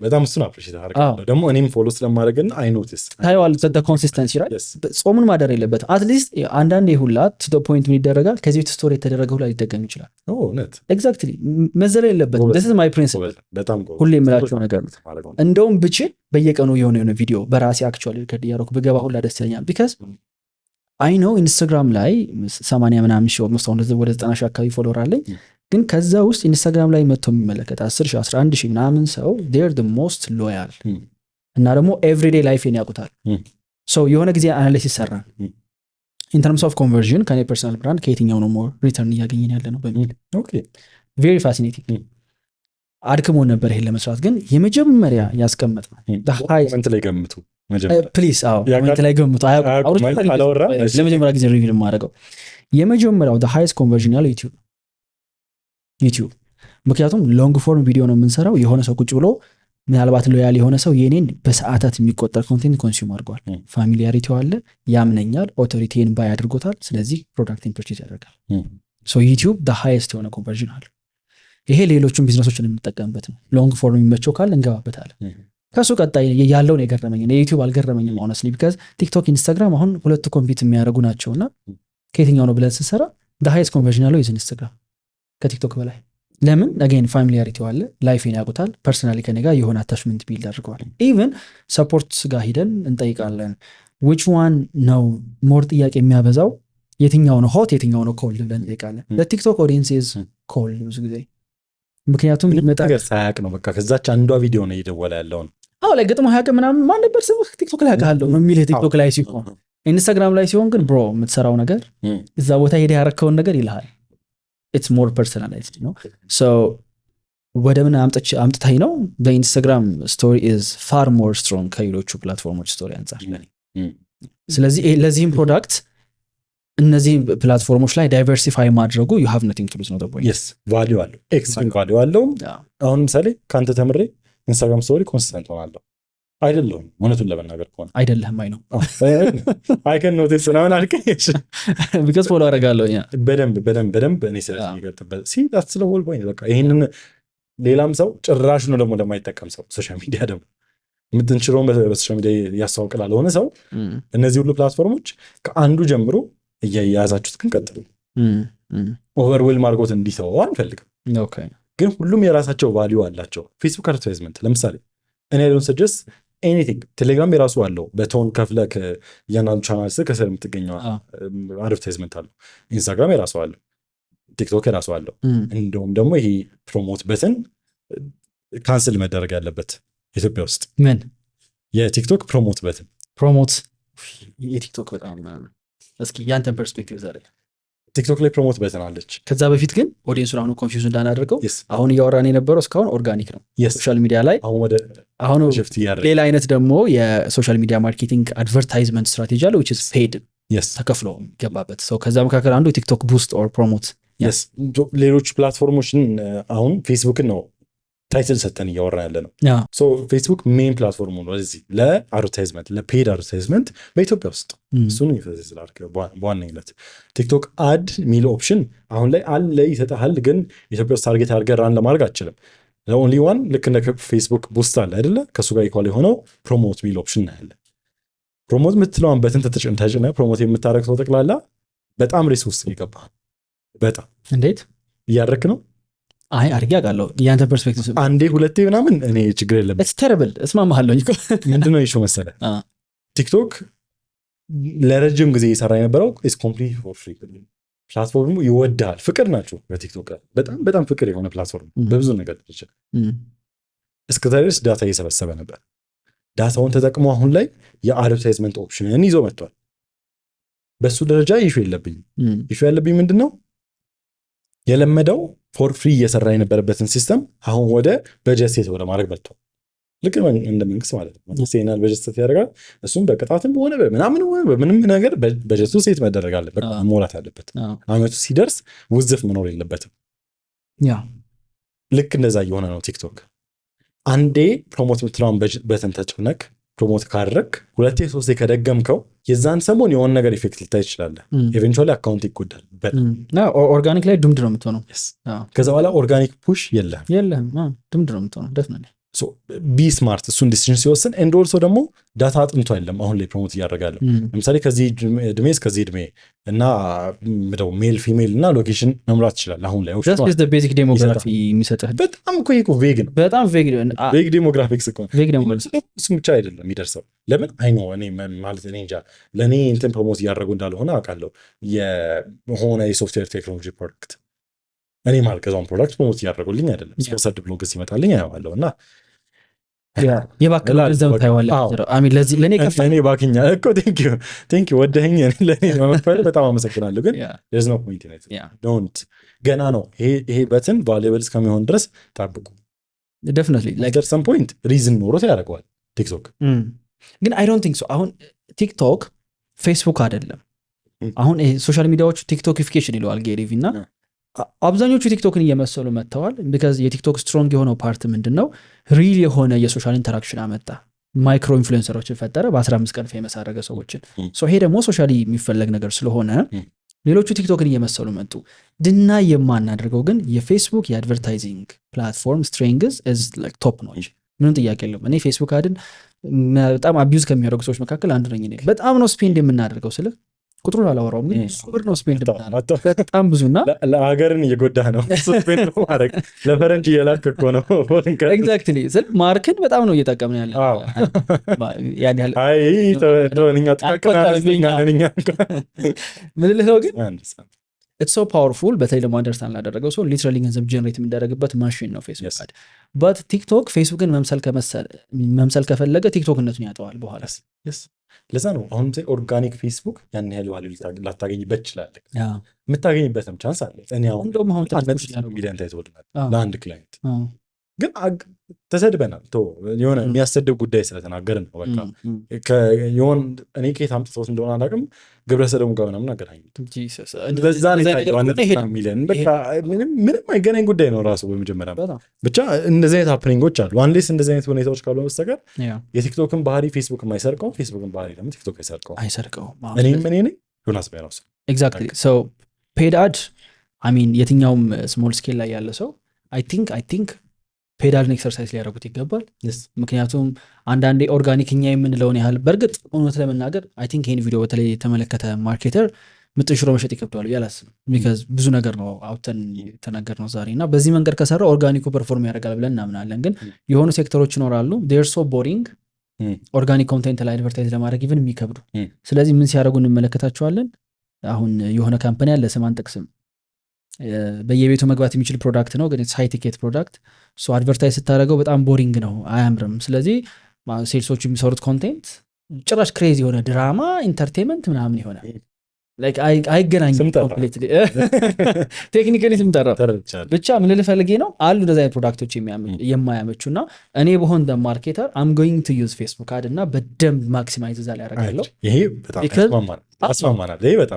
በጣም እሱን አፕሪሺየት አደርጋለሁ። ደግሞ እኔም ፎሎ ስለማድረግና አይ ኖቲስ ታይዋል ኮንሲስተንሲ ራይት ጾሙን ማደር የለበት አትሊስት አንዳንዴ ሁላ ቱ ዘ ፖይንት ምን ይደረጋል ከዚህ በፊት ስቶሪ የተደረገ ሁላ ሊደገም ይችላል። ኤግዛክትሊ መዘለ የለበትም። this is my principle ሁሌ የምላቸው ነገር ነው። እንደውም ብችል በየቀኑ የሆነ ቪዲዮ በራሴ አክቹዋሊ ሪከርድ እያደረኩ ብገባ ሁላ ደስ ይለኛል። ቢካዝ አይ ኖ ኢንስታግራም ላይ 80 ምናምን ሺህ ወደ 90 ሺህ አካባቢ ፎሎወር አለኝ ግን ከዛ ውስጥ ኢንስታግራም ላይ መጥቶ የሚመለከት 10 ሺህ 11 ሺህ ምናምን ሰው they're the most loyal እና ደግሞ ኤቭሪዴይ ላይፌን ያውቁታል። ሶ የሆነ ጊዜ አናሊሲስ ሰራን in terms of conversion ከኔ ፐርሰናል ብራንድ ከየትኛው ነው ሞር ሪተርን እያገኘን ያለ ነው በሚል very fascinating አድክሞን ነበር ይሄን ለመስራት ግን የመጀመሪያ ያስቀመጥነው ኮሜንት ላይ ገምቱ ፕሊዝ ኮሜንት ላይ ገምቱ ለመጀመሪያ ጊዜ ሪቪል የማደርገው የመጀመሪያው the highest conversion ያለው ዩቲዩብ ምክንያቱም ሎንግ ፎርም ቪዲዮ ነው የምንሰራው። የሆነ ሰው ቁጭ ብሎ ምናልባት ሎያል የሆነ ሰው የኔን በሰዓታት የሚቆጠር ኮንቴንት ኮንሱም አድርጓል። ፋሚሊያሪቲው አለ፣ ያምነኛል፣ ኦቶሪቲን ባይ አድርጎታል። ስለዚህ ፕሮዳክቲን ፐርቼዝ ያደርጋል። ሶ ዩቲዩብ the highest የሆነ ኮንቨርዥን አለ። ይሄ ሌሎቹም ቢዝነሶችን የምንጠቀምበት ነው። ሎንግ ፎርም የሚመቸው ካለ እንገባበታለን። ከሱ ቀጣይ ያለውን የገረመኝ የዩቲዩብ አልገረመኝም ሆነስሊ ቢካዝ ቲክቶክ ኢንስታግራም አሁን ሁለቱ ኮምፒት የሚያደርጉ ናቸውና ከየትኛው ነው ብለን ስንሰራ the highest conversion ያለው is ኢንስታግራም ከቲክቶክ በላይ። ለምን አገን ፋሚሊያሪቲው አለ፣ ላይፌን ያውቁታል፣ ፐርሰናሊ ከኔ ጋር የሆነ አታችመንት ቢልድ አድርገዋል። ኢቨን ሰፖርት ጋር ሂደን እንጠይቃለን which one ነው ሞር ጥያቄ የሚያበዛው የትኛው ነው ሆት የትኛው ነው ኮልድ ብለን እንጠይቃለን። ለቲክቶክ ኦዲየንስ ኢዝ ኮልድ ብዙ ጊዜ ምክንያቱም ነገር ሳያቅ ነው በቃ ከዛች አንዷ ቪዲዮ ነው እየደወለ ያለው ነው ላይ ገጥሞ ሀያቅ ምናምን ማን ነበር ስምህ ቲክቶክ ላይ ያውቃለሁ ነው የሚልህ ቲክቶክ ላይ ሲሆን ኢንስታግራም ላይ ሲሆን ግን ብሮ የምትሰራው ነገር እዛ ቦታ ሄደህ ያረከውን ነገር ይልሃል። it's more personalized you know so ወደ ምን አምጥታይ ነው the Instagram story is far more strong ከሌሎቹ ፕላትፎርሞች ስቶሪ አንፃር ስለዚህ ለዚህም ፕሮዳክት እነዚህ ፕላትፎርሞች ላይ ዳይቨርሲፋይ ማድረጉ you have nothing to lose ነው the yes value አለው extreme value አለው። አሁን ምሳሌ ካንተ ተምሬ ኢንስታግራም ስቶሪ ኮንሲስተንት ሆናለሁ አይደለም እውነቱን ለመናገር ከሆነ አይደለም አይ ነው I can notice now አልከሽ because follow አደርጋለሁ በደንብ እኔ ስለዚህ ይገርጥበት see that's the whole point በቃ ይሄንን ሌላም ሰው ጭራሽ ነው ደግሞ ለማይጠቀም ሰው ሶሻል ሚዲያ ደግሞ የምትንችረውን በሶሻል ሚዲያ ያስተዋውቃል ሆነ ሰው እነዚህ ሁሉ ፕላትፎርሞች ከአንዱ ጀምሮ እያያዛችሁት ግን ቀጥሉ ኦቨርዌል ማርጎት እንዲተወው አንፈልግም። ግን ሁሉም የራሳቸው ቫልዩ አላቸው። ፌስቡክ አድቨርታይዝመንት ለምሳሌ እኔ don't suggest anything ቴሌግራም የራሱ አለው በቶን ከፍለ ከያናን ቻናል ስር ከስር የምትገኘው አድቨርታይዝመንት አለው። ኢንስታግራም የራሱ አለው፣ ቲክቶክ የራሱ አለው። እንደውም ደግሞ ይሄ ፕሮሞት በተን ካንስል መደረግ ያለበት ኢትዮጵያ ውስጥ ምን የቲክቶክ ፕሮሞት በተን የቲክቶክ በጣም እስኪ ያንተን ፐርስፔክቲቭ ዛሬ ቲክቶክ ላይ ፕሮሞት በተን አለች። ከዛ በፊት ግን ኦዲየንሱን አሁን ኮንፊውዝ እንዳናደርገው አሁን እያወራን የነበረው እስካሁን ኦርጋኒክ ነው ሶሻል ሚዲያ ላይ አሁን ሌላ አይነት ደግሞ የሶሻል ሚዲያ ማርኬቲንግ አድቨርታይዝመንት ስትራቴጂ አለ which is paid ተከፍሎ ገባበት ሰው ከዛ መካከል አንዱ ቲክቶክ ቡስት ኦር ፕሮሞት ሌሎች ፕላትፎርሞችን አሁን ፌስቡክን ነው ታይትል ሰጠን እያወራን ያለ ነው። ሶ ፌስቡክ ሜን ፕላትፎርም ነው ለዚህ ለአድቨርታይዝመንት ለፔድ አድቨርታይዝመንት በኢትዮጵያ ውስጥ እሱን ይፈዘዝ በዋነኝነት ቲክቶክ አድ ሚል ኦፕሽን አሁን ላይ አለ ይሰጣል። ግን ኢትዮጵያ ውስጥ ታርጌት አድርገህ ራን ለማድረግ አትችልም። ኦንሊ ዋን ልክ እንደ ፌስቡክ ቡስት አለ አይደለ ከሱ ጋር ኢኳል የሆነው ፕሮሞት ሚል ኦፕሽን ያለ ፕሮሞት የምትለዋን በትን ተጭነ ፕሮሞት የምታደርግ ሰው ጠቅላላ በጣም ሪሶርስ ይገባል። በጣም እንዴት እያደረክ ነው አርጊ አውቃለሁ ያንተ ፐርስፔክቲቭ አንዴ ሁለቴ ምናምን እኔ ችግር የለብኝ it's terrible እስማማለሁ እኮ ምንድነው ይሾ መሰለህ ቲክቶክ ለረጅም ጊዜ ይሰራ የነበረው is complete for free ፕላትፎርሙ ይወዳል ፍቅር ናቸው በቲክቶክ በጣም ፍቅር የሆነ ፕላትፎርም በብዙ ነገር ይችላል እስከዛሬ ድረስ ዳታ እየሰበሰበ ነበር ዳታውን ተጠቅሞ አሁን ላይ የአድቨርታይዝመንት ኦፕሽንን ይዞ መጥቷል በሱ ደረጃ ይሹ የለብኝ ምንድነው የለመደው ፎር ፍሪ እየሰራ የነበረበትን ሲስተም አሁን ወደ በጀት ሴት ወደ ማድረግ በልቷል። ልክ እንደ መንግስት ማለት ነው። መንግስት ይሄናል በጀት ሴት ያደርጋል። እሱም በቅጣትም ሆነ በምናምን ሆነ በምንም ነገር በጀቱ ሴት መደረግ አለበት፣ መሞላት አለበት። አመቱ ሲደርስ ውዝፍ መኖር የለበትም። ልክ እንደዛ እየሆነ ነው ቲክቶክ። አንዴ ፕሮሞት ምትለውን በተን ተጭነክ ፕሮሞት ካደረግ 2-3 ከደገምከው የዛን ሰሞን የሆነ ነገር ኢፌክት ልታይ ትችላለህ። ኤቨንቹዋሊ አካውንት ይጎዳል። ኦርጋኒክ ላይ ድምድ ነው የምትሆነው። ከዛ በኋላ ኦርጋኒክ ፑሽ የለህም፣ ድምድ ነው የምትሆነው። ደፍነ ቢ ስማርት እሱን ዲሲዥን ሲወስን ኤንድ ኦልሶ ደግሞ ዳታ አጥንቶ አይደለም አሁን ላይ ፕሮሞት እያደረጋለሁ። ለምሳሌ ከዚህ እድሜ እስከዚህ እድሜ እና ሜል ፊሜል እና ሎኬሽን መምራት ይችላል። አሁን ላይ ቤዚክ ዴሞግራፊ የሚሰጥህ በጣም እኮ ቬግ ነው። በጣም ቬግ ዴሞግራፊክስ እኮ እሱም ብቻ አይደለም የሚደርሰው። ለምን አይ ነው እኔ ማለት እኔ እንጃ ለእኔ እንትን ፕሮሞት እያደረጉ እንዳልሆነ አውቃለሁ። የሆነ የሶፍትዌር ቴክኖሎጂ ፕሮዳክት እኔ ማልገዛውን ፕሮዳክት ፕሮሞት እያደረጉልኝ አይደለም። ስፖንሰርድ ብሎ ግዝ ይመጣልኝ አየዋለሁ እና የባክለዘም ታይዋለህ። ለእኔ ባክኛ እኮ ቴንኪው ወደኸኝ ለእኔ መመክፈል በጣም አመሰግናለሁ። ግን ዝ ነው ፖይንት ዶንት ገና ነው ይሄ በትን ቫሉዌብል እስከሚሆን ድረስ ጠብቁ። ደፍኒትሊ ሰም ፖይንት ሪዝን ኖሮት ያደርገዋል ቲክቶክ። ግን አይ ዶንት ቲንክ ሶ። አሁን ቲክቶክ ፌስቡክ አይደለም። አሁን ሶሻል ሚዲያዎቹ ቲክቶኪፊኬሽን ይለዋል ጌሪ ቪ እና አብዛኞቹ ቲክቶክን እየመሰሉ መጥተዋል። ቢካዝ የቲክቶክ ስትሮንግ የሆነው ፓርት ምንድን ነው? ሪል የሆነ የሶሻል ኢንተራክሽን አመጣ። ማይክሮ ኢንፍሉዌንሰሮችን ፈጠረ። በ15 ቀን ፌመስ አደረገ ሰዎችን። ይሄ ደግሞ ሶሻሊ የሚፈለግ ነገር ስለሆነ ሌሎቹ ቲክቶክን እየመሰሉ መጡ። ድና የማናደርገው ግን የፌስቡክ የአድቨርታይዚንግ ፕላትፎርም ስትሬንግዝ ቶፕ ኖች፣ ምንም ጥያቄ የለም። እኔ ፌስቡክ አድን በጣም አቢዩዝ ከሚያደርጉ ሰዎች መካከል አንዱ ነኝ። በጣም ነው ስፔንድ የምናደርገው ስልህ ቁጥሩን አላወራውም፣ ግን ብር ነው ስፔንድ በጣም ብዙና ለሀገርን እየጎዳህ ነው ስፔንድ ማድረግ። ለፈረንጅ እየላክ እኮ ነው። ኤግዛክትሊ ስል ማርክን በጣም ነው እየጠቀምን ያለ። ምንልህ ነው ግን ኢትስ ሶ ፓወርፉል። በተለይ ደግሞ አንደርስታንድ ላደረገው ሰው ሊትራሊ ገንዘብ ጀነሬት የሚደረግበት ማሽን ነው ፌስቡክ አድ። በት ቲክቶክ ፌስቡክን መምሰል ከፈለገ ቲክቶክነቱን ያጠዋል በኋላ። ለዛ ነው አሁን ኦርጋኒክ ፌስቡክ ያን ያህል ቫልዩ ላታገኝበት ይችላለህ። የምታገኝበትም ቻንስ አለ። እኔ አሁን ሚሊዮን ታይቶልናል ለአንድ ክላይንት፣ ግን ተሰድበናል። የሆነ የሚያሰድብ ጉዳይ ስለተናገርን ነው። በቃ የሆን እኔ ከየት አምጥቶት እንደሆነ አላውቅም፣ ግብረ ሰዶም ጋር ምናምን አገናኙት። በዛ ሚሊዮን በቃ ምንም አይገናኝ ጉዳይ ነው ራሱ። በመጀመሪያ ብቻ እንደዚህ አይነት ሃፕኒንጎች አሉ። አንሌስ እንደዚህ አይነት ሁኔታዎች ካሉ በስተቀር የቲክቶክን ባህሪ ፌስቡክ የማይሰርቀው፣ ፌስቡክን ባህሪ ደግሞ ቲክቶክ አይሰርቀው። እኔም እኔ ነኝ ዮናስ ባይራው። ኤግዛክትሊ ሶ ፔድ አድ አይ ሚን የትኛውም ስሞል ስኬል ላይ ያለ ሰው አይ ቲንክ ፔዳልን ኤክሰርሳይዝ ሊያደርጉት ይገባል። ምክንያቱም አንዳንዴ ኦርጋኒክኛ የምንለውን ያህል በእርግጥ እውነት ለመናገር አይ ቲንክ ይህን ቪዲዮ በተለይ የተመለከተ ማርኬተር ምጥን ሽሮ መሸጥ ይከብደዋል ያላስብ። ቢካዝ ብዙ ነገር ነው አውተን የተናገር ነው ዛሬ እና በዚህ መንገድ ከሰራ ኦርጋኒኩ ፐርፎርም ያደርጋል ብለን እናምናለን። ግን የሆኑ ሴክተሮች ይኖራሉ ዴር ሶ ቦሪንግ ኦርጋኒክ ኮንቴንት ላይ አድቨርታይዝ ለማድረግ ኢቭን የሚከብዱ። ስለዚህ ምን ሲያደርጉ እንመለከታቸዋለን። አሁን የሆነ ካምፓኒ አለ፣ ስም አንጠቅስም፣ በየቤቱ መግባት የሚችል ፕሮዳክት ነው፣ ግን ሃይ ቲኬት ፕሮዳክት። ሶ አድቨርታይዝ ስታደረገው በጣም ቦሪንግ ነው፣ አያምርም። ስለዚህ ሴልሶቹ የሚሰሩት ኮንቴንት ጭራሽ ክሬዚ የሆነ ድራማ ኢንተርቴንመንት ምናምን ይሆናል። አይገናኝም። ቴክኒካሊ ስምጠራ ብቻ ምን ልፈልጌ ነው አሉ እንደዚ አይነት ፕሮዳክቶች የማያመቹ እና እኔ በሆን ደ ማርኬተር አም ጎይንግ ቱ ዩዝ ፌስቡክ አድ እና በደንብ ማክሲማይዝ እዛ ላይ ያደርጋለሁ።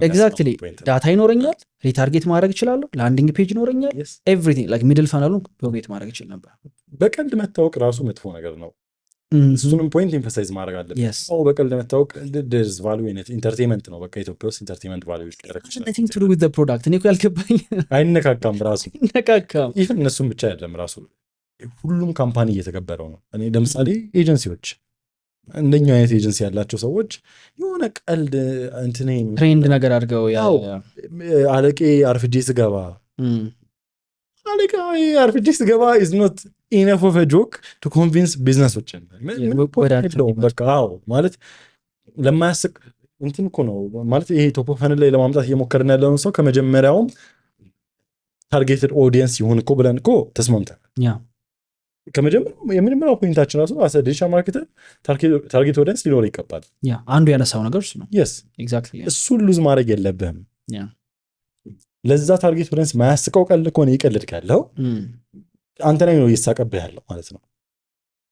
ኤግዛክትሊ ዳታ ይኖረኛል፣ ሪታርጌት ማድረግ ይችላለሁ፣ ላንዲንግ ፔጅ ይኖረኛል፣ ኤቭሪቲንግ ላይክ ሚድል ፋናሉን ፕሮጌት ማድረግ ይችል ነበር። በቀልድ መታወቅ ራሱ መጥፎ ነገር ነው። እሱንም ፖይንት ኤምፋሳይዝ ማድረግ አለበት። በቀልድ መታወቅ ኢንተርቴንመንት ነው። በቃ ኢትዮጵያ ውስጥ ኢንተርቴንመንት ፕሮዳክት እኔ ያልገባኝ አይነካካም ራሱ ይህን እነሱም ብቻ አይደለም ራሱ ሁሉም ካምፓኒ እየተገበረው ነው። እኔ ለምሳሌ ኤጀንሲዎች እንደኛው አይነት ኤጀንሲ ያላቸው ሰዎች የሆነ ቀልድ ትሬንድ ነገር አድርገው አለቄ አርፍጄ ስገባ አርፍጄ ስገባ ኢዝ ኖት ኢነፍ ኦፍ ጆክ ቱ ኮንቪንስ ቢዝነሶችን ማለት ለማያስቅ እንትን እኮ ነው ማለት ይሄ ቶፕ ኦፍ ፈን ላይ ለማምጣት እየሞከርን ያለውን ሰው ከመጀመሪያውም ታርጌትድ ኦዲየንስ ይሁን እኮ ብለን እኮ ተስማምተን የመጀመሪያው ፖይንታችን ራሱ ዲጂታል ማርኬተር ታርጌት ኦዲየንስ ሊኖር ይገባል። አንዱ ያነሳው ነገር እሱ ነው። እሱን ሉዝ ማድረግ የለብህም። ለዛ ታርጌት ኦዲየንስ ማያስቀው ቀልድ ከሆነ ይቀልድ ካለው አንተ ላይ ነው እየሳቀብህ ያለው ማለት ነው።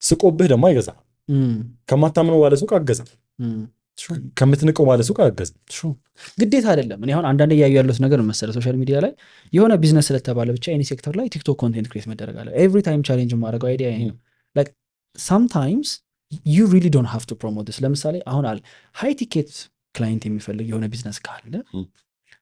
ስቆብህ ደግሞ አይገዛም። ከማታምነው ባለ ሱቅ አገዛም፣ ከምትንቀው ባለ ሱቅ አገዛም። ግዴታ አይደለም። እኔ አሁን አንዳንድ እያዩ ያሉት ነገር መሰለ ሶሻል ሚዲያ ላይ የሆነ ቢዝነስ ስለተባለ ብቻ ኤኒ ሴክተር ላይ ቲክቶክ ኮንቴንት ክሬት መደረግ አለ። ኤቭሪ ታይም ቻሌንጅ ማድረገው አይዲያ ይሄ ነው። ላይክ ሳምታይምስ ዩ ሪሊ ዶንት ሃቭ ቱ ፕሮሞት ዲስ። ለምሳሌ አሁን አለ ሃይ ቲኬት ክላይንት የሚፈልግ የሆነ ቢዝነስ ካለ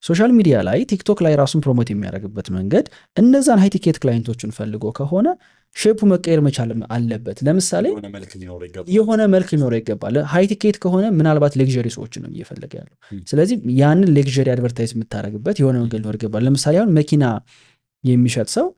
ሶሻል ሚዲያ ላይ ቲክቶክ ላይ ራሱን ፕሮሞት የሚያደርግበት መንገድ እነዛን ሃይ ቲኬት ክላይንቶችን ፈልጎ ከሆነ ሼፑ መቀየር መቻል አለበት። ለምሳሌ የሆነ መልክ ሊኖረው ይገባል። ሃይ ቲኬት ከሆነ ምናልባት ሌክዠሪ ሰዎችን ነው እየፈለገ ያለው። ስለዚህ ያንን ሌክዠሪ አድቨርታይዝ የምታደርግበት የሆነ መንገድ ሊኖር ይገባል። ለምሳሌ አሁን መኪና የሚሸጥ ሰው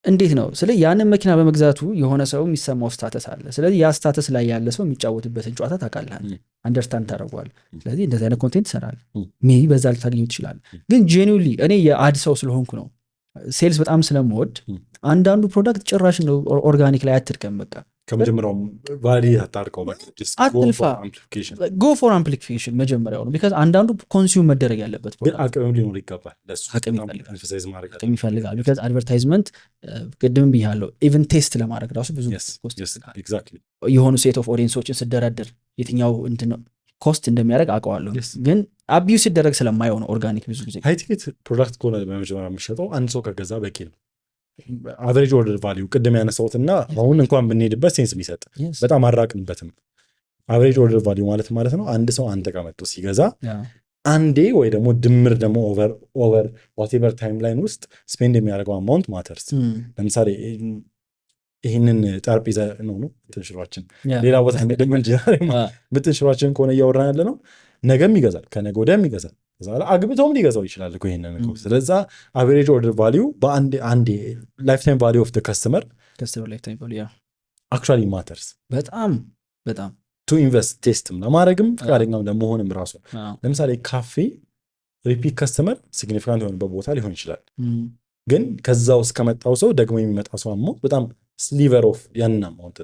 እንዴት ነው? ስለዚህ ያንን መኪና በመግዛቱ የሆነ ሰው የሚሰማው ስታተስ አለ። ስለዚህ ያ ስታተስ ላይ ያለ ሰው የሚጫወትበትን ጨዋታ ታውቃለህ፣ አንደርስታንድ ታደርገዋለህ። ስለዚህ እንደዚህ አይነት ኮንቴንት ትሰራለህ። ሜይ በዛ ልታገኙ ትችላለህ። ግን ጄኒውሊ እኔ የአድ ሰው ስለሆንኩ ነው፣ ሴልስ በጣም ስለምወድ አንዳንዱ ፕሮዳክት ጭራሽ ነው ኦርጋኒክ ላይ አትድቀም። በቃ ከመጀመሪያው ቫሊ አታርቀው፣ አትልፋ፣ ጎ ፎር አምፕሊፊኬሽን መጀመሪያው ነው። ቢካዝ አንዳንዱ ኮንሱም መደረግ ያለበት አቅም ሊኖር ይገባል፣ አቅም ይፈልጋል። ቢካዝ አድቨርታይዝመንት ቅድም ብያለሁ፣ ኢቨን ቴስት ለማድረግ ራሱ ብዙ የሆኑ ሴት ኦፍ ኦዲየንሶችን ስደረድር የትኛው ኮስት እንደሚያደርግ አውቀዋለሁ። ግን አቢዩስ ሲደረግ ስለማየው ነው ኦርጋኒክ ብዙ ጊዜ። ሃይ ቲኬት ፕሮዳክት ከሆነ በመጀመሪያ የሚሸጠው አንድ ሰው ከገዛ በቂ ነው። አቨሬጅ ኦርደር ቫሊዩ ቅድም ያነሳሁት እና አሁን እንኳን ብንሄድበት ሴንስ የሚሰጥ በጣም አራቅንበትም። አቨሬጅ ኦርደር ቫሊዩ ማለት ነው አንድ ሰው አንተ ጋር መጥቶ ሲገዛ አንዴ ወይ ደግሞ ድምር ደግሞ ኦቨር ዋቴቨር ታይም ላይን ውስጥ ስፔንድ የሚያደርገው አማውንት ማተርስ። ለምሳሌ ይህንን ጠረጴዛ ነው ብትንሽሯችን ሌላ ቦታ ብትንሽሯችን ከሆነ እያወራን ያለ ነው። ነገም ይገዛል፣ ከነገ ወዲያም ይገዛል፣ አግብተውም ሊገዛው ይችላል እኮ ይሄንን። ስለዛ አቨሬጅ ኦርደር ቫሊዩ በአንዴ ላይፍታይም ቫሊዩ ኦፍ ከስተመር አክቹዋሊ ማተርስ በጣም ቱ ኢንቨስት ቴስትም ለማድረግም ፈቃደኛም ለመሆንም ራሱ። ለምሳሌ ካፌ ሪፒት ከስተመር ሲግኒፊካንት የሆነበት ቦታ ሊሆን ይችላል፣ ግን ከዛ ውስጥ ከመጣው ሰው ደግሞ የሚመጣ ሰው አማውንት በጣም ስሊቨር ኦፍ ያንን አማውንት።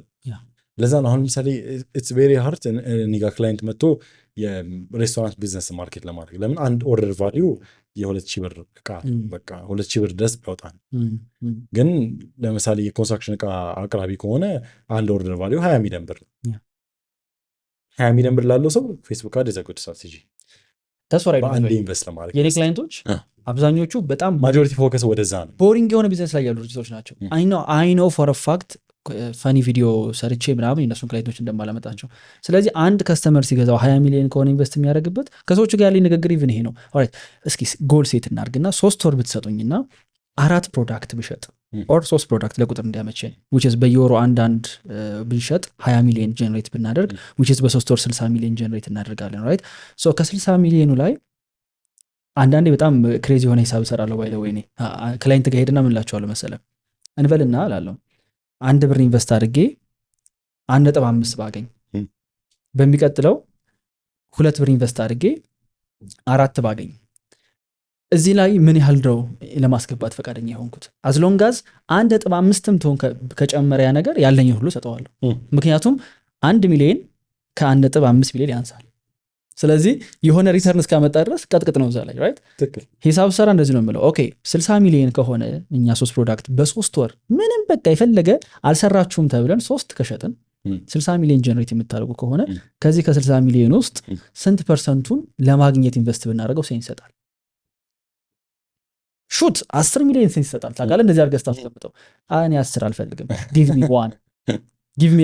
ለዛ ነው አሁን ለምሳሌ ኢትስ ቬሪ ሃርድ ኒጋ ክላይንት መጥቶ የሬስቶራንት ቢዝነስ ማርኬት ለማድረግ ለምን አንድ ኦርደር ቫሊዩ የ2,000 ብር እቃ በቃ 2,000 ብር ድረስ ያወጣል። ግን ለምሳሌ የኮንስትራክሽን እቃ አቅራቢ ከሆነ አንድ ኦርደር ቫሊዩ 20 ሚሊዮን ብር ነው። 20 ሚሊዮን ብር ላለው ሰው ፌስቡክ አድ ዘ ጉድ ስትራቴጂ በአንድ ኢንቨስት ለማድረግ። የኔ ክላይንቶች አብዛኞቹ በጣም ማጆሪቲ ፎከስ ወደዛ ነው። ቦሪንግ የሆነ ቢዝነስ ላይ ያሉ ድርጅቶች ናቸው። አይ ኖ ፎር ፋክት ፈኒ ቪዲዮ ሰርቼ ምናምን የነሱን ክላይንቶች እንደማላመጣቸው። ስለዚህ አንድ ከስተመር ሲገዛው 20 ሚሊዮን ከሆነ ኢንቨስት የሚያደርግበት ከሰዎቹ ጋር ያለኝ ንግግር ኢቭን ይሄ ነው። ኦራይት እስኪ ጎል ሴት እናርግና 3 ወር ብትሰጡኝና 4 ፕሮዳክት ብሸጥ ኦር 3 ፕሮዳክት ለቁጥር እንዲያመቸኝ which is በየወሩ አንዳንድ ብንሸጥ 20 ሚሊዮን ጀነሬት ብናደርግ which is በ3 ወር 60 ሚሊዮን ጀነሬት እናደርጋለን። ራይት ሶ ከ60 ሚሊዮኑ ላይ አንዳንዴ በጣም ክሬዚ የሆነ ሂሳብ እሰራለሁ። ባይ ዘ ወይ እኔ ክላይንት ጋር ሄድና ምን እላቸዋለሁ መሰለህ እንበልና እላለሁ 1 ብር ኢንቨስት አድርጌ 1.5 ባገኝ በሚቀጥለው 2 ብር ኢንቨስት አድርጌ 4 ባገኝ እዚህ ላይ ምን ያህል ነው ለማስገባት ፈቃደኛ የሆንኩት? as long as 1.5ም ትሆን ከጨመረ ያ ነገር ያለኝ ሁሉ ሰጠዋለሁ። ምክንያቱም 1 ሚሊዮን ከ1.5 ሚሊዮን ያንሳል። ስለዚህ የሆነ ሪተርን እስካመጣ ድረስ ቀጥቅጥ ነው እዛ ላይ ራይት። ሂሳብ ሰራ እንደዚህ ነው የምለው። ኦኬ 60 ሚሊዮን ከሆነ እኛ 3 ፕሮዳክት በ3 ወር ምንም በቃ የፈለገ አልሰራችሁም ተብለን 3 ከሸጥን 60 ሚሊዮን ጀነሬት የምታደርጉ ከሆነ ከዚህ ከ60 ሚሊዮን ውስጥ ስንት ፐርሰንቱን ለማግኘት ኢንቨስት ብናደርገው ሴንስ ይሰጣል? ሹት 10 ሚሊዮን ሴንስ ይሰጣል። ታውቃለህ እንደዚህ አድርገህ ስታስቀምጠው እኔ 10 አልፈልግም ጊቭ ሚ 1 ጊቭ ሚ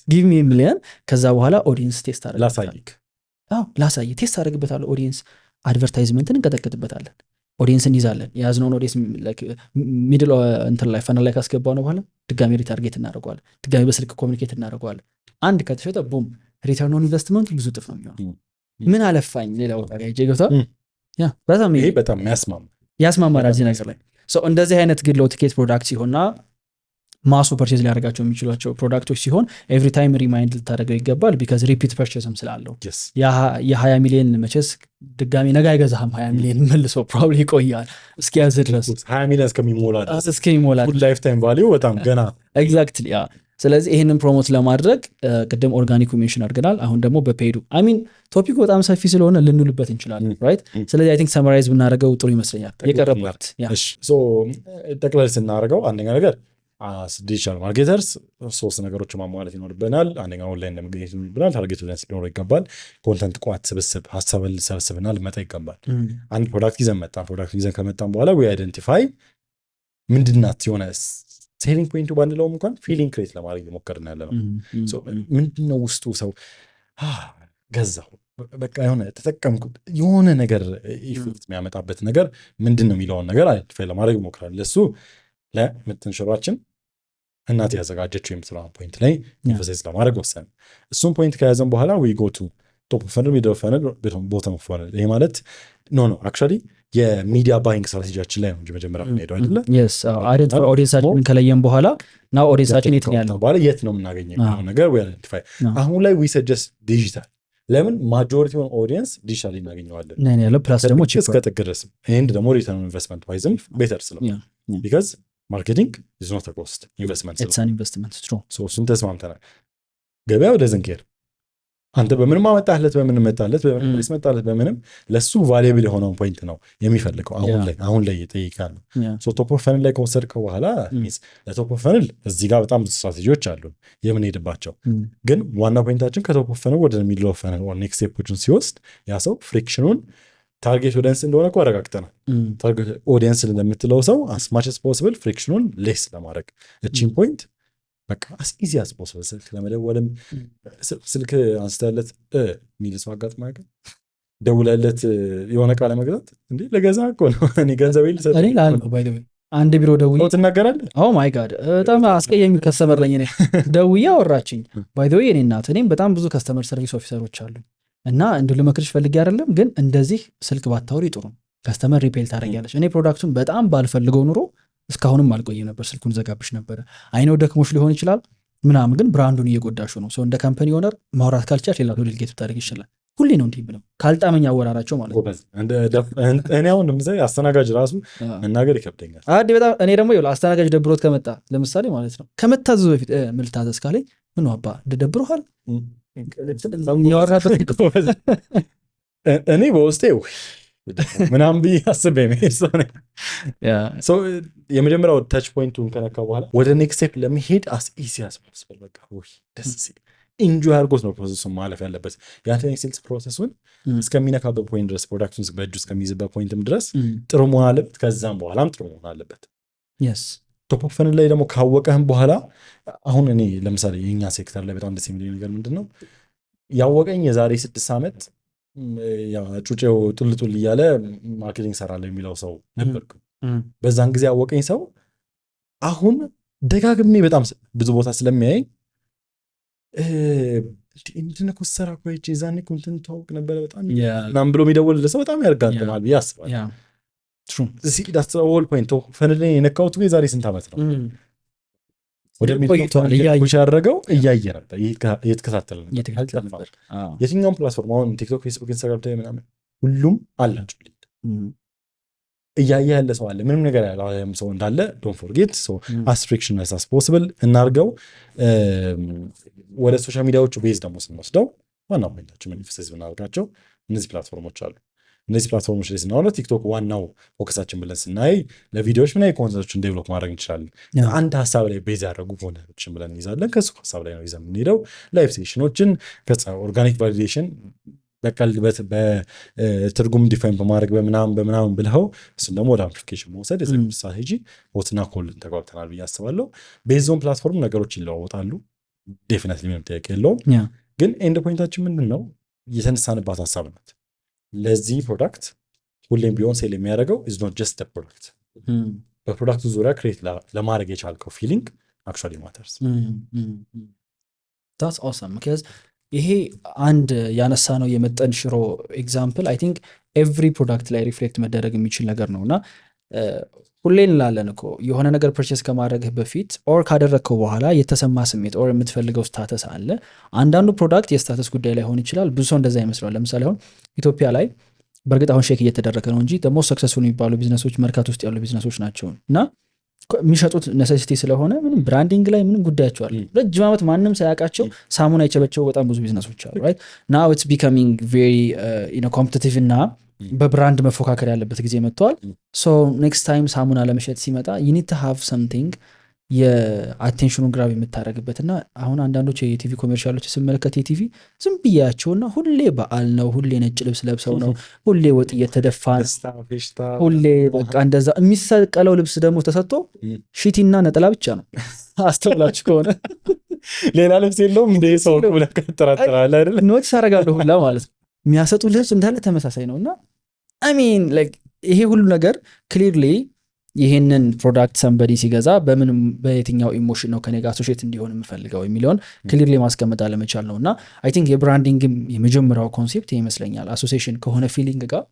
ጊቭ ሚ ሚሊዮን። ከዛ በኋላ ኦዲየንስ ቴስት ላሳይ ቴስት አደርግበታለሁ። ኦዲየንስ አድቨርታይዝመንትን እንቀጠቅጥበታለን። ኦዲየንስ እንይዛለን። የያዝነውን ኦዲየንስ ሚድል እንትን ላይ ፈነል ላይ ካስገባው ነው በኋላ ድጋሚ ሪታርጌት እናደርገዋለን። ድጋሚ በስልክ ኮሚኒኬት እናደርገዋለን። አንድ ከተሸጠ ቡም ሪተርን ኦን ኢንቨስትመንት ብዙ ጥፍ ነው የሚሆነው። ምን አለፋኝ ሌላ ቦታ ጋር ሄጄ ገብታ በጣም ያስማማል እዚህ ነገር ላይ። እንደዚህ አይነት ግን ሎው ቲኬት ፕሮዳክት ሲሆንና ማሱ ፐርቼዝ ሊያደርጋቸው የሚችሏቸው ፕሮዳክቶች ሲሆን ኤቭሪ ታይም ሪማይንድ ልታደርገው ይገባል። ቢካዝ ሪፒት ፐርቼዝም ስላለው የ20 ሚሊዮን መቼስ ድጋሚ ነገ አይገዛህም። 20 ሚሊዮን መልሶ ፕሮባብሊ ይቆያል እስኪያዝ ድረስ 20 ሚሊዮን እስከሚሞላ ላይፍ ታይም ቫሊዩ በጣም ገና ኤግዛክትሊ ስለዚህ ይህንን ፕሮሞት ለማድረግ ቅድም ኦርጋኒኩ ሜንሽን አድርገናል። አሁን ደግሞ በፔዱ ሚን ቶፒኩ በጣም ሰፊ ስለሆነ ልንውልበት እንችላለን ራይት። ስለዚህ አይ ቲንክ ሰመራይዝ ብናደርገው ጥሩ ይመስለኛል። የቀረባት ጠቅላላ ስናደርገው አንደኛ ነገር ዲጂታል ማርኬተርስ 3 ነገሮች ማሟላት ይኖርብናል። አንደኛ ኦንላይን ለመገኘት ይኖርብናል። ታርጌት ኦዲየንስ ሊኖረው ይገባል። ኮንተንት ቋት ስብስብ ሀሳብን ልሰብስብና ልመጣ ይገባል። አንድ ፕሮዳክት ይዘን መጣን። ፕሮዳክት ይዘን ከመጣን በኋላ ዊ አይደንቲፋይ ምንድናት የሆነ ሴሊንግ ፖይንቱ ባንለውም እንኳን ፊሊንግ ክሬት ለማድረግ የሞከርን ያለ ነው። ምንድነው ውስጡ ሰው ገዛው በቃ የሆነ ተጠቀምኩት የሆነ ነገር ኢፌክት የሚያመጣበት ነገር ምንድን ነው የሚለውን ነገር አይደንቲፋይ ለማድረግ ይሞክራል። ለሱ ለምትንሽሯችን እናት ያዘጋጀችው የምስራ ፖይንት ላይ ኢንቨስት ለማድረግ ወሰን። እሱም ፖይንት ከያዘን በኋላ ዊ ጎ ቱ ቶፕ ኦፍ ፈነል፣ ሚድል ኦፍ ፈነል፣ ቦተም ኦፍ ፈነል። ይሄ ማለት አክቹዋሊ የሚዲያ ባይንግ ስትራቴጂያችን ላይ ነው እንጂ መጀመሪያ የምንሄደው አይደለ? አይደንቲፋይ ኦዲየንሳችንን ከለየን በኋላ ና ኦዲየንሳችን የት ነው ያለው በኋላ የት ነው የምናገኘው ነገር ዊ አይደንቲፋይ። አሁን ላይ ዊ ሰጀስት ዲጂታል። ለምን ማጆሪቲ ሆን ኦዲየንስ ዲጂታል እናገኘዋለን ነን ያለው ፕላስ ደግሞ እስከ ጥግ ድረስ። ይሄን ደግሞ ሪተርን ኢንቨስትመንት ዋይዝም ቤተር ስለሆነ ቢካዝ ማርኬቲንግ ኢዝ ኖት አ ኮስት ኢንቨስትመንት ስለሆነ እሱን ተስማምተናል። ገበያ ወደ ዝንኬር አንተ በምንም አመጣለት በምንም መጣለት በምንም መጣለት በምንም ለሱ ቫልዩብል የሆነውን ፖይንት ነው የሚፈልገው አሁን ላይ ይጠይቃል። ቶፕ ኦፍ ፈነል ላይ ከወሰድከው በኋላ ለቶፕ ኦፍ ፈነል እዚህ ጋር በጣም ብዙ ስትራቴጂዎች አሉ የምንሄድባቸው። ግን ዋና ፖይንታችን ከቶፕ ኦፍ ፈነል ወደ ሚድል ኦፍ ፈነል ወር ኔክስት ስቴፖችን ሲወስድ ያ ሰው ፍሪክሽኑን ታርጌት ኦዲየንስ እንደሆነ እኮ አረጋግጠናል። ታርጌት ኦዲየንስ ለምትለው ሰው as much as possible ፍሪክሽኑን ሌስ ለማድረግ እቺን ፖይንት በቃ as easy as possible ስልክ ለመደወልም ስልክ አንስተለት ሚል ሰው አጋጥሞ ያውቃል? ደውለለት የሆነ ቃል ለመግዛት እንዴ ለገዛ እኮ ነው እኔ ገንዘብ ይልሰጥ እኔ ላልኩ ባይ ዘ ወይ አንድ ቢሮ ደውዬ ትናገራለህ። ኦ ማይ ጋድ በጣም አስቀያሚ ከስተመር ነኝ እኔ። ደውዬ አወራችኝ ባይ ዘ ወይ እኔ እናት እኔም በጣም ብዙ ከስተመር ሰርቪስ ኦፊሰሮች አሉ እና እንዱ ልመክርሽ ፈልጌ አይደለም ግን እንደዚህ ስልክ ባታወሪ ጥሩ ነው። ከስተመር ሪፔል ታደርጊያለሽ። እኔ ፕሮዳክቱን በጣም ባልፈልገው ኑሮ እስካሁንም አልቆየም ነበር፣ ስልኩን ዘጋብሽ ነበረ። አይነው ደክሞሽ ሊሆን ይችላል ምናምን፣ ግን ብራንዱን እየጎዳሹ ነው። ሰው እንደ ካምፓኒ ኦነር ማውራት ካልቻልሽ ሌላ ሰው ዲልጌት ብታደርግ ይችላል። ሁሌ ነው እንዲህ ብለው ካልጣመኝ አወራራቸው ማለት ነው። እኔ አሁን ለምሳሌ አስተናጋጅ ራሱ መናገር ይከብደኛል። በጣም እኔ ደግሞ ይኸውልህ አስተናጋጅ ደብሮት ከመጣ ለምሳሌ ማለት ነው ከመታዘዙ በፊት ምን ልታዘዝ ካለኝ ምን አባ ደብሮሃል እኔ በውስጤ ምናምን ብዬ አስቤ የመጀመሪያው ታች ፖይንቱን ከነካ በኋላ ወደ ኔክስት ስቴፕ ለመሄድ አስ ኢዚ አስ ፖሲብል በቃ ደስ ሲል ኢንጆይ አድርጎት ነው ፕሮሰሱን ማለፍ ያለበት። የአንተን ሴልስ ፕሮሰሱን እስከሚነካበት ፖይንት ድረስ ፕሮዳክቱን በእጁ እስከሚይዝበት ፖይንትም ድረስ ጥሩ መሆን አለበት። ከዛም በኋላም ጥሩ መሆን አለበት። ቶፕ ኦፍ ፈነል ላይ ደግሞ ካወቀህም በኋላ አሁን እኔ ለምሳሌ የኛ ሴክተር ላይ በጣም ደስ የሚለኝ ነገር ምንድን ነው ያወቀኝ የዛሬ 6 ዓመት ጩጬው ጡልጡል እያለ ማርኬቲንግ ሰራለሁ የሚለው ሰው ነበርኩ። በዛን ጊዜ ያወቀኝ ሰው አሁን ደጋግሜ በጣም ብዙ ቦታ ስለሚያየኝ እንትን እኮ ሰራ እኮ ዛኔ እኮ እንትን ታውቅ ነበረ በጣም ምናምን ብሎ የሚደውል ሰው በጣም ያርጋጥማል ብዬ አስባለሁ። ፖይንት ፈነል የነካሁት የዛሬ ስንት ዓመት ነው ወደ ሚድል ያደረገው እያየ ነበር እየተከታተለ ነበር። የትኛውም ፕላትፎርም አሁን ቲክቶክ፣ ፌስቡክ፣ ኢንስታግራም ላይ ምናምን ሁሉም አላቸው እያየ ያለ ሰው አለ። ምንም ነገር ያለ ሰው እንዳለ ዶንት ፎርጌት አስ ፍሪክሽንለስ አስ ፖሲብል እናርገው። ወደ ሶሻል ሚዲያዎቹ ቤዝ ደግሞ ስንወስደው ዋና ፖይንታችን መንፈስ ብናደርጋቸው እነዚህ ፕላትፎርሞች አሉ። እነዚህ ፕላትፎርሞች ላይ ስናወራ ቲክቶክ ዋናው ፎከሳችን ብለን ስናይ ለቪዲዮዎች ምን ኮንተንቶችን ዴቨሎፕ ማድረግ እንችላለን። አንድ ሀሳብ ላይ ቤዝ ያደረጉ ኮንተንቶችን ብለን እንይዛለን። ከሱ ሀሳብ ላይ ነው ይዘን የምንሄደው ላይቭ ሴሽኖችን ኦርጋኒክ ቫሊዴሽን በቀልበት በትርጉም ዲፋይን በማድረግ በምናምን ብለው እሱን ደግሞ ወደ አምፕሊፊኬሽን መውሰድ ስትራቴጂ ቦትና ኮልን ተጓብተናል ብዬ አስባለሁ። ቤዞን ፕላትፎርም ነገሮች ይለዋወጣሉ። ዴፊኒትሊ ምንም ጥያቄ የለውም። ግን ኤንድ ፖይንታችን ምንድን ነው የተነሳንባት ሀሳብ ናት። ለዚህ ፕሮዳክት ሁሌም ቢሆን ሴል የሚያደርገው ኢዝ ኖት ጀስት ፕሮዳክት። በፕሮዳክቱ ዙሪያ ክሬት ለማድረግ የቻልከው ፊሊንግ አክቹዋሊ ማተርስ። ታትስ ኦሰም ምክንያት ይሄ አንድ ያነሳ ነው የመጠን ሽሮ ኤግዛምፕል አይ ቲንክ ኤቭሪ ፕሮዳክት ላይ ሪፍሌክት መደረግ የሚችል ነገር ነው እና ሁሌ እንላለን እኮ የሆነ ነገር ፐርቼስ ከማድረግህ በፊት ኦር ካደረግከው በኋላ የተሰማ ስሜት ኦር የምትፈልገው ስታተስ አለ። አንዳንዱ ፕሮዳክት የስታተስ ጉዳይ ላይ ሆን ይችላል። ብዙ ሰው እንደዛ ይመስለዋል። ለምሳሌ አሁን ኢትዮጵያ ላይ በእርግጥ አሁን ሼክ እየተደረገ ነው እንጂ ደግሞ ሰክሰስፉል የሚባሉ ቢዝነሶች መርካቶ ውስጥ ያሉ ቢዝነሶች ናቸው እና የሚሸጡት ነሰሲቲ ስለሆነ ምንም ብራንዲንግ ላይ ምንም ጉዳያቸው አለ። ረጅም ዓመት ማንም ሳያውቃቸው ሳሙና የቸበቸው በጣም ብዙ ቢዝነሶች አሉ። ራይት ናው ኢትስ ቢካሚንግ ቬሪ ኮምፒቲቲቭ እና በብራንድ መፎካከር ያለበት ጊዜ መጥተዋል። ሶ ኔክስት ታይም ሳሙና ለመሸጥ ሲመጣ you need to have something የአቴንሽኑን ግራብ የምታደረግበት እና አሁን አንዳንዶች የቲቪ ኮሜርሻሎች ስመለከት የቲቪ ዝም ብያቸውና ሁሌ በዓል ነው፣ ሁሌ ነጭ ልብስ ለብሰው ነው፣ ሁሌ ወጥ እየተደፋ ሁሌ በቃ እንደዛ የሚሰቀለው ልብስ ደግሞ ተሰጥቶ ሺቲና ነጠላ ብቻ ነው። አስተውላችሁ ከሆነ ሌላ ልብስ የለውም እንደ ሰው ብለህ ከተራተራለህ አይደል? ኖቲስ አደርጋለሁ ሁላ ማለት ነው። የሚያሰጡ ልብስ እንዳለ ተመሳሳይ ነው። እና አሚን ይሄ ሁሉ ነገር ክሊርሊ ይሄንን ፕሮዳክት ሰንበዲ ሲገዛ በየትኛው ኢሞሽን ነው ከኔ ጋር አሶሼት እንዲሆን የምፈልገው የሚለውን ክሊርሊ ማስቀመጥ አለመቻል ነው። እና አይ ቲንክ የብራንዲንግም የመጀመሪያው ኮንሴፕት ይመስለኛል አሶሴሽን ከሆነ ፊሊንግ ጋር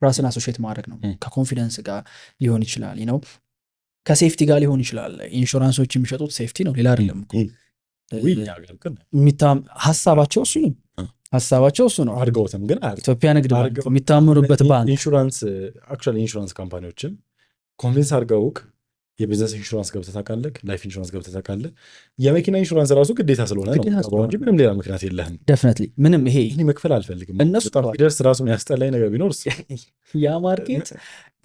ራስን አሶሼት ማድረግ ነው። ከኮንፊደንስ ጋር ሊሆን ይችላል ነው፣ ከሴፍቲ ጋር ሊሆን ይችላል። ኢንሹራንሶች የሚሸጡት ሴፍቲ ነው፣ ሌላ አይደለም። ሀሳባቸው እሱ ነው። አድርገውትም ግን ኢትዮጵያ ንግድ ባንክ የሚታምኑበት ባንክ ኢንሹራንስ ካምፓኒዎችን ኮንቪንስ አድርገውክ የቢዝነስ ኢንሹራንስ ገብተህ ታውቃለህ፣ ላይፍ ኢንሹራንስ ገብተህ ታውቃለህ። የመኪና ኢንሹራንስ ራሱ ግዴታ ስለሆነ ነው እንጂ ምንም ሌላ ምክንያት የለህም። ዴፊኒትሊ ምንም ይሄ መክፈል አልፈልግም በጣም ፊደርስ ራሱን ያስጠላኝ ነገር ቢኖር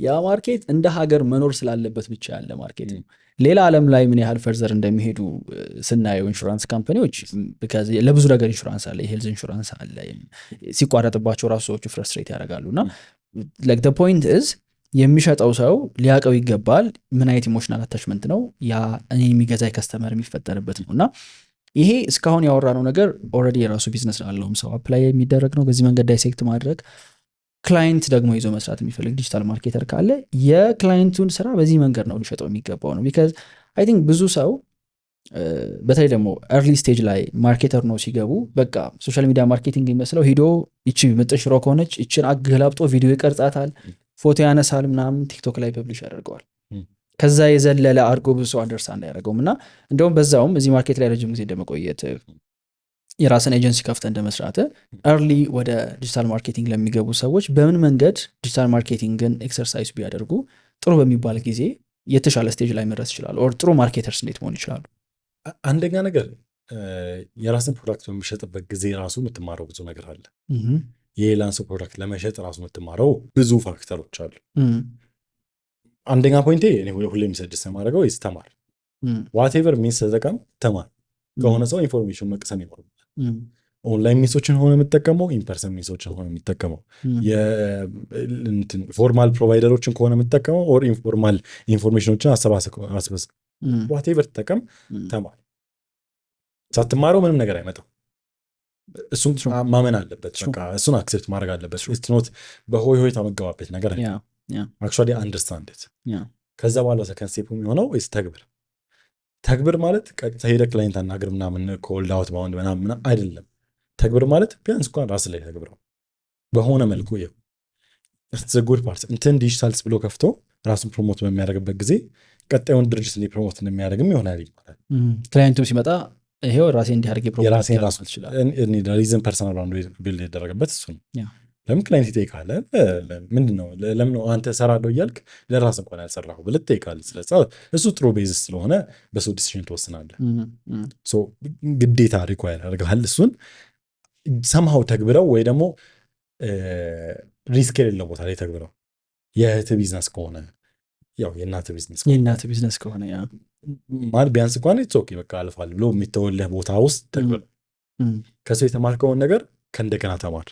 ያ ማርኬት እንደ ሀገር መኖር ስላለበት ብቻ ያለ ማርኬት ነው። ሌላ ዓለም ላይ ምን ያህል ፈርዘር እንደሚሄዱ ስናየው ኢንሹራንስ ካምፓኒዎች ለብዙ ነገር ኢንሹራንስ አለ፣ የሄልዝ ኢንሹራንስ አለ። ሲቋረጥባቸው ራሱ ሰዎቹ ፍረስትሬት ያደርጋሉ። እና ላይክ ዘ ፖይንት ኢዝ የሚሸጠው ሰው ሊያውቀው ይገባል ምን አይነት ኢሞሽናል አታችመንት ነው ያ እኔ የሚገዛይ ከስተመር የሚፈጠርበት ነው። እና ይሄ እስካሁን ያወራነው ነገር ኦልሬዲ የራሱ ቢዝነስ ላለውም ሰው አፕላይ የሚደረግ ነው። በዚህ መንገድ ዳይሴክት ማድረግ ክላይንት ደግሞ ይዞ መስራት የሚፈልግ ዲጂታል ማርኬተር ካለ የክላይንቱን ስራ በዚህ መንገድ ነው ሊሸጠው የሚገባው ነው። ቢካዝ አይ ቲንክ ብዙ ሰው በተለይ ደግሞ ኤርሊ ስቴጅ ላይ ማርኬተር ነው ሲገቡ በቃ ሶሻል ሚዲያ ማርኬቲንግ የሚመስለው ሂዶ ይቺ ምጥን ሽሮ ከሆነች ይችን አገላብጦ ቪዲዮ ይቀርጻታል፣ ፎቶ ያነሳል፣ ምናምን ቲክቶክ ላይ ፐብሊሽ ያደርገዋል። ከዛ የዘለለ አድርጎ ብዙ ሰው አንደርስታንድ አያደርገውም። እና እንደውም በዛውም እዚህ ማርኬት ላይ ረጅም ጊዜ እንደመቆየት የራስን ኤጀንሲ ከፍተ እንደመስራት ኤርሊ ወደ ዲጂታል ማርኬቲንግ ለሚገቡ ሰዎች በምን መንገድ ዲጂታል ማርኬቲንግን ኤክሰርሳይዝ ቢያደርጉ ጥሩ በሚባል ጊዜ የተሻለ ስቴጅ ላይ መድረስ ይችላሉ፣ ኦር ጥሩ ማርኬተርስ እንዴት መሆን ይችላሉ? አንደኛ ነገር የራስን ፕሮዳክት በሚሸጥበት ጊዜ ራሱ የምትማረው ብዙ ነገር አለ። የሌላን ሰው ፕሮዳክት ለመሸጥ ራሱ የምትማረው ብዙ ፋክተሮች አሉ። አንደኛ ፖይንቴ ሁሌ የሚሰድስ የማደርገው ተማር፣ ዋቴቨር ሚንስ ተጠቀም፣ ተማር። ከሆነ ሰው ኢንፎርሜሽን መቅሰም ይኖርብናል። ኦንላይን ሚንሶችን ሆነ የምጠቀመው፣ ኢንፐርሰን ሚንሶችን ሆነ የሚጠቀመው፣ ፎርማል ፕሮቫይደሮችን ከሆነ የምጠቀመው፣ ኦር ኢንፎርማል ኢንፎርሜሽኖችን አሰባስበ ዋቴቨር ተጠቀም፣ ተማር። ሳትማረው ምንም ነገር አይመጣም። እሱን ማመን አለበት። እሱን አክሴፕት ማድረግ አለበት። ኖት በሆይ ሆይ ታመገባበት ነገር አክቹዋሊ አንደርስታንድ። ከዛ በኋላ ሰከንድ ስቴፕ የሚሆነው ተግብር ማለት ቀጥታ ሄደ ክላይንት አናግር ምናምን ኮልድ አውት ባውንድ ምናምን አይደለም። ተግብር ማለት ቢያንስ እንኳን ራስ ላይ ተግብረው በሆነ መልኩ ጉድ ፓርት እንትን ዲጂታልስ ብሎ ከፍቶ ራሱን ፕሮሞት በሚያደርግበት ጊዜ ቀጣዩን ድርጅት እንዲ ፕሮሞት እንደሚያደርግም ይሆናል ይባላል። ክላይንቱም ሲመጣ ይሄው ራሴ እንዲያደርግ የራሴን ራሱ ሪዝን ፐርሰናል አንዱ ቢልድ ያደረገበት እሱ ነው። ለምን ክላይንት ይጠይቃል? ምንድነው ለምን አንተ ሰራለሁ እያልክ ለራስ እንኳን ያልሰራሁ ብለህ ትጠይቃለህ። ስለዚህ እሱ ጥሩ ቤዝስ ስለሆነ በሱ ዲሲዥን ትወስናለህ። ግዴታ ሪኳየር ያደርጋል። እሱን ሰምሃው ተግብረው ወይ ደግሞ ሪስክ የሌለው ቦታ ላይ ተግብረው። የእህት ቢዝነስ ከሆነ ያው የእናት ቢዝነስ ከሆነ ማለት ቢያንስ እንኳን ኦኬ በቃ አልፋል ብሎ የሚተወለህ ቦታ ውስጥ ተግብረው። ከሰው የተማርከውን ነገር ከእንደገና ተማር።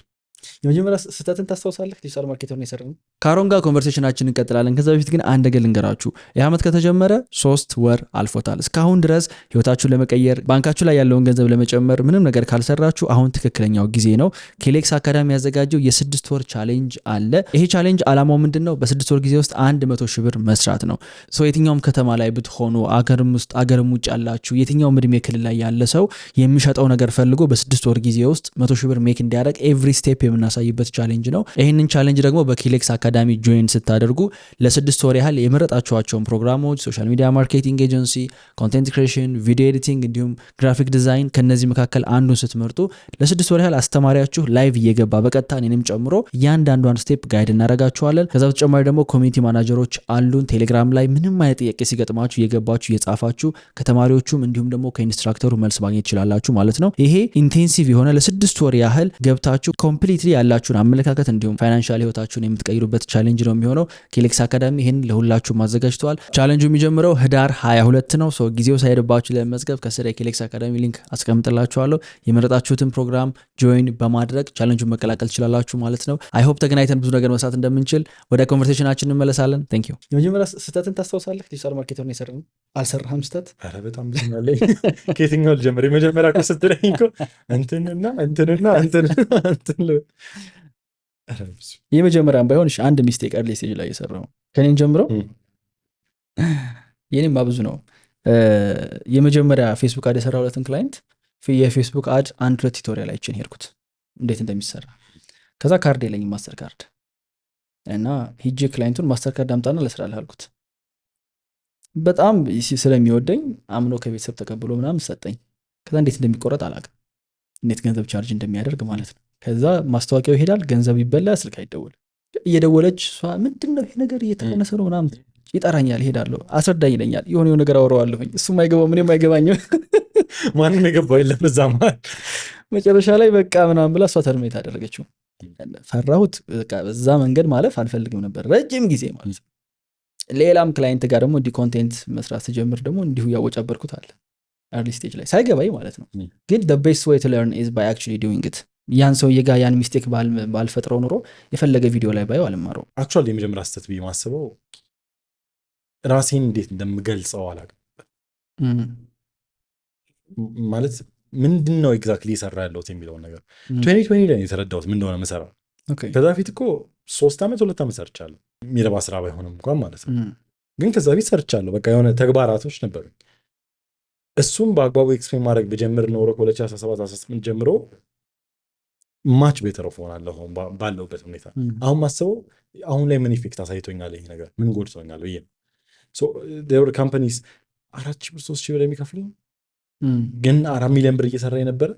የመጀመሪያ ስህተትን ታስታውሳለህ? ዲጂታል ማርኬተር ነው የሰራነው። ከአሮን ጋር ኮንቨርሴሽናችን እንቀጥላለን። ከዛ በፊት ግን አንድ ነገር ልንገራችሁ። ይህ ዓመት ከተጀመረ 3 ወር አልፎታል። እስካሁን ድረስ ህይወታችሁን ለመቀየር ባንካችሁ ላይ ያለውን ገንዘብ ለመጨመር ምንም ነገር ካልሰራችሁ አሁን ትክክለኛው ጊዜ ነው። ኬሌክስ አካዳሚ ያዘጋጀው የ6 ወር ቻሌንጅ አለ። ይሄ ቻሌንጅ ዓላማው ምንድን ነው? በ6 ወር ጊዜ ውስጥ 100 ሺህ ብር መስራት ነው። የትኛውም ከተማ ላይ ብትሆኑ አገርም ውስጥ አገርም ውጭ ያላችሁ የትኛውም እድሜ ክልል ላይ ያለ ሰው የሚሸጠው ነገር ፈልጎ በ6 ወር ጊዜ ውስጥ 100 ሺህ ብር ሜክ እንዲያደርግ ኤቭሪ ስቴፕ የምናሳይበት ቻሌንጅ ነው። ይህንን ቻሌንጅ ደግሞ በኪሌክስ አካዳሚ ጆይን ስታደርጉ ለ6 ወር ያህል የመረጣችኋቸውን ፕሮግራሞች ሶሻል ሚዲያ ማርኬቲንግ ኤጀንሲ፣ ኮንቴንት ክሬሽን፣ ቪዲዮ ኤዲቲንግ እንዲሁም ግራፊክ ዲዛይን ከነዚህ መካከል አንዱን ስትመርጡ ለ6 ወር ያህል አስተማሪያችሁ ላይቭ እየገባ በቀጥታ እኔንም ጨምሮ እያንዳንዷን ስቴፕ ጋይድ እናደርጋችኋለን። ከዛ በተጨማሪ ደግሞ ኮሚኒቲ ማናጀሮች አሉን ቴሌግራም ላይ ምንም አይነት ጥያቄ ሲገጥማችሁ እየገባችሁ እየጻፋችሁ ከተማሪዎቹም እንዲሁም ደግሞ ከኢንስትራክተሩ መልስ ማግኘት ትችላላችሁ ማለት ነው። ይሄ ኢንቴንሲቭ የሆነ ለ6 ወር ያህል ገብታችሁ ኮምፕሊትሊ ያላችሁን አመለካከት እንዲሁም ፋይናንሻል ህይወታችሁን የምትቀይሩበት ቻሌንጅ ነው የሚሆነው። ኪሌክስ አካዳሚ ይህን ለሁላችሁም አዘጋጅተዋል። ቻሌንጁ የሚጀምረው ህዳር 22 ነው። ጊዜው ሳይሄድባችሁ ለመመዝገብ ከስር የኪሌክስ አካዳሚ ሊንክ አስቀምጥላችኋለሁ። የመረጣችሁትን ፕሮግራም ጆይን በማድረግ ቻሌንጁን መቀላቀል ትችላላችሁ ማለት ነው። አይ ሆፕ ተገናኝተን ብዙ ነገር መስራት እንደምንችል ወደ ኮንቨርሴሽናችን እንመለሳለን። ቴንክ ዩ። የመጀመሪያ ስህተትን ታስታውሳለህ? ዲጂታል ማርኬተር የሰራው አልሰራህም ስህተት? ኧረ በጣም ብዙ ያለኝ ከየትኛው ልጀምር? የመጀመሪያ እኮ ስትለኝ እኮ እንትንና የመጀመሪያም ባይሆን አንድ ሚስቴክ አርሊ ስቴጅ ላይ የሰራው ከኔን ጀምሮ የኔማ ብዙ ነው። የመጀመሪያ ፌስቡክ አድ የሰራሁለትን ክላይንት የፌስቡክ አድ 1-2 ቱቶሪያል አይችን ሄድኩት እንዴት እንደሚሰራ። ከዛ ካርድ የለኝም ማስተር ካርድ እና ሂጄ ክላይንቱን ማስተር ካርድ አምጣና ለስራልህ አልኩት። በጣም ስለሚወደኝ አምኖ ከቤተሰብ ተቀብሎ ምናምን ሰጠኝ። ከዛ እንዴት እንደሚቆረጥ አላውቅም፣ እንዴት ገንዘብ ቻርጅ እንደሚያደርግ ማለት ነው። ከዛ ማስታወቂያው ይሄዳል፣ ገንዘብ ይበላ፣ ስልክ አይደወልም። እየደወለች እሷ ምንድነው ይሄ ነገር እየተቀነሰ ነው ምናምን ይጠራኛል፣ ሄዳለሁ፣ አስረዳኝ ይለኛል። የሆነ ነገር አወራዋለሁኝ፣ እሱም አይገባው ምንም አይገባኝም፣ ማንም የገባው የለም እዛ ማለት። መጨረሻ ላይ በቃ ምናምን ብላ እሷ ተርሜት አደረገችው። ፈራሁት። በቃ በዛ መንገድ ማለፍ አልፈልግም ነበር ረጅም ጊዜ ማለት ነው። ሌላም ክላይንት ጋር ደግሞ እንዲህ ኮንቴንት መስራት ስጀምር ደግሞ እንዲሁ ያወጫበርኩት አለ early stage ላይ ሳይገባኝ ማለት ነው። ግን the best way to learn is by actually doing it። ያን ሰውዬ ጋር ያን ሚስቴክ ባልፈጥረው ኑሮ የፈለገ ቪዲዮ ላይ ባየው አልማረው። አክቹዋሊ የመጀመሪያ ስህተት ብዬ ማስበው ራሴን እንዴት እንደምገልጸው አላውቅም። ማለት ምንድን ነው ኤግዛክትሊ እየሰራ ያለሁት የሚለውን ነገር 2020 ላይ የተረዳሁት ምን እንደሆነ የምሰራው። ከዛ በፊት እኮ 3 ዓመት 2 ዓመት ሰርቻለሁ፣ የሚረባ ስራ ባይሆንም እንኳን ማለት ነው። ግን ከዛ በፊት ሰርቻለሁ፣ በቃ የሆነ ተግባራቶች ነበሩኝ። እሱም በአግባቡ ኤክስፕሌን ማድረግ በጀምር ኖሮ 2017-18 ጀምሮ ማች ቤተር ኦፍ ሆናለሁ ባለሁበት ሁኔታ። አሁን ማስበው አሁን ላይ ምን ኢፌክት አሳይቶኛል ይሄ ነገር ምን ጎድቶኛል ብዬ ነው። ዴር ካምፓኒስ 4,000 ብር 3,000 ብር የሚከፍሉኝ ግን 4 ሚሊዮን ብር እየሰራ የነበረ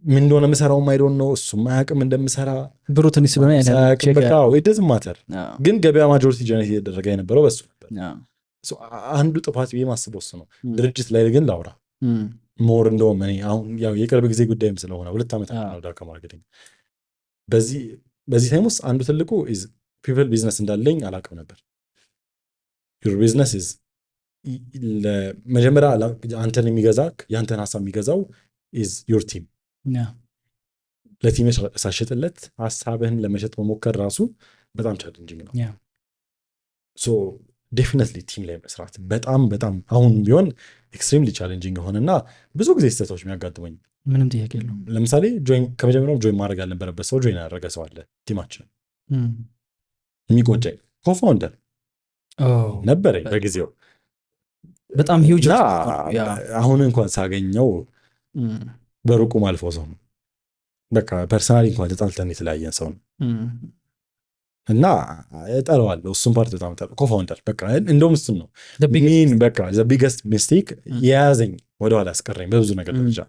ምን እንደሆነ የምሰራው ማይዶን ነው። እሱም አያውቅም እንደምሰራ ብሩ ትንሽ ስለሆነ ኢትዝንት ማተር። ግን ገበያ ማጆሪቲ ጀነሬት እየተደረገ የነበረው በሱ ነበር። አንዱ ጥፋት ብዬ ማስበው እሱ ነው። ድርጅት ላይ ግን ላውራ ሞር እንደውም እኔ አሁን ያው የቅርብ ጊዜ ጉዳይም ስለሆነ 2 ዓመት ነው ዳካ ማርኬቲንግ። በዚህ ታይም ውስጥ አንዱ ትልቁ ፒፕል ቢዝነስ እንዳለኝ አላውቅም ነበር። ዩር ቢዝነስ ኢዝ ለመጀመሪያ አንተን የሚገዛክ ያንተን ሀሳብ የሚገዛው ኢዝ ዩር ቲም። ለቲም ሳሸጥለት ሀሳብህን ለመሸጥ መሞከር ራሱ በጣም ቻሌንጂንግ ነው። ሶ ዴፊኒትሊ ቲም ላይ መስራት በጣም በጣም አሁን ቢሆን ኤክስትሪምሊ ቻሌንጂንግ የሆነና ብዙ ጊዜ ስህተቶች የሚያጋጥሙኝ ምንም ጥያቄ የለውም። ለምሳሌ ከመጀመሪያው ጆይን ማድረግ ያልነበረበት ሰው ጆይን ያደረገ ሰው አለ ቲማችን። የሚቆጨኝ ኮፋውንደር ነበረኝ በጊዜው በጣም ሂውጅ። አሁን እንኳን ሳገኘው በሩቁ ማልፈው ሰው ነው። በቃ ፐርሰናሊ እንኳን ተጣልተን የተለያየን ሰው ነው እና እጠለዋለሁ። እሱም ፓርት በጣም ኮፋውንደር በቃ እንደውም እሱን ነው በቃ ዘ ቢገስት ሚስቴክ የያዘኝ ወደኋላ ያስቀረኝ በብዙ ነገር ደረጃ።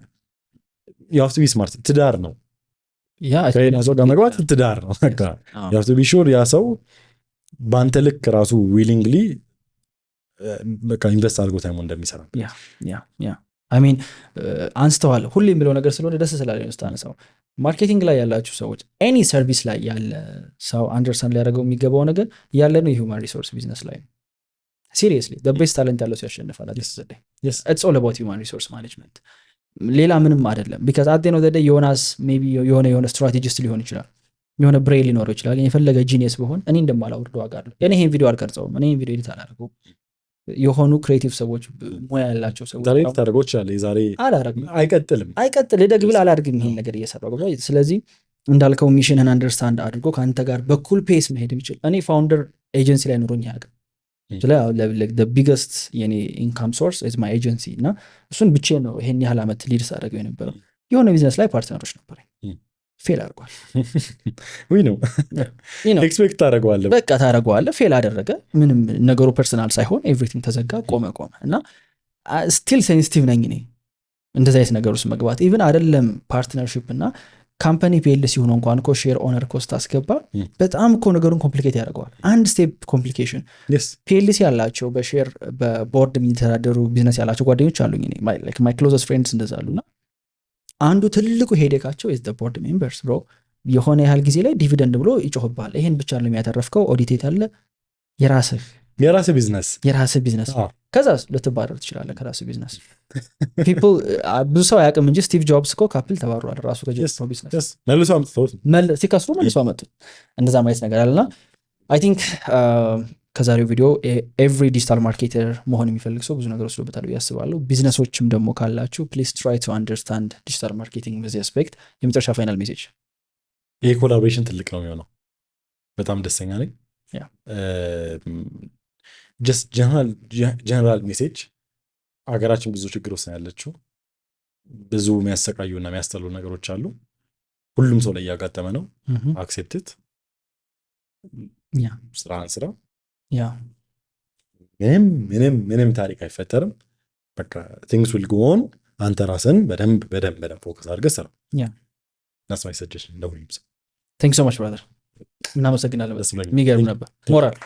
you have to be smart። ትዳር ነው ከሌላ ሰው ጋር መግባት ትዳር ነው። በቃ you have to be sure ያ ሰው በአንተ ልክ ራሱ ዊሊንግሊ በቃ ኢንቨስት አድርጎ ታይሞ እንደሚሰራ ሚን አንስተዋል። ሁሌ የሚለው ነገር ስለሆነ ደስ ስላለኝ ስታነሳው ማርኬቲንግ ላይ ያላችሁ ሰዎች ኤኒ ሰርቪስ ላይ ያለ ሰው አንደርስታንድ ሊያደርገው የሚገባው ነገር ያለ ነው የሂውማን ሪሶርስ ቢዝነስ ላይ ነው። ሲሪየስሊ the best ታለንት ያለው ሰው ያሸንፋል። it's all about human resource management ሌላ ምንም አይደለም። because at the end of the day ዮናስ maybe የሆነ ስትራቴጂስት ሊሆን ይችላል፣ የሆነ ብሬ ሊኖረው ይችላል። የፈለገ ጂኒየስ ቢሆን እኔ እንደማላወርደው አውቃለሁ። እኔ ይሄን ቪዲዮ አልቀርጸውም፣ እኔ ይሄን ቪዲዮ ኤዲት አላደርገውም። የሆኑ ክሬቲቭ ሰዎች ሙያ ያላቸው ሰዎች ዛሬ ታደርጎች አለ ዛሬ አላደርግም አይቀጥል ልደግ ብል አላደርግም ይሄን ነገር እየሰራሁ ገባ። ስለዚህ እንዳልከው ሚሽንን አንደርስታንድ አድርጎ ከአንተ ጋር በኩል ፔስ መሄድ የሚችል እኔ ፋውንደር ኤጀንሲ ላይ ኑሮኝ አያውቅም። the biggest የኔ ኢንካም ሶርስ is my agency እና እሱን ብቻዬን ነው ይሄን ያህል ዓመት ሊድስ አደረገው የነበረው። የሆነ ቢዝነስ ላይ ፓርትነሮች ነበረኝ ፌል አድርጓል። ነው ኤክስፔክት ታደረገዋለህ፣ በቃ ታደረገዋለህ። ፌል አደረገ። ምንም ነገሩ ፐርሰናል ሳይሆን ኤቭሪቲንግ ተዘጋ፣ ቆመ እና ስቲል ሴንሲቲቭ ነኝ እኔ እንደዚህ አይነት ነገር ውስጥ መግባት። ኢቭን አይደለም ፓርትነርሽፕ እና ካምፓኒ ፒኤልሲ ሆኖ እንኳን እኮ ሼር ኦነር ኮስት አስገባ በጣም እኮ ነገሩን ኮምፕሊኬት ያደርገዋል። አንድ ስቴፕ ኮምፕሊኬሽን። ፒኤልሲ ያላቸው በሼር በቦርድ የሚተዳደሩ ቢዝነስ ያላቸው ጓደኞች አሉኝ እኔ ማይ ክሎዘስት ፍሬንድስ እንደዛ አሉና አንዱ ትልቁ ሄዴካቸው ኢዝ ዘ ቦርድ ሜምበርስ ብሮ የሆነ ያህል ጊዜ ላይ ዲቪደንድ ብሎ ይጮህባል። ይሄን ብቻ ነው የሚያተረፍከው፣ ኦዲቴት አለ፣ የራስህ ቢዝነስ ከዛ ልትባረር ትችላለህ ከራስህ ቢዝነስ። ብዙ ሰው አያውቅም እንጂ ስቲቭ ጆብስ እኮ ካፕል ተባሯል ራሱ ከጀመረው ቢዝነስ ሲከስሩ መልሶ አመጡት። እንደዛ ማየት ነገር አለና አይ ቲንክ ከዛሬው ቪዲዮ ኤቭሪ ዲጂታል ማርኬተር መሆን የሚፈልግ ሰው ብዙ ነገር ወስዶበታል ብዬ አስባለሁ። ቢዝነሶችም ደግሞ ካላችሁ ፕሊዝ ትራይ ቱ አንደርስታንድ ዲጂታል ማርኬቲንግ በዚህ አስፔክት። የመጨረሻ ፋይናል ሜሴጅ። ይሄ ኮላቦሬሽን ትልቅ ነው የሚሆነው። በጣም ደስተኛ ነኝ። ጀስት ጀነራል ሜሴጅ፣ ሀገራችን ብዙ ችግር ውስጥ ያለችው ብዙ የሚያሰቃዩና የሚያስጠሉ ነገሮች አሉ። ሁሉም ሰው ላይ እያጋጠመ ነው። አክሴፕትት ስራን ስራ ምንም ታሪክ አይፈጠርም። በቃ ቲንግስ ዊል ጎ ኦን። አንተ ራስን በደንብ ፎከስ አድርገህ ስራ። ናስ ማይ ሰጀሽን ለሁሉም ሰው። ቴንክ ሶ ማች ብራዘር፣ እናመሰግናለን። የሚገርም ነበር ሞራል